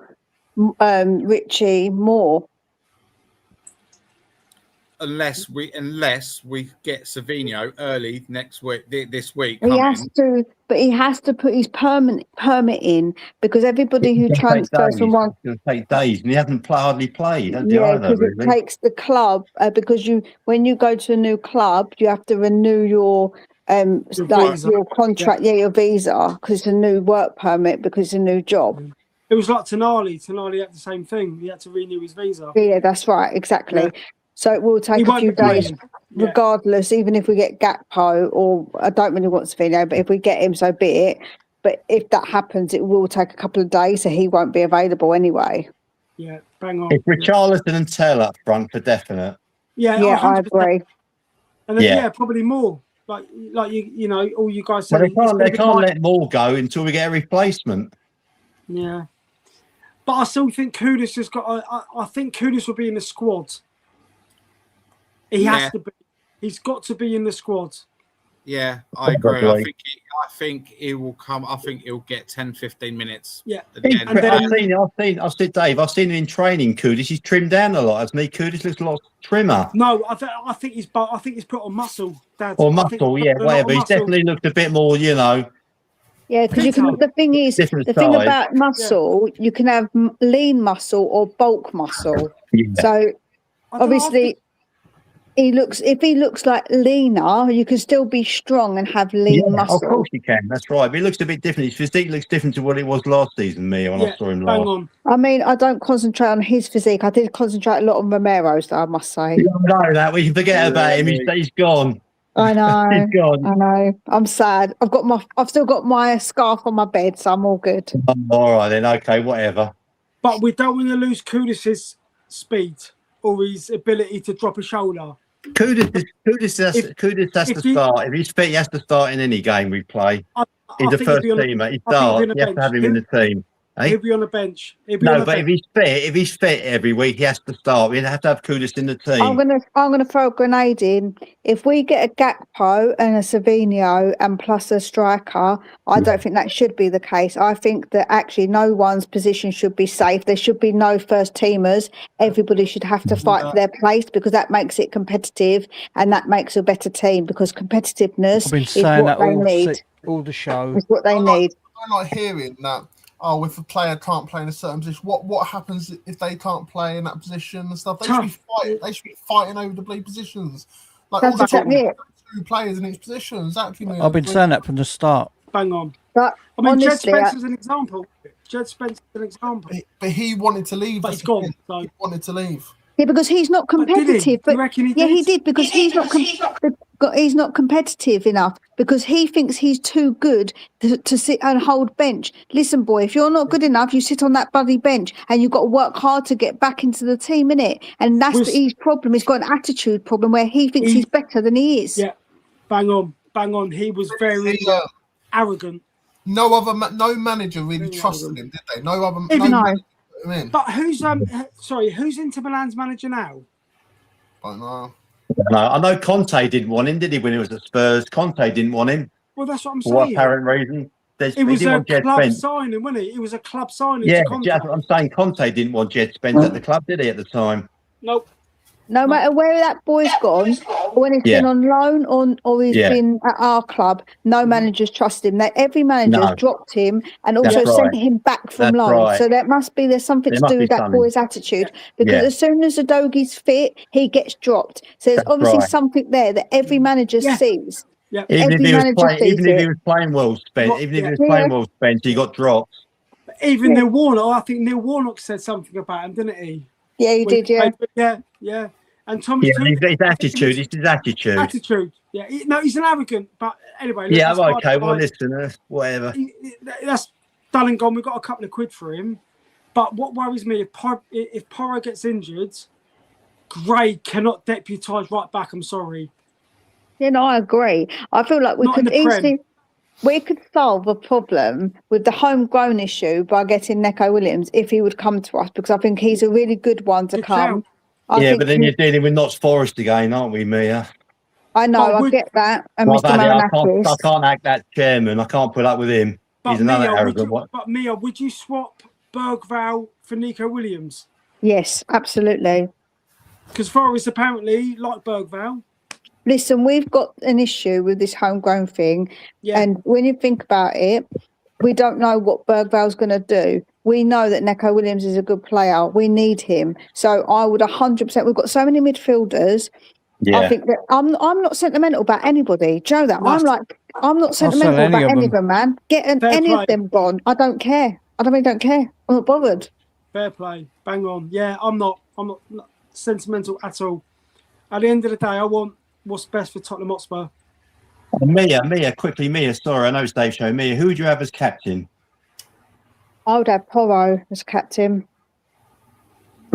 Richie, Moore. Unless we get Savinho early next week, this week. He has to put his permit in, because everybody who transfers from one, it's going to take days, and he hasn't hardly played. Because it takes the club, because when you go to a new club, you have to renew your your contract, your visa, because it's a new work permit, because it's a new job. It was like Tonali. Tonali had the same thing. He had to renew his visa. Yeah, that's right, exactly. Yeah. So it will take a few days, regardless, even if we get Gakpo, or I don't really want Savinho, but if we get him, so be it. But if that happens, it will take a couple of days, so he won't be available anyway. Yeah, bang on. It's Richarlison and Tell up front for definite. Yeah, I agree. And then, probably more. Like you know, all you guys said. Well, they can't let Moore go until we get a replacement. Yeah, but I still think Kudus has got. I think Kudus will be in the squad. He has to be. He's got to be in the squad. Yeah, I agree. I think he will come. I think he'll get 10, 15 minutes. Yeah. I've seen Dave. I've seen him in training. Kudus, he's trimmed down a lot, hasn't he? Kudus looks a lot trimmer. No, I think he's put on muscle, Dad. Or muscle, yeah, whatever. He's definitely looked a bit more, you know. Yeah, because you can. The thing is, the thing about muscle, you can have lean muscle or bulk muscle. Yeah. So obviously. If he looks like leaner, you can still be strong and have lean muscle. Of course you can. That's right. But he looks a bit different. His physique looks different to what it was last season. When I saw him last. I mean, I don't concentrate on his physique. I did concentrate a lot on Romero's, though, I must say. You know that we can forget about him. He's gone. I know. He's gone. I know. I'm sad. I've still got my scarf on my bed, so I'm all good. All right then. Okay, whatever. But we don't want to lose Kudus' speed or his ability to drop a shoulder. Kudus has to start. If he's fit, he has to start in any game we play. He's a first teamer. He starts. You have to have him in the team. He'll be on the bench. If he's fit every week, he has to start. We have to have Kudus in the team. I'm gonna throw a grenade in. If we get a Gakpo and a Savinho and plus a striker, I don't think that should be the case. I think that actually no one's position should be safe. There should be no first teamers. Everybody should have to fight for their place because that makes it competitive and that makes a better team because competitiveness I've been saying that all the show. Is what they need. I'm not hearing that. Oh, if a player can't play in a certain position, what happens if they can't play in that position and stuff? They should be fighting over the bleed positions. Like that's exactly it. 2 players in each position. Exactly. I've been saying that from the start. Bang on. But I mean, honestly, Jed Spencer's an example. But he wanted to leave. But he's gone. So. He wanted to leave. Yeah, because he's not competitive. He did because he's not competitive enough because he thinks he's too good to sit and hold bench. Listen, boy, if you're not good enough, you sit on that bloody bench and you've got to work hard to get back into the team, innit? And that's his problem. He's got an attitude problem where he thinks he's better than he is. Yeah, bang on. He was very arrogant. No manager really trusted him, did they? No other. But who's Inter Milan's manager now? I don't know. I know Conte didn't want him, did he? When he was at Spurs, Conte didn't want him. Well, that's what I'm saying. For what apparent reason? It was a club signing, wasn't it? It was a club signing. Yeah, I'm saying Conte didn't want Jed Spence at the club, did he? At the time. Nope. No matter where that boy's gone, when he's been on loan or he's been at our club, no managers trust him. Every manager has dropped him and also sent him back from loan. Right. So there's something to do with that boy's attitude. Because as soon as the doggy's fit, he gets dropped. So there's obviously something there that every manager sees. Yeah. Even if he was playing well spent, he got dropped. Even Neil Warnock, I think Neil Warnock said something about him, didn't he? Yeah, he did. Yeah. And Thomas. His attitude. It's his attitude. Attitude. Yeah. He's an arrogant. But anyway. Okay. Well, listen. Whatever. That's done and gone. We've got a couple of quid for him. But what worries me if Porro gets injured, Gray cannot deputise right back. I'm sorry. Yeah, no, I agree. I feel like we could solve a problem with the homegrown issue by getting Neco Williams if he would come to us, because I think he's a really good one to come. But then you're dealing with Notts Forest again, aren't we, Mia? I know, I get that. And Mr. Marinakis. I can't act that chairman. I can't put up with him. He's another arrogant one. But Mia, would you swap Bergvall for Neco Williams? Yes, absolutely. Because Forest apparently like Bergvall. Listen, we've got an issue with this homegrown thing. Yeah. And when you think about it, we don't know what Bergvall's going to do. We know that Neco Williams is a good player. We need him. So I would 100%. We've got so many midfielders. Yeah. I think that I'm not sentimental about anybody. Do you know that? I'm not sentimental about any of them, man. Get any of them gone. I don't care. I don't care. I'm not bothered. Fair play. Bang on. Yeah, I'm not sentimental at all. At the end of the day, I want what's best for Tottenham Hotspur. Mia, quickly, Mia. Sorry, I know it's Dave's show. Mia, who would you have as captain? I would have Porro as captain.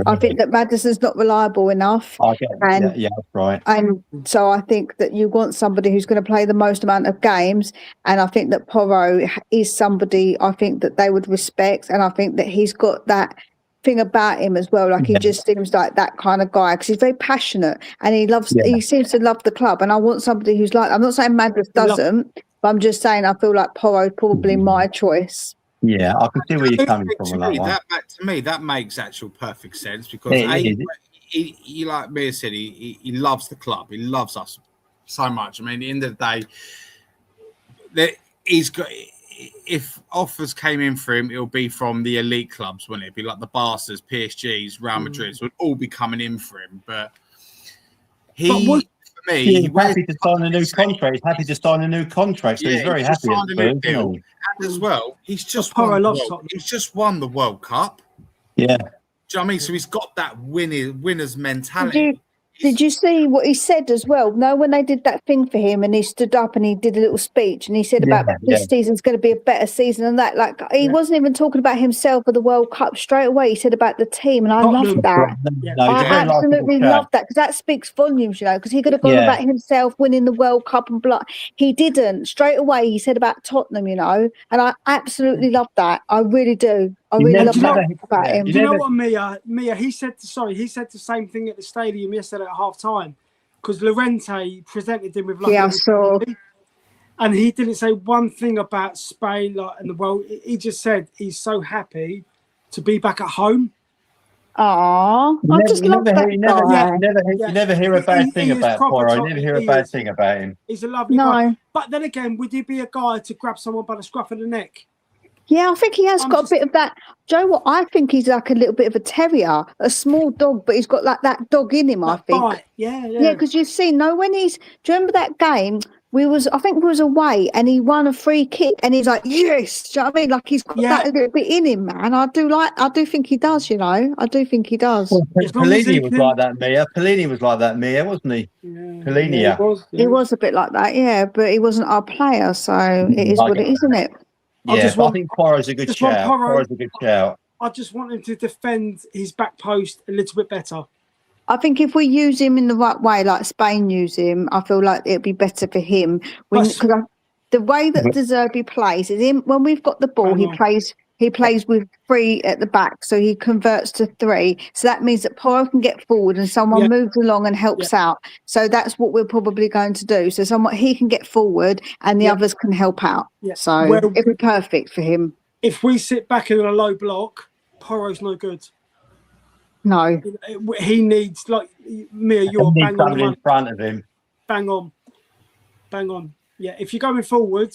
I think that Maddison's not reliable enough. Yeah, that's right. And so I think that you want somebody who's going to play the most amount of games. And I think that Porro is somebody I think that they would respect. And I think that he's got that thing about him as well. Like he just seems like that kind of guy because he's very passionate and he seems to love the club. And I want somebody who's like, I'm not saying Maddis doesn't, but I'm just saying I feel like Porro is probably my choice. Yeah, I can see where you're coming from on that one. To me, that makes actual perfect sense because he like Mia said, he loves the club. He loves us so much. I mean, at the end of the day, he's got. If offers came in for him, it'll be from the elite clubs, wouldn't it? It'd be like the Barca's, PSG's, Real Madrid's would all be coming in for him. But he's happy to sign a new contract. He's happy to sign a new contract, so he's very happy. And as well, he's just won the World Cup. Yeah. Do you know what I mean? So he's got that winner's mentality. Did you see what he said as well? No, when they did that thing for him and he stood up and he did a little speech and he said about this season's going to be a better season than that. Like he wasn't even talking about himself or the World Cup straight away. He said about the team, and I love that. I absolutely love that because that speaks volumes, because he could have gone about himself winning the World Cup and blah. He didn't. Straight away, he said about Tottenham, and I absolutely love that. I really do. I really love that about him. Do you know what, Mia? He said the same thing at the stadium yesterday at half time because Llorente presented him with I saw. And he didn't say one thing about Spain and the world. He just said he's so happy to be back at home. Aww, I just love that. You never hear a bad thing about Porro. You never hear a bad thing about him. He's a lovely guy. But then again, would he be a guy to grab someone by the scruff of the neck? Yeah, I think he has got a bit of that. Do you know what? I think he's like a little bit of a terrier, a small dog, but he's got like that dog in him, I think. Bite. Yeah, because you've seen, when do you remember that game? I think we was away and he won a free kick and he's like, yes. Do you know what I mean? Like he's got that a little bit in him, man. I do think he does, I do think he does. Well, Pellegrini was like that, Mia. Pellegrini was like that, Mia, wasn't he? Pellegrini. He was a bit like that, but he wasn't our player, so it is what it is, isn't it? Yeah, I think Porro's a good shout. Porro's a good shout. I just want him to defend his back post a little bit better. I think if we use him in the right way, like Spain use him, I feel like it'd be better for him. The way that De Zerbi plays is when we've got the ball, he plays with 3 at the back, so he converts to 3. So that means that Porro can get forward and someone moves along and helps out. So that's what we're probably going to do. So he can get forward and the others can help out. Yeah. So it'd be perfect for him. If we sit back in a low block, Porro's no good. No. He needs, like, Mia, you're bang on in front of him. Bang on. Yeah, if you're going forward,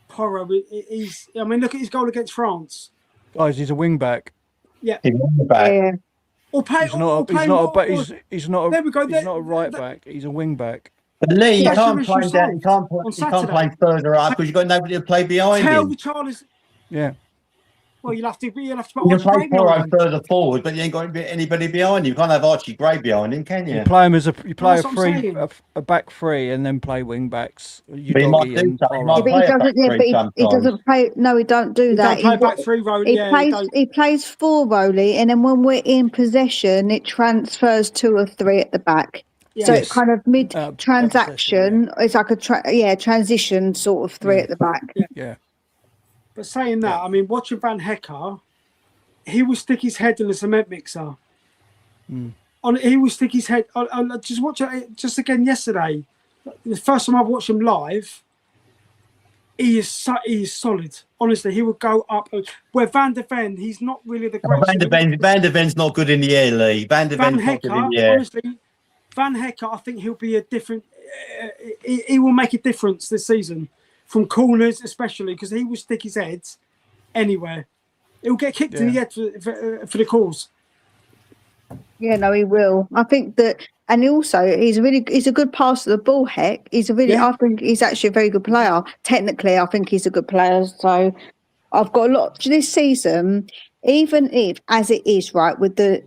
Porro, look at his goal against France. Guys, he's a wing back. Yeah. He's a back. Yeah. He's not a right back. He's a wing back. But Lee, you can't play that. You can't play further up because you've got nobody to play behind him. Yeah. Well, you'll have to you can play Porro further forward, but you ain't got anybody behind you. You can't have Archie Gray behind him, can you? You play him as a back 3, and then play wing backs. He doesn't play. No, he don't do that. He back 3 Rowley. He plays 4 Rowley, and then when we're in possession, it transfers 2 or 3 at the back. Yes. So it's kind of mid transaction. It's like a transition sort of 3 at the back. Yeah. But saying that, watching Van Hecker, he will stick his head in the cement mixer. He will stick his head. Just watch it just again yesterday. The first time I've watched him live, he is solid. Honestly, he would go up. Where Van de Ven, he's not really the greatest. Van de Ven's not good in the air, Lee. Van Hecker, honestly, Van Hecker, I think he'll be a different. He will make a difference this season. From corners, especially, because he will stick his head anywhere. He'll get kicked in the head for the cause. Yeah, no, he will. I think that, and also he's a good passer of the ball. Heck, I think he's actually a very good player. Technically, I think he's a good player. So I've got a lot this season. Even if, as it is, right, with the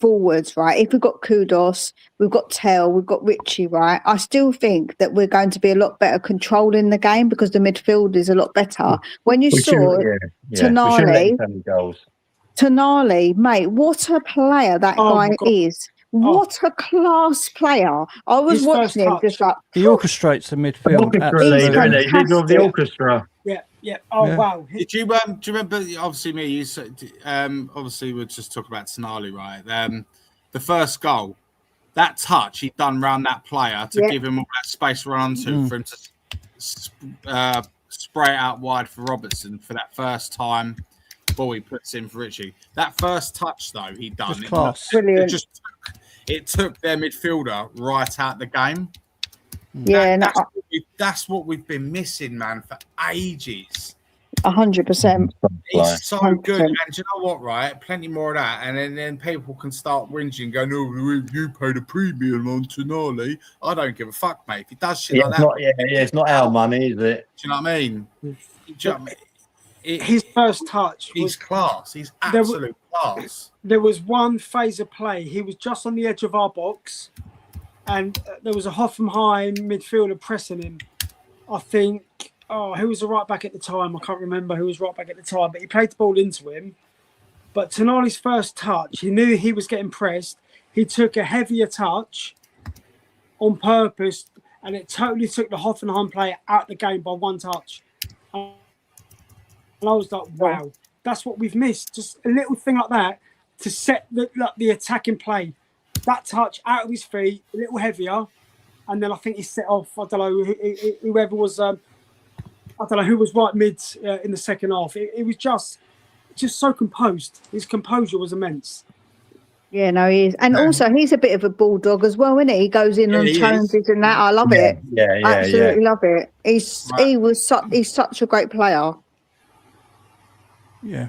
forwards, right? If we've got Kudus, we've got Tell, we've got Richie, right? I still think that we're going to be a lot better controlling the game because the midfield is a lot better. When you saw Tonali, Tonali, mate, what a player that guy is. What a class player. I was watching him just like... He orchestrates the midfield. Orchestra leader, isn't he? Leader of the orchestra. Yeah. Oh, wow. Did you do you remember? Obviously, you obviously we're just talking about Tonali, right? The first goal, that touch he done round that player to give him all that space to run onto for him to spray it out wide for Robertson for that first time ball he puts in for Richie. That first touch though he done, it took their midfielder right out the game. Yeah, that's what we've been missing, man, for ages. 100%. He's so good, and you know what, right? Plenty more of that, and then people can start whinging, going, "No, you paid a premium on Tonali." I don't give a fuck, mate. If he does shit like that, it's not our money, is it? Do you know what I mean? His first touch. He's class. He's absolute class. There was one phase of play. He was just on the edge of our box, and there was a Hoffenheim midfielder pressing him. I think. Who was the right back at the time? I can't remember who was right back at the time, but he played the ball into him. But Tonali's first touch, he knew he was getting pressed. He took a heavier touch on purpose, and it totally took the Hoffenheim player out the game by one touch. And I was like, wow, that's what we've missed. Just a little thing like that to set the attacking play. That touch out of his feet, a little heavier, and then I think he set off, I don't know, whoever was... I don't know who was right mid in the second half. It was just so composed. His composure was immense. Yeah, no, he is. And also, he's a bit of a bulldog as well, isn't he? He goes in on challenges and that. I love it. Yeah, absolutely love it. He's such a great player. Yeah.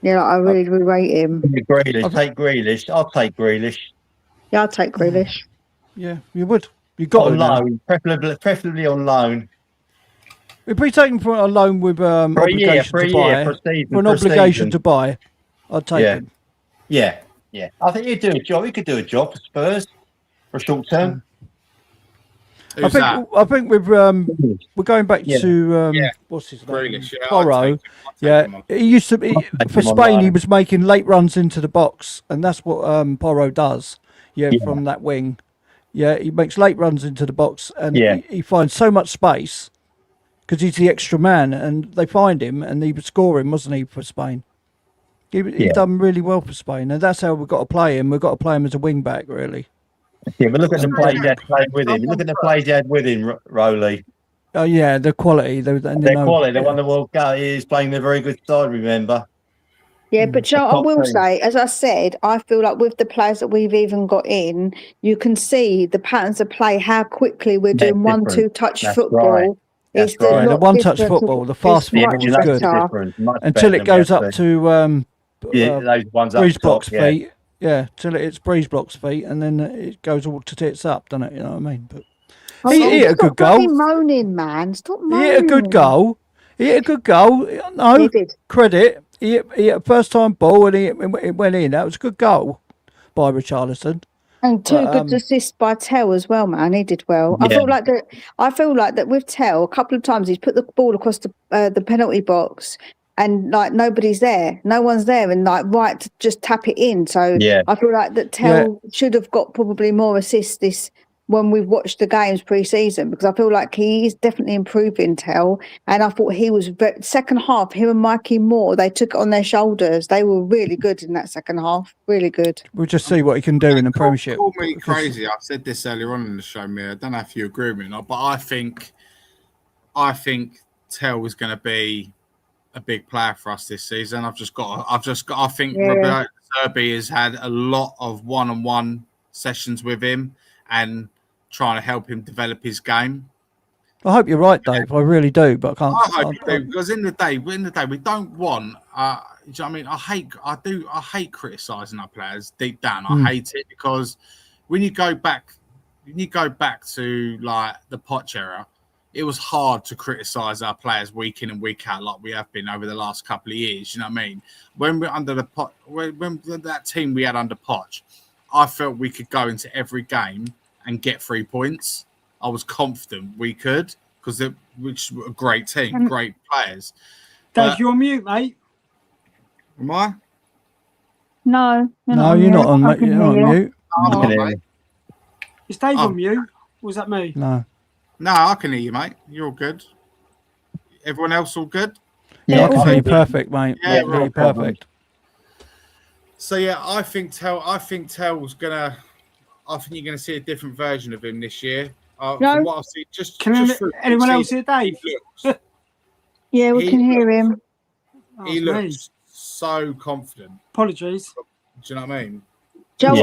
Yeah, I really rate him. Take Grealish. I'll take Grealish. Yeah, I'll take Grealish. Yeah, you would. You got on loan, preferably on loan. If we take him for a loan with obligation to buy, for an obligation to buy, I'd take him. Yeah. I think he'd do a job. He could do a job for Spurs for a short term. I think we're going back to what's his name? Porro. Yeah, he used to be for Spain. He was making late runs into the box, and that's what Porro does. Yeah, from that wing. Yeah, he makes late runs into the box, and he finds so much space. Because he's the extra man, and they find him, and he was scoring, wasn't he, for Spain? He done really well for Spain, and that's how we've got to play him. We've got to play him as a wing back, really. Yeah, but look at the play Dad played with him. Look at the play Dad with him, Rowley. Oh yeah, the quality. The quality. They won the World Cup. He's playing a very good side. Remember. Yeah, but I will say, as I said, I feel like with the players that we've even got in, you can see the patterns of play, how quickly we're doing 1-2 touch football. Right. That's right. The one-touch football, the fast football is good until it goes up to those ones Breeze Block's feet. Yeah, till it's Breeze Block's feet, and then it goes all to tits up, doesn't it? You know what I mean? But he hit a good goal. Stop moaning, man. Stop moaning. He hit a good goal. No, he did. Credit. He hit a first-time ball, and it went in. That was a good goal by Richarlison. And two good assists by Tell as well, man. He did well. I feel like that with Tell, a couple of times he's put the ball across the penalty box, and like nobody's there, no one's there, and like right to just tap it in. So I feel like that Tell should have got probably more assists when we've watched the games pre-season, because I feel like he is definitely improving, Tell. And I thought he was second half, him and Mikey Moore, they took it on their shoulders. They were really good in that second half. Really good. We'll just see what he can do in the Premiership. Call me crazy. I said this earlier on in the show, Mia. I don't know if you agree with me or not, but I think Tell is going to be a big player for us this season. I think Roberto Serbi has had a lot of one-on-one sessions with him and trying to help him develop his game. I hope you're right, Dave. I really do, but I can't. I hope you do, because in the day, we don't want. Do you know what I mean? I hate criticising our players deep down. I hate it, because when you go back to like the Poch era, it was hard to criticise our players week in and week out like we have been over the last couple of years. You know what I mean? When we're under when that team we had under Poch, I felt we could go into every game and get 3 points. I was confident we could, because which were a great team, great players. Dave, you're on mute, mate. Am I? No, you're not on mute. You're not on mute. I'm on, mate. Is Dave on mute? Or was that me? No. No, I can hear you, mate. You're all good. Everyone else all good? Yeah, I can hear you perfect, mate. Yeah, really perfect. So yeah, I think Tell's gonna. I think you're gonna see a different version of him this year. From what I've seen, anyone else hear Dave? Yeah, we can hear him. He looks so confident. Apologies. Do you know what I mean? Joe,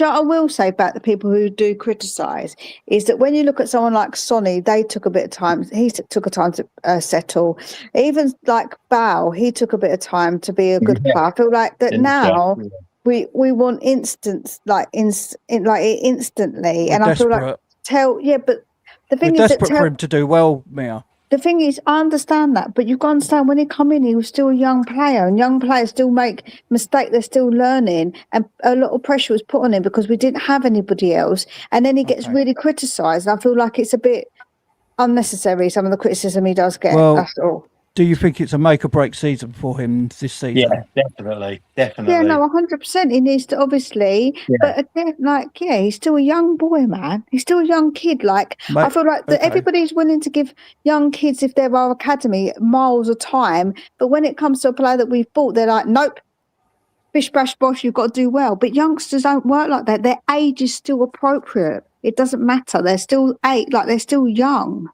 I will say about the people who do criticise is that when you look at someone like Sonny, they took a bit of time. He took a time to settle. Even like Bow, he took a bit of time to be a good player. I feel like that now we want instantly, and I feel like but the thing is desperate for him to do well, Mia. The thing is, I understand that, but you've got to understand when he come in, he was still a young player, and young players still make mistakes. They're still learning, and a lot of pressure was put on him because we didn't have anybody else. And then he gets really criticised. I feel like it's a bit unnecessary, some of the criticism he does get. Well, that's all. Do you think it's a make or break season for him this season? Yeah, definitely. Yeah, no, 100%. He needs to obviously, but again, he's still a young boy, man. He's still a young kid. I feel like that everybody's willing to give young kids, if they're our academy, miles of time. But when it comes to a player that we've bought, they're like, nope, bish bash bosh, you've got to do well. But youngsters don't work like that. Their age is still appropriate. It doesn't matter. They're still they're still young.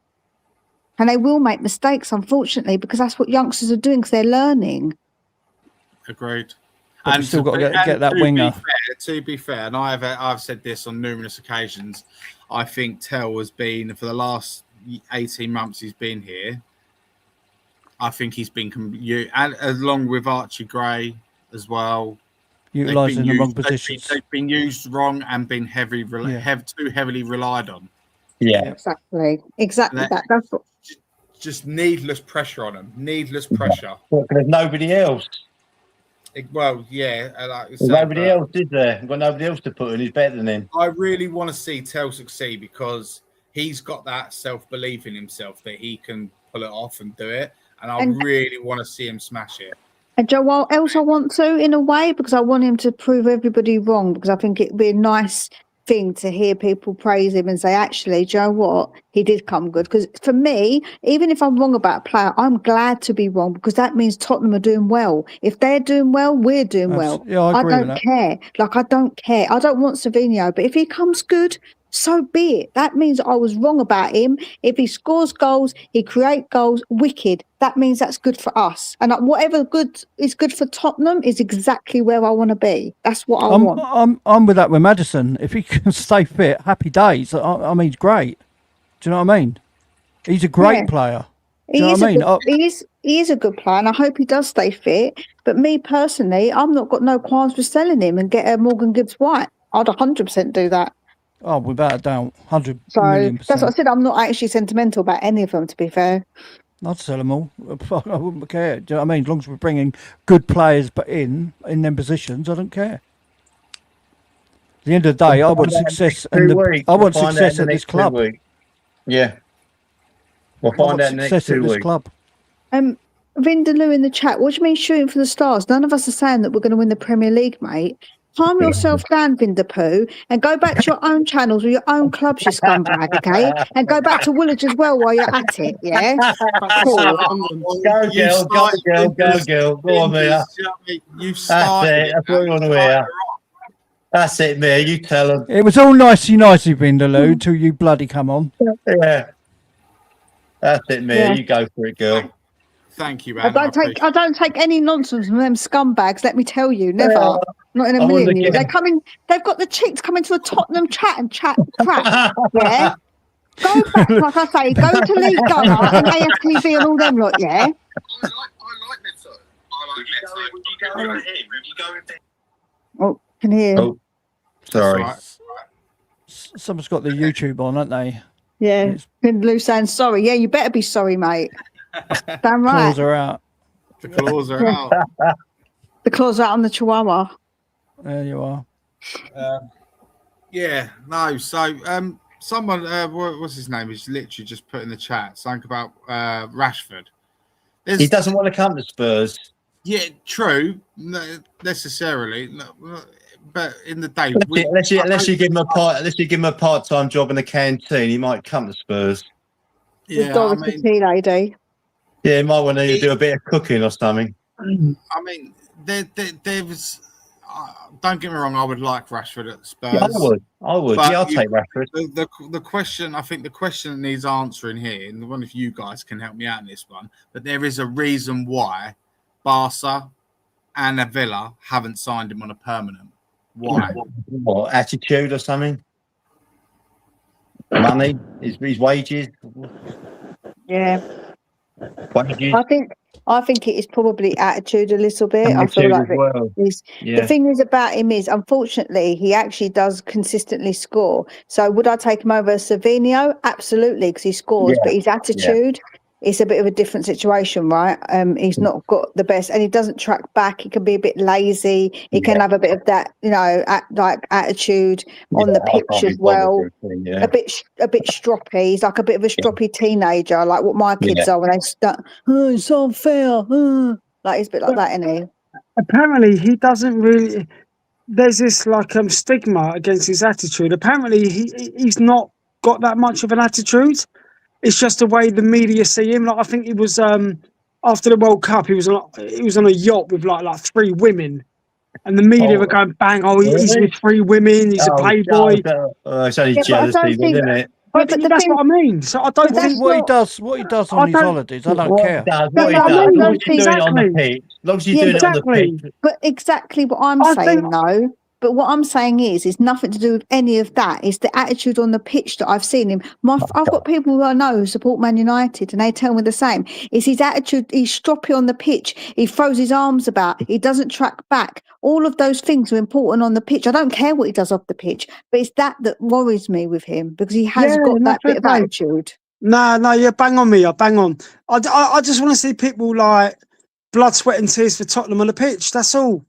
And they will make mistakes, unfortunately, because that's what youngsters are doing, because they're learning. Agreed. But and still got to get that winger. To be fair, and I've said this on numerous occasions, I think Tell has been, for the last 18 months he's been here, I think he's been, and along with Archie Gray as well, utilising the wrong positions. They've been used wrong and been too heavily relied on. Yeah, exactly that. That's what. Just needless pressure on them. Needless pressure. Well, there's nobody else. There's nobody else, is there? We've got nobody else to put in. He's better than him. I really want to see Tell succeed because he's got that self-belief in himself that he can pull it off and do it. And I really want to see him smash it. And Joe, what else I want to, in a way, because I want him to prove everybody wrong, because I think it'd be a nice thing to hear people praise him and say, actually, do you know what? He did come good. Because for me, even if I'm wrong about a player, I'm glad to be wrong because that means Tottenham are doing well. If they're doing well, we're doing well. Yeah, I agree don't care. I don't care. I don't want Savinho, but if he comes good, so be it. That means I was wrong about him. If he scores goals, he creates goals, wicked. That means that's good for us. And whatever good is good for Tottenham is exactly where I want to be. That's what I want. I'm with that with Maddison. If he can stay fit, happy days. I mean, he's great. Do you know what I mean? He's a great player. Do you know what I mean? He is a good player, and I hope he does stay fit. But me personally, I've not got no qualms with selling him and get a Morgan Gibbs-White. I'd 100% do that. Oh, without a doubt, 100 so million%. That's what I said. I'm not actually sentimental about any of them, to be fair. I'd sell them all. I wouldn't care. Do you know what I mean? As long as we're bringing good players, but in them positions, I don't care. At the end of the day, I want success. I want success at this club. Yeah, we'll find out next 2 weeks. Club. Vindaloo in the chat. What do you mean shooting for the stars? None of us are saying that we're going to win the Premier League, mate. Calm yourself down, Vindapoo, and go back to your own channels with your own clubs, you scumbag, okay? And go back to Woolwich as well while you're at it, yeah? Cool. Go, girl. Go on, Mia. That's it. That's what we want to hear. That's it, Mia. You tell them. It was all nicey, Vindaloo, till you bloody come on. Yeah. That's it, Mia. Yeah. You go for it, girl. Thank you, man. I don't take any nonsense from them scumbags, let me tell you. Never. Not in a million years. They've got the cheek to come into a Tottenham chat and chat crap. Yeah. Go back, like I say, go to League Gunner and AFTV and all them lot, yeah. I like Neto. Oh, can hear. Oh, sorry. Someone's got the YouTube on, haven't they? Yeah. Lou saying sorry. Yeah, you better be sorry, mate. Damn right. Claws are out. The claws are out. The claws are out on the Chihuahua. There you are. So someone, what's his name? He's literally just put in the chat something about Rashford. He doesn't want to come to Spurs. Yeah, true. No, necessarily, no, but in the day, unless you give him a part-time job in the canteen, he might come to Spurs. Yeah, I mean, tea lady. Yeah, he might want to do a bit of cooking or something. I mean, there was. Don't get me wrong. I would like Rashford at Spurs. Yeah, I would. Yeah, I'll take Rashford. The question, I think, the question that needs answering here, and one of you guys can help me out in this one. But there is a reason why Barca and Villa haven't signed him on a permanent. Why? What, attitude or something? Money, his wages. Yeah. Wages. I think it is probably attitude a little bit. Attitude I feel like the thing is about him is, unfortunately, he actually does consistently score. So would I take him over Savinho? Absolutely, because he scores, but his attitude, it's a bit of a different situation, right? He's not got the best, and he doesn't track back. He can be a bit lazy. He can have a bit of that, attitude on the pitch as well. A bit stroppy. He's like a bit of a stroppy teenager, like what my kids are when they start. Oh, it's unfair. Like he's a bit like that, isn't he? Apparently, he doesn't really. There's this stigma against his attitude. Apparently, he's not got that much of an attitude. It's just the way the media see him. Like I think it was after the World Cup, he was on a yacht with like 3 women, and the media were going bang. Oh, he's with 3 women. He's a playboy. It's only jealousy, isn't it? But that's what I mean. So I don't think what he does on his holidays. I don't care. What he does. As long as you're doing it on the pitch. As long as you're doing it on the pitch. But exactly what I'm saying, though. But what I'm saying is nothing to do with any of that. It's the attitude on the pitch that I've seen him. I've got people who I know who support Man United, and they tell me the same. It's his attitude. He's stroppy on the pitch. He throws his arms about. He doesn't track back. All of those things are important on the pitch. I don't care what he does off the pitch, but it's that worries me with him, because he has got that bit of attitude. No, yeah, bang on me. Bang on. I just want to see people like blood, sweat, and tears for Tottenham on the pitch. That's all.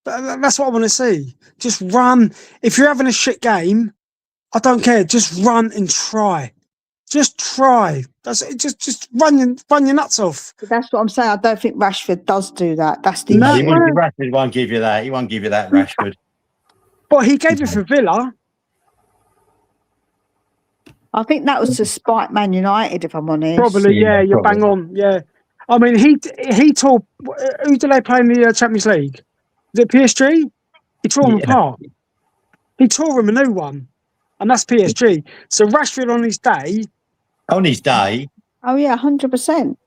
That's what I want to see. Just run. If you're having a shit game, I don't care. Just run and try. Just try. That's it. Just run your nuts off. But that's what I'm saying. I don't think Rashford does do that. That's the issue. Rashford won't give you that. He won't give you that, Rashford. But he gave it for Villa. I think that was to spite Man United, if I'm honest. Probably, yeah. You're bang on. Yeah. I mean, he tore. Who did they play in the Champions League? Was it PSG? He tore them apart. He tore them a new one, and that's PSG. So Rashford on his day. On his day. Oh yeah, 100%.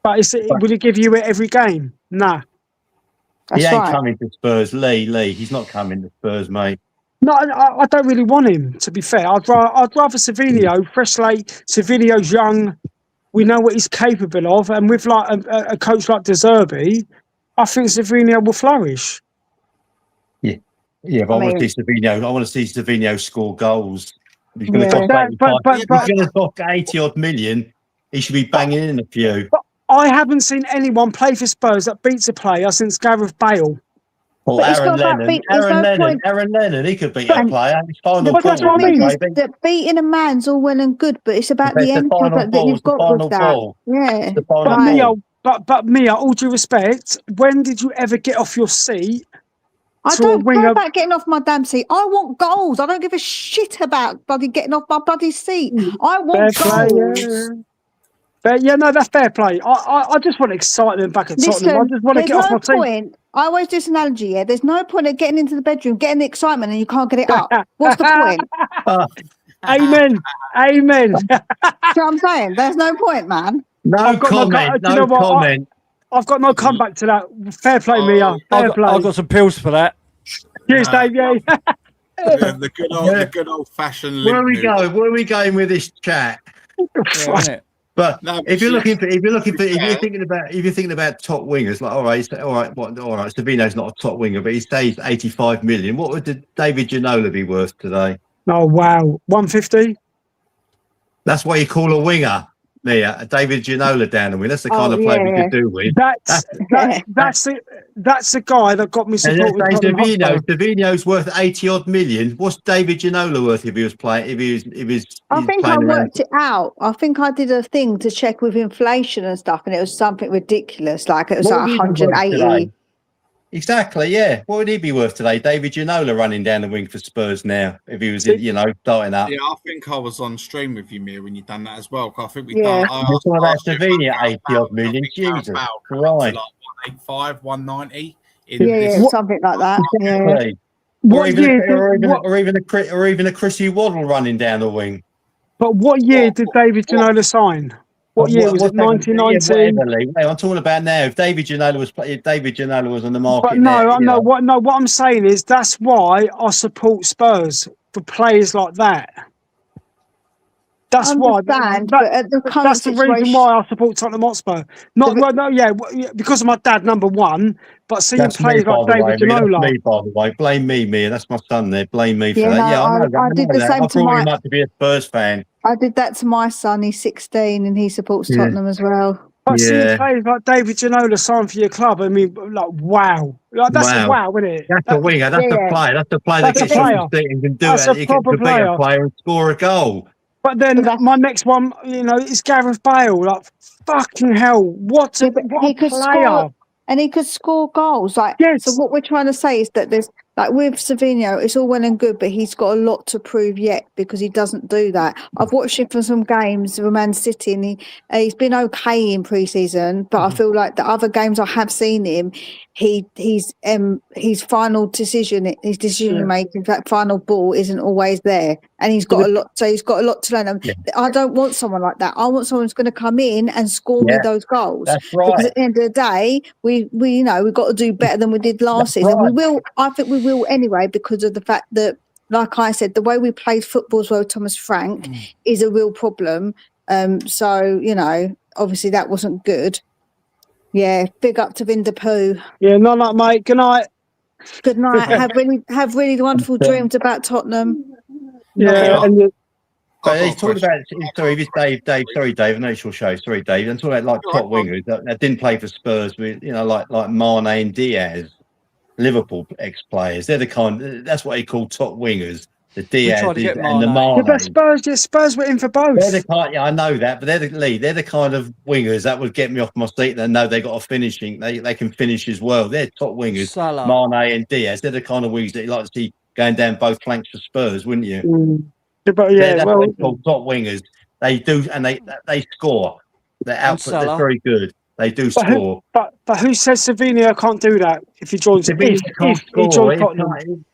But would he give you it every game? Nah. That's he ain't coming to Spurs, Lee. He's not coming to Spurs, mate. No, I don't really want him. To be fair, I'd rather Savinho, fresh slate. Savinho's young. We know what he's capable of, and with like a coach like De Zerbi, I think Savinho will flourish. Yeah, but I want to see Savinho. I want to see Savinho score goals. He's going to cost 80 odd million. He should be banging in a few. But I haven't seen anyone play for Spurs that beats a player since Gareth Bale. Well, Aaron Lennon, he could beat a player. It's final ball. That's what I mean. That beating a man's all well and good, but it's about the end product that you've got with that. Yeah. But Mia, all due respect, when did you ever get off your seat? I don't care about getting off my damn seat. I want goals. I don't give a shit about bloody getting off my bloody seat. I want goals. That's fair play. I just want excitement back at Tottenham. I just want to get off my seat. I always do this analogy, yeah. There's no point of getting into the bedroom, getting the excitement, and you can't get it up. What's the point? Amen. You know what I'm saying? There's no point, man. No comment. I've got no comeback to that. Fair play, Mia. Fair play. I've got some pills for that. Cheers, Dave. The good old fashioned. Where are we going with this chat? But if you're thinking about top wingers, like all right, Savino's not a top winger, but he stays 85 million. What would David Ginola be worth today? Oh wow, 150. That's what you call a winger. David Ginola down the wing. That's the kind of player we could do with. That's the guy that got me supporting Tottenham Hotspur. Savino's worth 80 odd million. What's David Ginola worth if he was playing? I think I worked it out. I think I did a thing to check with inflation and stuff, and it was something ridiculous. Like it was like 180. Exactly, yeah. What would he be worth today? David Ginola running down the wing for Spurs now, if he was, starting up. Yeah, I think I was on stream with you, Mir, when you done that as well. I think we done. It's all about Savino, 80 odd million. Jesus Christ. Like 185, 190. Something like that. Yeah. Or even a Chrissy Waddle running down the wing. But what year did David Ginola sign? What year was it? 1919. I'm talking about now. If David Ginola was on the market. But what I'm saying is that's why I support Spurs for players like that. That's why. That's the reason why I support Tottenham Hotspur. Because of my dad, number one. But seeing players like David Ginola. That's me, by the way. Blame me, Mia. That's my son there. Blame me for that. I did the same to my. I brought him up to be a Spurs fan. I did that to my son. He's 16 and he supports Tottenham as well. But seeing players like David Ginola sign for your club, I mean, like, wow. Like, that's a wow, isn't it? That's a winger. That's a player. That's a player that gets you from seat and can do it. He can be a player and score a goal. But then my next one, is Gareth Bale. Like, fucking hell. What a player. Score, and he could score goals. Like, so what we're trying to say is that there's, like with Savino, it's all well and good, but he's got a lot to prove yet because he doesn't do that. I've watched him for some games with Man City, and he's been okay in pre-season, but I feel like the other games I have seen him, his final decision, his decision making, that final ball isn't always there, and he's got a lot. So he's got a lot to learn. I don't want someone like that. I want someone who's going to come in and score me those goals. That's right. Because at the end of the day, we've got to do better than we did last season. Right. We will. I think we will anyway, because of the fact that, like I said, the way we played football as well, Thomas Frank, is a real problem. So obviously that wasn't good. Yeah, big up to Vinderpoo. Yeah, not mate. Good night. Good night. Have really wonderful dreams about Tottenham. Yeah, but he's talking about. Sorry, this Dave. Sorry, Dave. I know it's your show. Sorry, Dave. I'm talking about like top wingers that didn't play for Spurs. With like Mane and Diaz, Liverpool ex-players. They're the kind. That's what he called top wingers. The Diaz and the Mane. But Spurs were in for both. They're the kind. Yeah, I know that, but they're the kind of wingers that would get me off my seat. They know they got a finishing. They can finish as well. They're top wingers. Salah. Mane and Diaz. They're the kind of wingers that you like to see going down both flanks for Spurs, wouldn't you? But that's what they call top wingers. They do, and they score. Their output is very good. They do score. But who says Savino can't do that if he joins? If he joins Tottenham?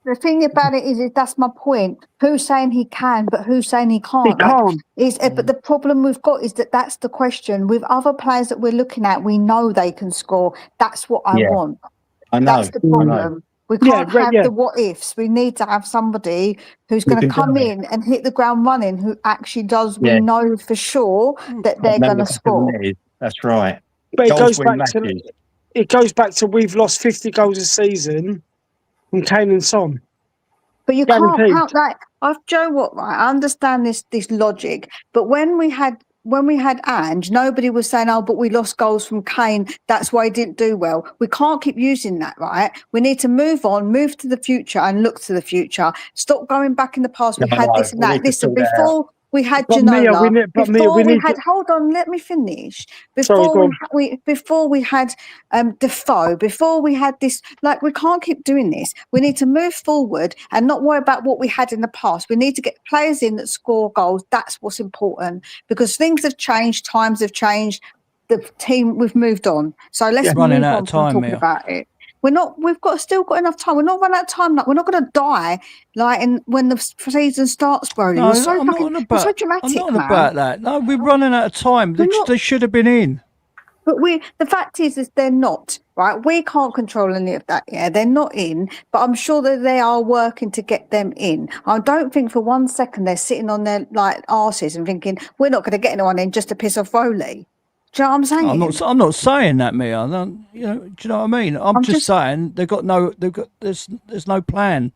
The thing about it is that's my point. Who's saying he can, but who's saying he can't? He can't. But the problem we've got is that's the question. With other players that we're looking at, we know they can score. That's what I want. I know. That's the problem. We can't have the what ifs. We need to have somebody who's going to come in and hit the ground running, who actually does. We know for sure that they're going to score. That's right. But it goes back to we've lost 50 goals a season from Kane and Son. But you can't count that. Joe, what? Right, I understand this logic, but when we had Ange, nobody was saying, "Oh, but we lost goals from Kane. That's why he didn't do well." We can't keep using that, right? We need to move on, move to the future, and look to the future. Stop going back in the past. We had this and that. Listen, before we had Ginola. Hold on, let me finish. Before we had Defoe, before we had this, like, we can't keep doing this. We need to move forward and not worry about what we had in the past. We need to get players in that score goals. That's what's important, because things have changed, times have changed. The team, we've moved on. So let's running out of time, talking about it. We've still got enough time. We're not running out of time. Like, we're not going to die when the season starts, bro. No, I'm not on about that. No, we're running out of time. They should have been in. But the fact is they're not, right? We can't control any of that. Yeah, they're not in, but I'm sure that they are working to get them in. I don't think for 1 second they're sitting on their arses and thinking we're not going to get anyone in just to piss off Rowley. Do you know what I'm saying? I'm not saying that, Mia. Do you know what I mean? I'm just saying there's no plan.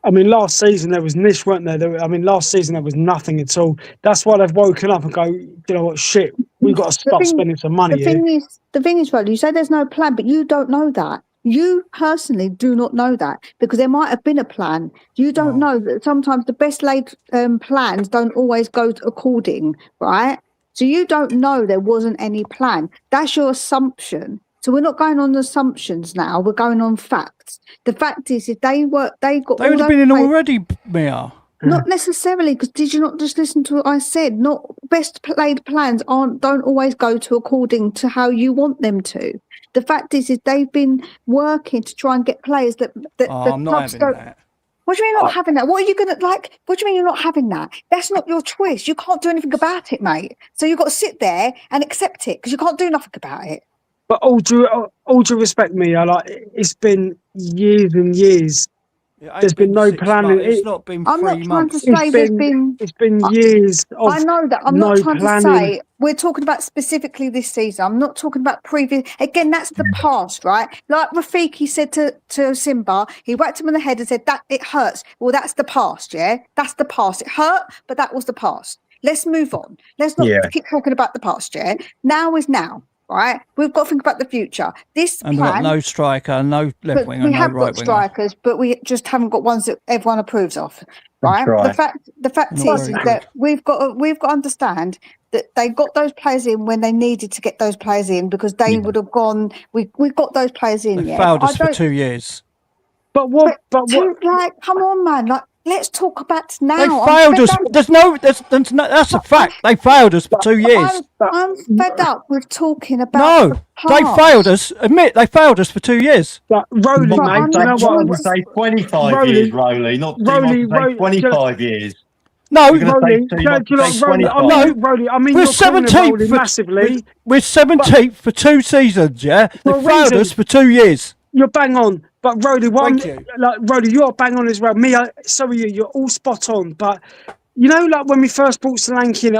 I mean, last season there was niche, weren't there? Last season there was nothing at all. That's why they've woken up and go, you know what, shit, we've got to stop spending some money. The thing is, Rowley, you say there's no plan, but you don't know that. You personally do not know that because there might have been a plan. You don't know that sometimes the best laid plans don't always go according, right? So you don't know there wasn't any plan. That's your assumption. So we're not going on assumptions now. We're going on facts. The fact is, if they would have been in already, Mia. Not necessarily, because did you not just listen to what I said? Not best laid plans don't always go to according to how you want them to. The fact is they've been working to try and get players that I'm not having that. What do you mean not having that? What are you going to like? What do you mean you're not having that? That's not your choice. You can't do anything about it, mate. So you've got to sit there and accept it because you can't do nothing about it. But all due respect, Mia, like it's been years and years. There's been no planning. It's not been 3 months. I'm not trying to say it's been years of I know that. I'm not trying to say we're talking about specifically this season. I'm not talking about previous. Again, that's the past, right? Like Rafiki said to Simba, he whacked him on the head and said that it hurts. Well, that's the past, yeah? That's the past. It hurt, but that was the past. Let's move on. Let's not keep talking about the past, yeah? Now is now. Right, we've got to think about the future. This and plan, we've got no striker, no left winger, we no have right got winger. strikers, but we just haven't got ones that everyone approves of. Right. The fact is that we've got to understand that they got those players in when they needed to get those players in because they would have gone. We got those players in. They failed us for 2 years. But what? Like, come on, man! Like, let's talk about now. They failed us. There's no. That's a fact. They failed us for 2 years. I'm fed up with talking about. No, they failed us. Admit they failed us for 2 years. But Rowley, mate, I want to say 25 years, Rowley, not 25 years. No, Rowley. Rowley. I mean, we're 17th massively. We're 17th for 2 seasons. Yeah, they failed us for 2 years. You're bang on, but Rowley, Rowley, you're bang on as well. Mia, so are you. You're all spot on. But you know, like when we first brought Solanke in,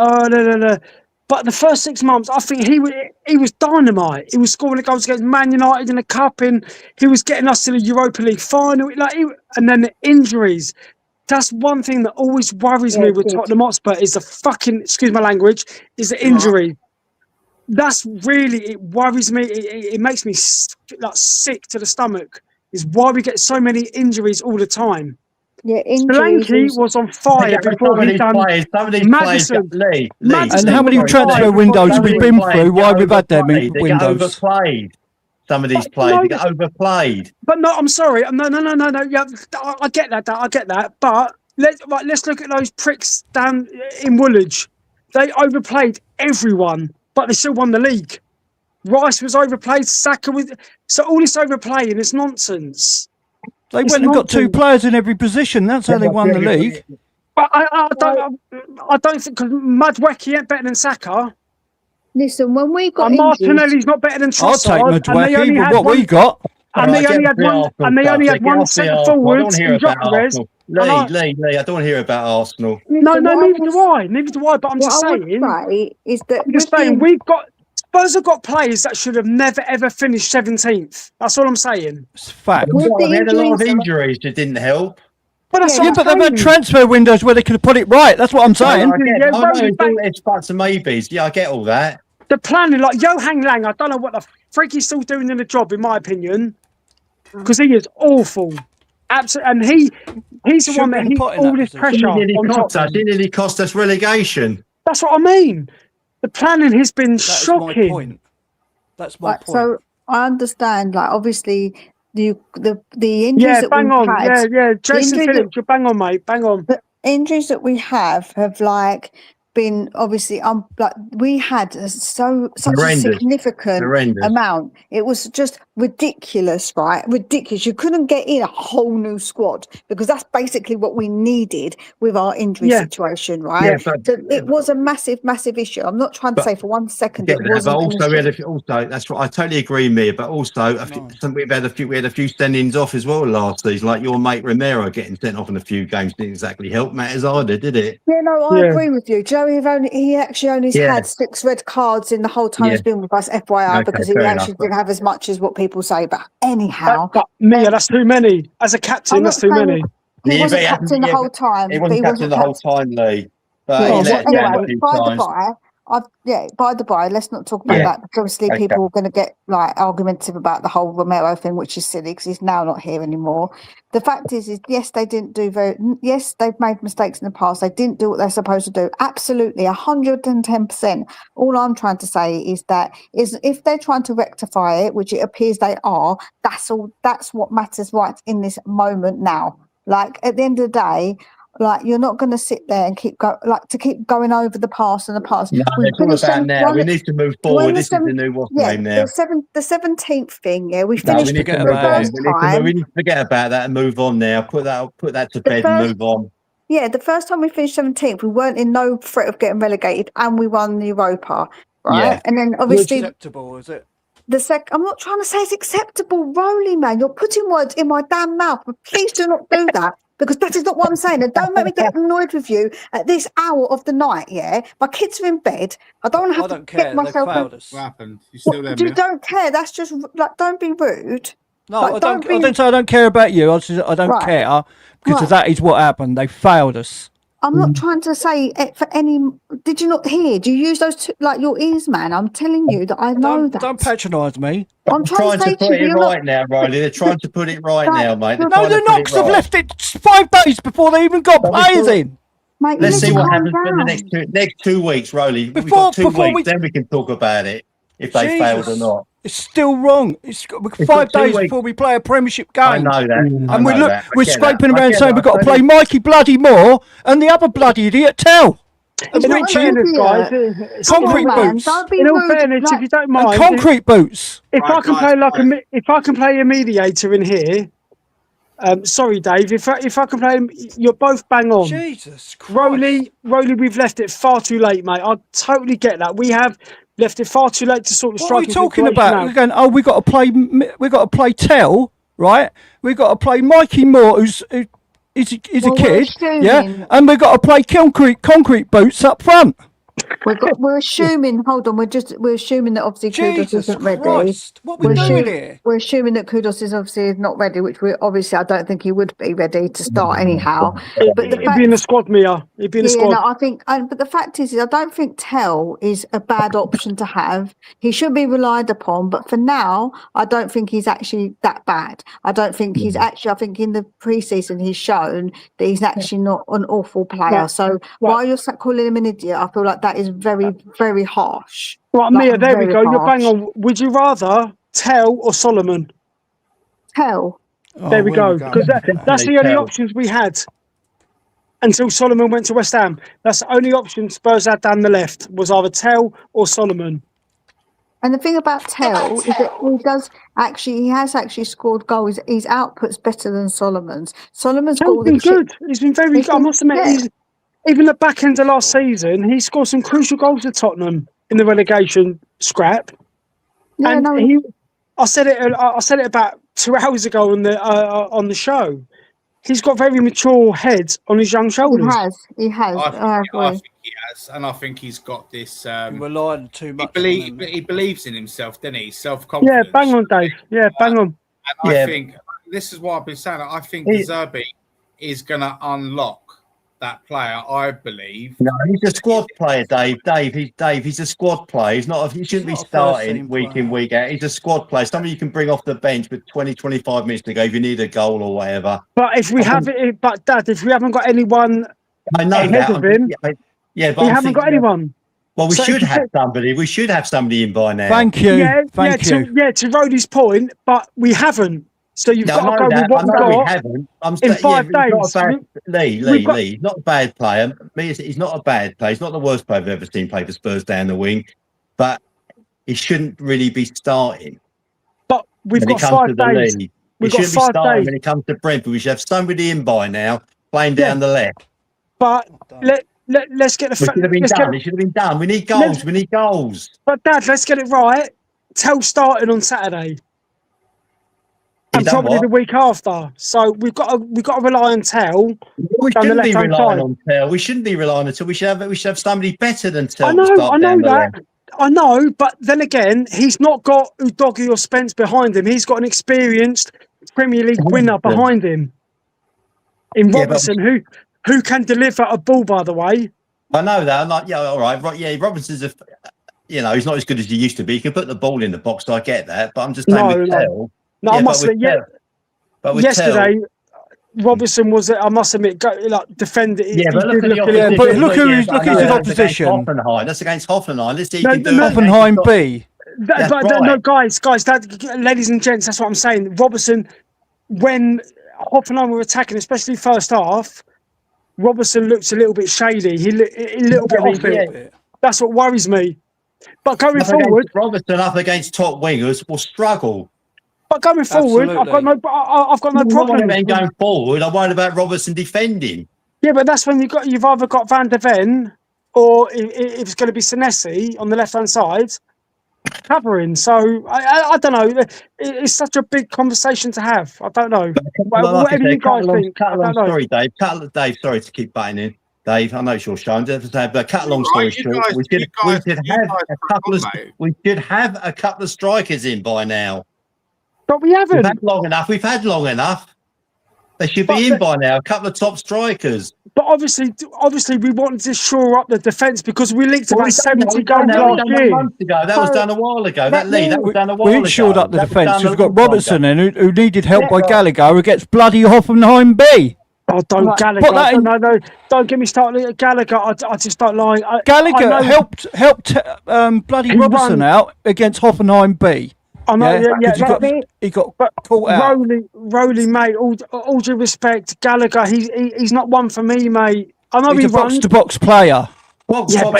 but the first 6 months, I think he was dynamite. He was scoring the goals against Man United in the cup, and he was getting us to the Europa League final. And then the injuries. That's one thing that always worries me with Tottenham Hotspur is the fucking, excuse my language, is the injury. That's really, it worries me. It makes me sick to the stomach. Is why we get so many injuries all the time. Yeah, Solanke was on fire before he done Maddison. Lee. And how many transfer windows have we been through? Why we've had them windows? They get overplayed. Some of these players they get overplayed. But no, I'm sorry. No. Yeah, I get that. But let's look at those pricks down in Woolwich. They overplayed everyone, but they still won the league. Rice was overplayed. Saka was. So all this overplaying is nonsense. They went and got 2 players in every position. That's how they won the league. But I don't think because Madueke ain't better than Saka. Listen, when we got Martinelli's not better than Trossard. I'll take Madueke with what we got. And they only had one centre forward in Gyökeres. Lee, I don't want to hear about Arsenal. No, neither do I. But I'm just saying. I'm just saying Spurs have got players that should have never ever finished 17th. That's all I'm saying. It's fact. They had a lot of injuries that didn't help. But they've had transfer windows where they could have put it right. That's what I'm saying. It's facts and maybes. Yeah, I get all that. The planning, like Johan Lang, I don't know what the freak he's still doing in the job, in my opinion, because he is awful. Absolutely, and he's the one that he's all this pressure on top. It nearly cost us relegation. That's what I mean. The planning has been shocking. That's my point. So I understand, like obviously the injuries that we've had. Yeah. Jason Phillips, you're bang on, mate. Bang on. The injuries that we have like been obviously like we had such a significant amount. It was just ridiculous, right? Ridiculous. You couldn't get in a whole new squad because that's basically what we needed with our injury situation, right? Yeah, so it was a massive issue. I'm not trying to say for 1 second it wasn't. But also that's what I totally agree, Mia. But also we've had a few send-ins off as well last season, like your mate Romero getting sent off in a few games didn't exactly help matters either, did it? Yeah, no, I agree with you. Joey he actually only had 6 red cards in the whole time he's been with us, FYI, because he actually didn't have as much as what people say. But anyhow, Mia, that's too many. As a captain, that's too many. He Yeah, wasn't but captain the yeah, whole but time. He but wasn't captain the whole time, Lee. But he Yeah, let well, us down a anyway, few by the times. by, by the by, let's not talk about Yeah. that because obviously Okay. people are going to get like argumentative about the whole Romero thing, which is silly because he's now not here anymore. The fact is yes, they didn't do yes, they've made mistakes in the past. They didn't do what they're supposed to do. Absolutely, 110%. All I'm trying to say is that if they're trying to rectify it, which it appears they are, that's all. That's what matters right in this moment now. Like at the end of the day. Like you're not going to sit there and keep going over the past and the past. No, it's all about now. We need to move forward. This is the new what's the name now. The 17th thing. Yeah, we No, finished we need to the move on. first time. We need to forget about that and move on now. Put that to bed and move on. Yeah, the first time we finished 17th, we weren't in no threat of getting relegated, and we won the Europa, right? Yeah. And then obviously acceptable, is it? I'm not trying to say it's acceptable, Rowley, man. You're putting words in my damn mouth. But please do not do that. Because that is not what I'm saying. And don't make me get annoyed with you at this hour of the night, yeah? My kids are in bed. I don't have to get myself... What happened? You still there, You don't care. That's just, like, don't be rude. No, like, I don't say I don't care about you. I don't care because that is what happened. They failed us. I'm not trying to say it for any... Did you not hear? Do you use those two, like your ears, man? I'm telling you that I know that. Don't patronise me. I'm trying to put it right now, Riley. They're trying to put it right now, mate. No, they're not, because I've left it 5 days before they even got players in. Mate, let's see what happens for the next 2 weeks, Rowley. We've got 2 weeks, then we can talk about it, if they failed or not. It's still wrong. It's 5 days before we play a Premiership game. I know that. And we're scraping around saying we've got to play Mikey Bloody Moore and the other bloody idiot Tell. And concrete boots. In all fairness, if you don't mind, concrete boots. If I can play a mediator in here. Sorry, Dave. If I can play, you're both bang on. Jesus Christ. Rowley, we've left it far too late, mate. I totally get that. We have left it far too late to sort the striking. What are we talking about? We're going, we got to play Tell, right? We got to play Mikey Moore, who's a kid, yeah, and we got to play concrete boots up front. We're assuming. Hold on, we're assuming that obviously Kudus isn't ready. What we doing here? We're assuming that Kudus is obviously not ready, which we obviously I don't think he would be ready to start anyhow. But he'd be in the squad, Mia. He'd be in the squad. No, I think. But the fact is, I don't think Tell is a bad option to have. He should be relied upon, but for now, I don't think he's actually that bad. I don't think he's actually. I think in the preseason he's shown that he's actually not an awful player. So while you're calling him an idiot, I feel like that is very, very harsh. Right, Mia, there we go. You're bang on. Would you rather Tell or Solomon? Tell. There we go. Because that's the only options we had until Solomon went to West Ham. That's the only option Spurs had down the left was either Tell or Solomon. And the thing about Tell is that he has actually scored goals. His output's better than Solomon's. Solomon's been good. He's been very good. I must admit, even the back end of last season, he scored some crucial goals at Tottenham in the relegation scrap. Yeah, and I said it about 2 hours ago on the show. He's got very mature head on his young shoulders. He has. I think he has, and I think he's got this. Relying too much. He believes in himself, doesn't he? Self-confidence. Yeah, bang on, Dave. Yeah, bang on. And I think this is what I've been saying. I think De Zerbi is going to unlock that player. I believe. No, he's a squad player, Dave. He's a squad player. He shouldn't be starting week in, week out. He's a squad player. Somebody you can bring off the bench with 20, 25 minutes to go if you need a goal or whatever. But if we haven't got anyone ahead of him, but we haven't got anyone. Well, we should have somebody. We should have somebody in by now. Thank you. To Rhodey's point, but we haven't. So you've got to go with what we haven't. In 5 days. Lee, he's not a bad player. He's not a bad player. He's not the worst player I've ever seen play for Spurs down the wing. But he shouldn't really be starting. But we've got 5 days. He shouldn't be starting when it comes to Brentford. We should have somebody in by now playing down the left. But let's get the... It should have been done. We need goals. But, Dad, let's get it right. Tell starting on Saturday. And probably the week after. So we've got to rely on Tell. We shouldn't be relying on Tell. We shouldn't be relying on Tell. We should have somebody better than Tell. I know that. I know, but then again, he's not got Udogie or Spence behind him. He's got an experienced Premier League winner behind him. in Robertson, who can deliver a ball, by the way. I know that. I'm like, yeah, all right. Yeah, Robinson's he's not as good as he used to be. He can put the ball in the box, so I get that. But I'm just saying yesterday, Robertson was, I must admit, defended. Yeah, but look at his opposition. Hoffenheim. That's against Hoffenheim. Let's see. Hoffenheim B. No, guys, ladies and gents, that's what I'm saying. Robertson, when Hoffenheim were attacking, especially first half, Robertson looks a little bit shady. He a little bit off it. That's what worries me. But going forward, Robertson up against top wingers will struggle. But going forward, I've got no problem. Then going forward, I'm worried about Robertson defending. Yeah, but that's when you've either got Van der Ven or if it's going to be Senesi on the left hand side covering. So I don't know. It's such a big conversation to have. I don't know. Whatever you guys think. Sorry, Dave. Dave, sorry to keep biting in. Dave, I know it's your show. I'm just saying, but cut a long story short, we should have a couple of strikers in by now. But we haven't. We've had long enough. They should be in by now. A couple of top strikers. But obviously, we wanted to shore up the defence because we leaked about 70 goals last year. That was done a while ago. That was done a while ago. We shored up the defence. We've got Robertson in who needed help by Gallagher, who gets bloody Hoffenheim B. Oh, don't Gallagher! No, don't get me started at Gallagher. I just don't like. Gallagher helped bloody Robertson out against Hoffenheim B. I know, he got caught out. Rowley, mate. All due respect, Gallagher. He's not one for me, mate. I know he's a box-to-box player. Runs up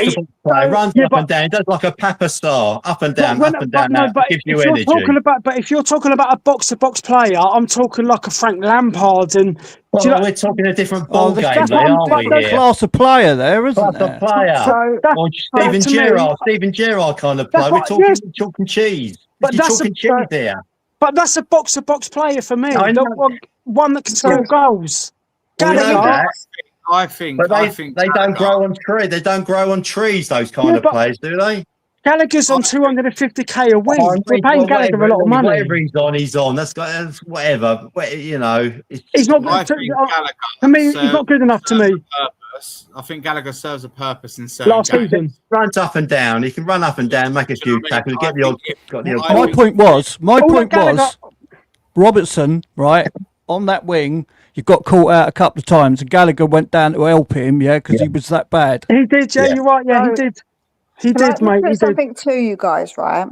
and down. He does like a Papa Star, up and down. Gives you energy. But if you're talking about a box-to-box player, I'm talking like a Frank Lampard and. We're talking a different ball game, aren't we? Class of player there, isn't there? Or Steven Gerrard kind of player. We're talking chalk and cheese. But that's a box-to-box player for me. One that can score goals. I think they don't grow on trees. They don't grow on trees. Those kind of players, do they? Gallagher's on 250k a week. We're paying Gallagher a lot of money. Whatever he's on. That's whatever. He's not. To me, he's not good enough to me. I think Gallagher serves a purpose in certain last season. Runs up and down. He can run up and down, make a few tackles, get the odd. My point was, Robertson, right on that wing. You got caught out a couple of times, and Gallagher went down to help him, because he was that bad. He did, you're right, he did. He did, mate. He did. Something to you guys, right?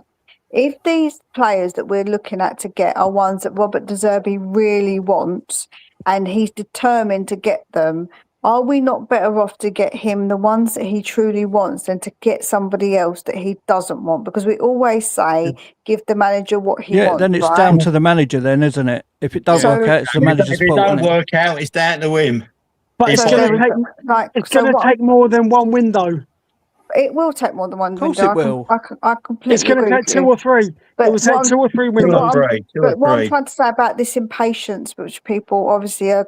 If these players that we're looking at to get are ones that Robert De Zerbi really wants, and he's determined to get them, are we not better off to get him the ones that he truly wants than to get somebody else that he doesn't want? Because we always say, give the manager what he wants. Yeah, then it's down to the manager then, isn't it? If it doesn't work out, it's the manager's fault. If it don't work out, it's down to him. But it's going to take more than one window. It will take more than one window. Of course it will. I completely It's going to take 2 or 3. It will take 2 or 3 windows. But what I'm trying to say about this impatience, which people obviously are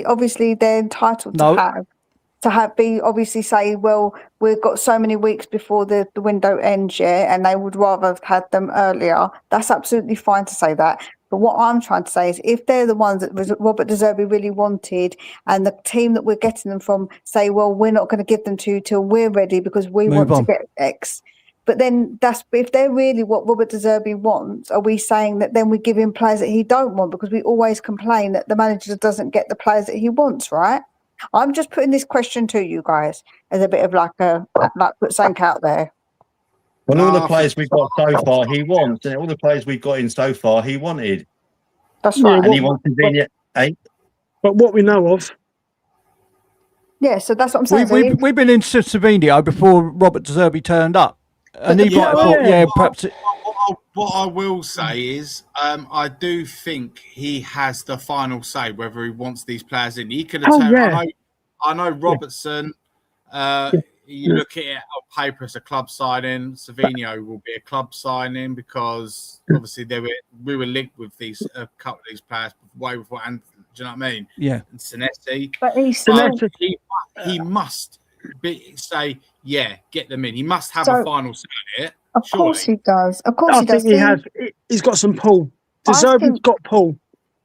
obviously they're entitled to be obviously say, well, we've got so many weeks before the window ends, and they would rather have had them earlier. That's absolutely fine to say that. But what I'm trying to say is if they're the ones that Robert De Zerbi really wanted and the team that we're getting them from say, well, we're not going to give them to you till we're ready because we want to get X. But then if they're really what Robert De Zerbi wants, are we saying that then we give him players that he don't want? Because we always complain that the manager doesn't get the players that he wants, right? I'm just putting this question to you guys as a bit of like put something out there. Well, all the players we've got so far, he wants, and all the players we've got in so far, he wanted. That's right. And he wants to be 8. But what we know of. Yeah, so that's what I'm saying. We've been in Savinio before Robert De Zerbi turned up. And he might have thought, perhaps... What I will say is, I do think he has the final say whether he wants these players in. He could have I know Robertson... You look at it on paper as a club signing. Savinio will be a club signing because obviously we were linked with a couple of these players way before. And do you know what I mean? Yeah. And Senesi, but he must say get them in. He must have a final say on it. Of course he does. Of course he does. He has. He's got some pull. De Zerbi's got pull.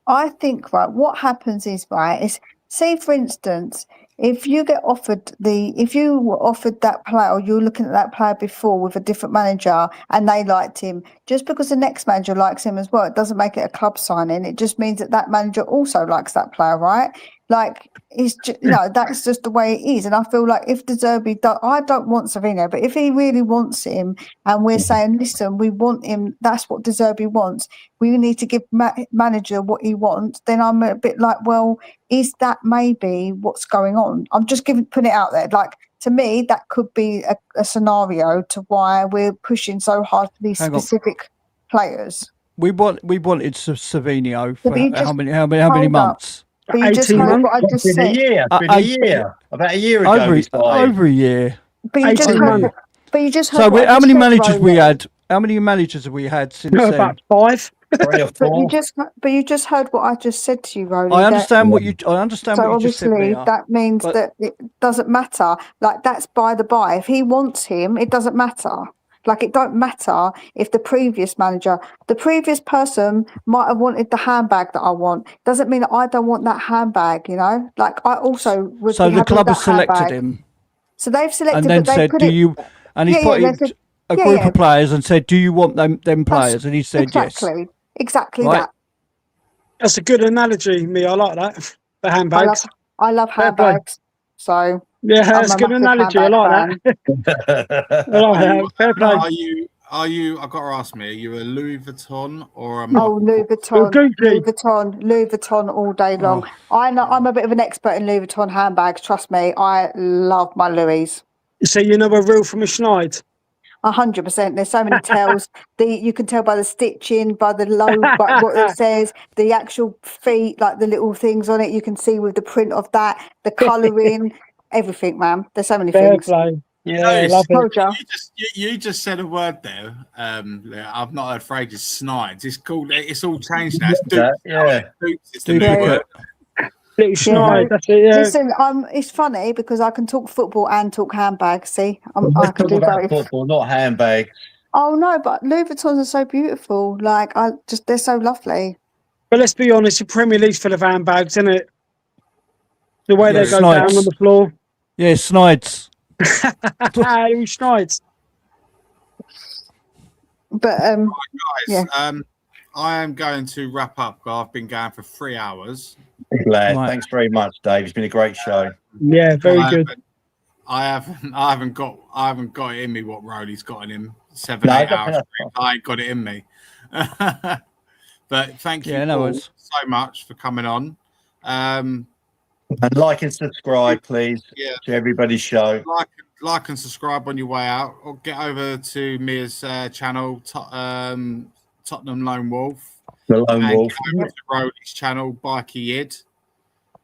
I think what happens is is say for instance, if you were offered that player, or you're looking at that player before with a different manager and they liked him, just because the next manager likes him as well, it doesn't make it a club signing. It just means that manager also likes that player, right? Like, it's just, that's just the way it is. And I feel like if De Zerbi, I don't want Savinho, but if he really wants him and we're saying, listen, we want him, that's what De Zerbi wants, we need to give manager what he wants, then I'm a bit like, well, is that maybe what's going on? I'm just putting it out there. Like, to me, that could be a scenario to why we're pushing so hard for these specific players. We wanted Savinho for how many months? But you just heard what I just said. A year. About a year ago. Over a year. But you just heard. So how many managers we had? How many managers have we had since then? About 5. 3 or 4. But you just heard what I just said to you, Rowley. I understand what you just said. So obviously that means that it doesn't matter. Like, that's by the by. If he wants him, it doesn't matter. Like, it don't matter if the previous person might have wanted the handbag that I want. Doesn't mean that I don't want that handbag, Like, I also would. So the club has selected him. So they've selected, and then said, "Do you?" And he put in a group of players and said, "Do you want them players?" And he said, "Yes." Exactly right? that. That's a good analogy, me. I like that. The handbags. I love handbags. So. Yeah, that's a good analogy. I like that. Fair play. Are you? I've got to ask me. Are you a Louis Vuitton or a? Louis Vuitton. Louis Vuitton all day long. I'm a bit of an expert in Louis Vuitton handbags. Trust me, I love my Louis. So you know a real from a Schneid? 100%. There's so many tells. You can tell by the stitching, by the logo, by what it says, the actual feet, like the little things on it. You can see with the print of that, the colouring. Everything, man. There's so many things. Play. Yeah, I love it. You just said a word there. I've not heard phrases. Schneid. It's called. It's all changed now. It's Little Schneid. That's it. Yeah. Listen, it's funny because I can talk football and talk handbags. See, I can do both. Football, not handbags. Oh no, but Louis Vuittons are so beautiful. Like, they're so lovely. But let's be honest, the Premier League's full of handbags, isn't it? The way they go down on the floor. Yeah, Schneid's. Schneid's. But guys, I am going to wrap up. I've been going for 3 hours. Glad. Right. Thanks very much, Dave. It's been a great show. Yeah, very good. I haven't got it in me what Rowley's got in him. 7-8 hours. I ain't got it in me. But thank you so much for coming on. And like and subscribe, please, to everybody's show. Like and subscribe on your way out, or get over to Mia's channel, Tottenham Lone Wolf. The Lone Wolf. Get over to Rowley's channel, Bikey Yid.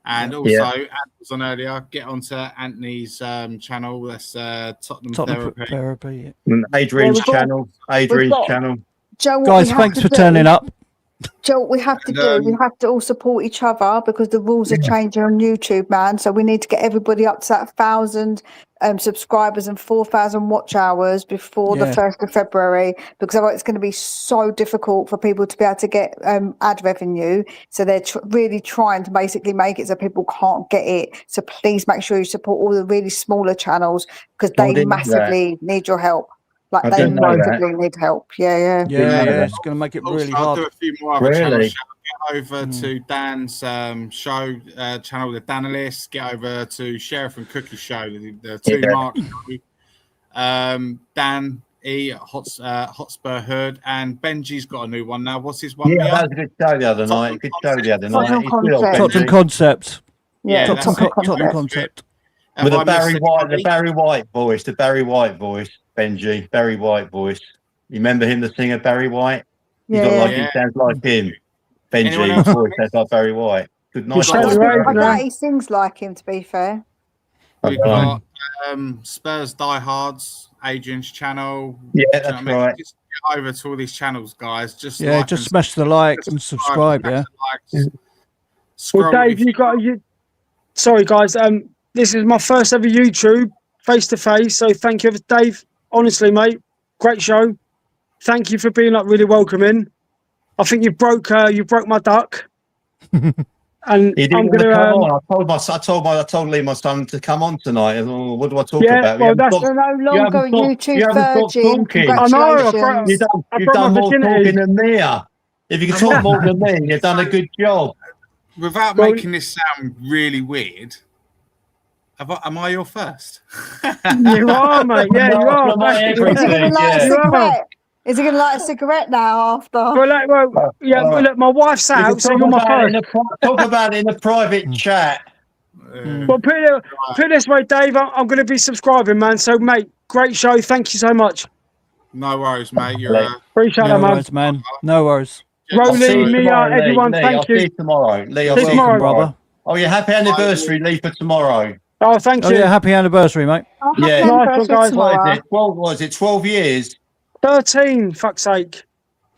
And also, Anthony was on earlier, get onto Anthony's channel. That's Tottenham Therapy. And Adrian's channel. Joe, guys, thanks for turning up. Joe, what we have to do, we have to all support each other because the rules are changing on YouTube, man. So we need to get everybody up to that 1,000 subscribers and 4,000 watch hours before the 1st of February, because it's going to be so difficult for people to be able to get ad revenue. So they're really trying to basically make it so people can't get it. So please make sure you support all the really smaller channels because they massively need your help. Like, they massively need help. Yeah. It's going to make it really hard. I'll do a few more other channels. Get over to Dan's show channel, the Danalist. Get over to Sheriff and Cookie show, the two Mark. Dan E Hotspur Hood, and Benji's got a new one now. What's his one? Yeah, that was a good show the other night. Tottenham Concept. Yeah, Tottenham Concept. With the Barry White voice, Benji, Barry White voice. You remember him, the singer Barry White? He sounds like him. Benji, his voice sounds like Barry White. Good night. I doubt he sings like him, to be fair. We've got Spurs Diehards, Adrian's channel. Yeah, that's right. Just get over to all these channels, guys. Just smash the like and subscribe. Well, Dave, sorry, guys. This is my first ever YouTube face to face. So thank you, Dave. Honestly, mate, great show. Thank you for being really welcoming. I think you broke my duck. And He didn't I'm want to gonna. come on. I told Lee, my son, to come on tonight. What do I talk Yeah, about? well, that's- You're no longer a YouTube you haven't stopped virgin. talking. I know, I Congratulations. You've broke done my more virginity. talking than me. If you can talk more than me, you've done a good job. Without Well, making this sound really weird, am I your first? You are, mate. Yeah, you are. From my Is he going to everything, light a You are. cigarette? Is he going to light a cigarette now after? Well, look, my wife's You can out, so talk you're my about it first. talk about it in a private chat. Well, put it this way, Dave. I'm going to be subscribing, man. So, mate, great show. Thank you so much. No worries, mate. You're Appreciate No that, man. worries, man. No worries. I'll see you Rolly, Mia, tomorrow, Lee. everyone, Lee, thank I'll you. see you tomorrow. Lee, I'll See see you you tomorrow, tomorrow. brother. Oh, yeah, happy anniversary, Lee, for tomorrow. Oh, thank Oh you. yeah, happy anniversary, mate. Oh, happy Yeah. Nice one, anniversary guys. What tomorrow. is it? 12, was it 12 years? 13, fuck's sake.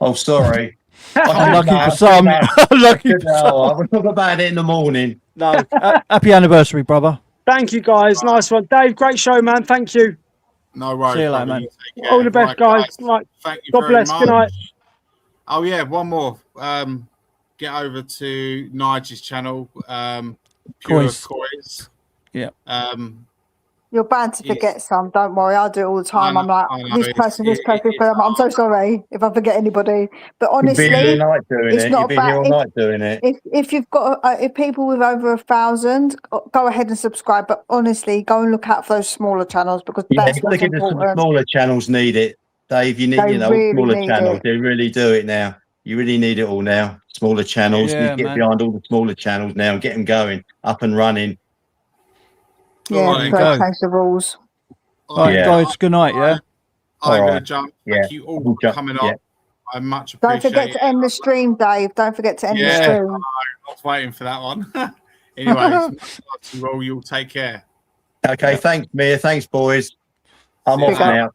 Oh, sorry. Unlucky for some. Unlucky for some. We'll talk about it in the morning. No. Happy anniversary, brother. Thank you, guys. Nice one. Dave, great show, man. Thank you. No worries. See you later, brother. man. You take care. All the best, Right, guys. Right. Thank you God very bless. much. Good night. Oh yeah, one more. Get over to Nigel's channel. Pure Coys. Coys. Yeah. You're bound to forget some. Don't worry. I do it all the time. I I'm like, know, this person, this person, this person. I'm so sorry if I forget anybody. But honestly, You've been here all night doing it's it. not You've been here all about- night doing it. if you've got if people with over 1,000, go ahead and subscribe. But honestly, go and look out for those smaller channels because Yeah, that's you've got to what's get the important. smaller channels need it. Dave, you need, They really smaller need channels. it. They really do it now. You really need it all now. Smaller channels. Yeah, you get man. behind all the smaller channels now and get them going, up and running. Yeah, Alright, you've got to go. change the rules. All right, Yeah. guys. Good night. Yeah. I'm All gonna right. jump. Yeah. Thank you all We'll for jump. coming Yeah. on. I much Don't appreciate forget it. to end the stream, Dave. Don't forget to end the Yeah. stream. I was waiting for that one. Anyways, you all, you'll take care. Okay, thanks, Mia. Thanks, boys. I'm See you off later. now.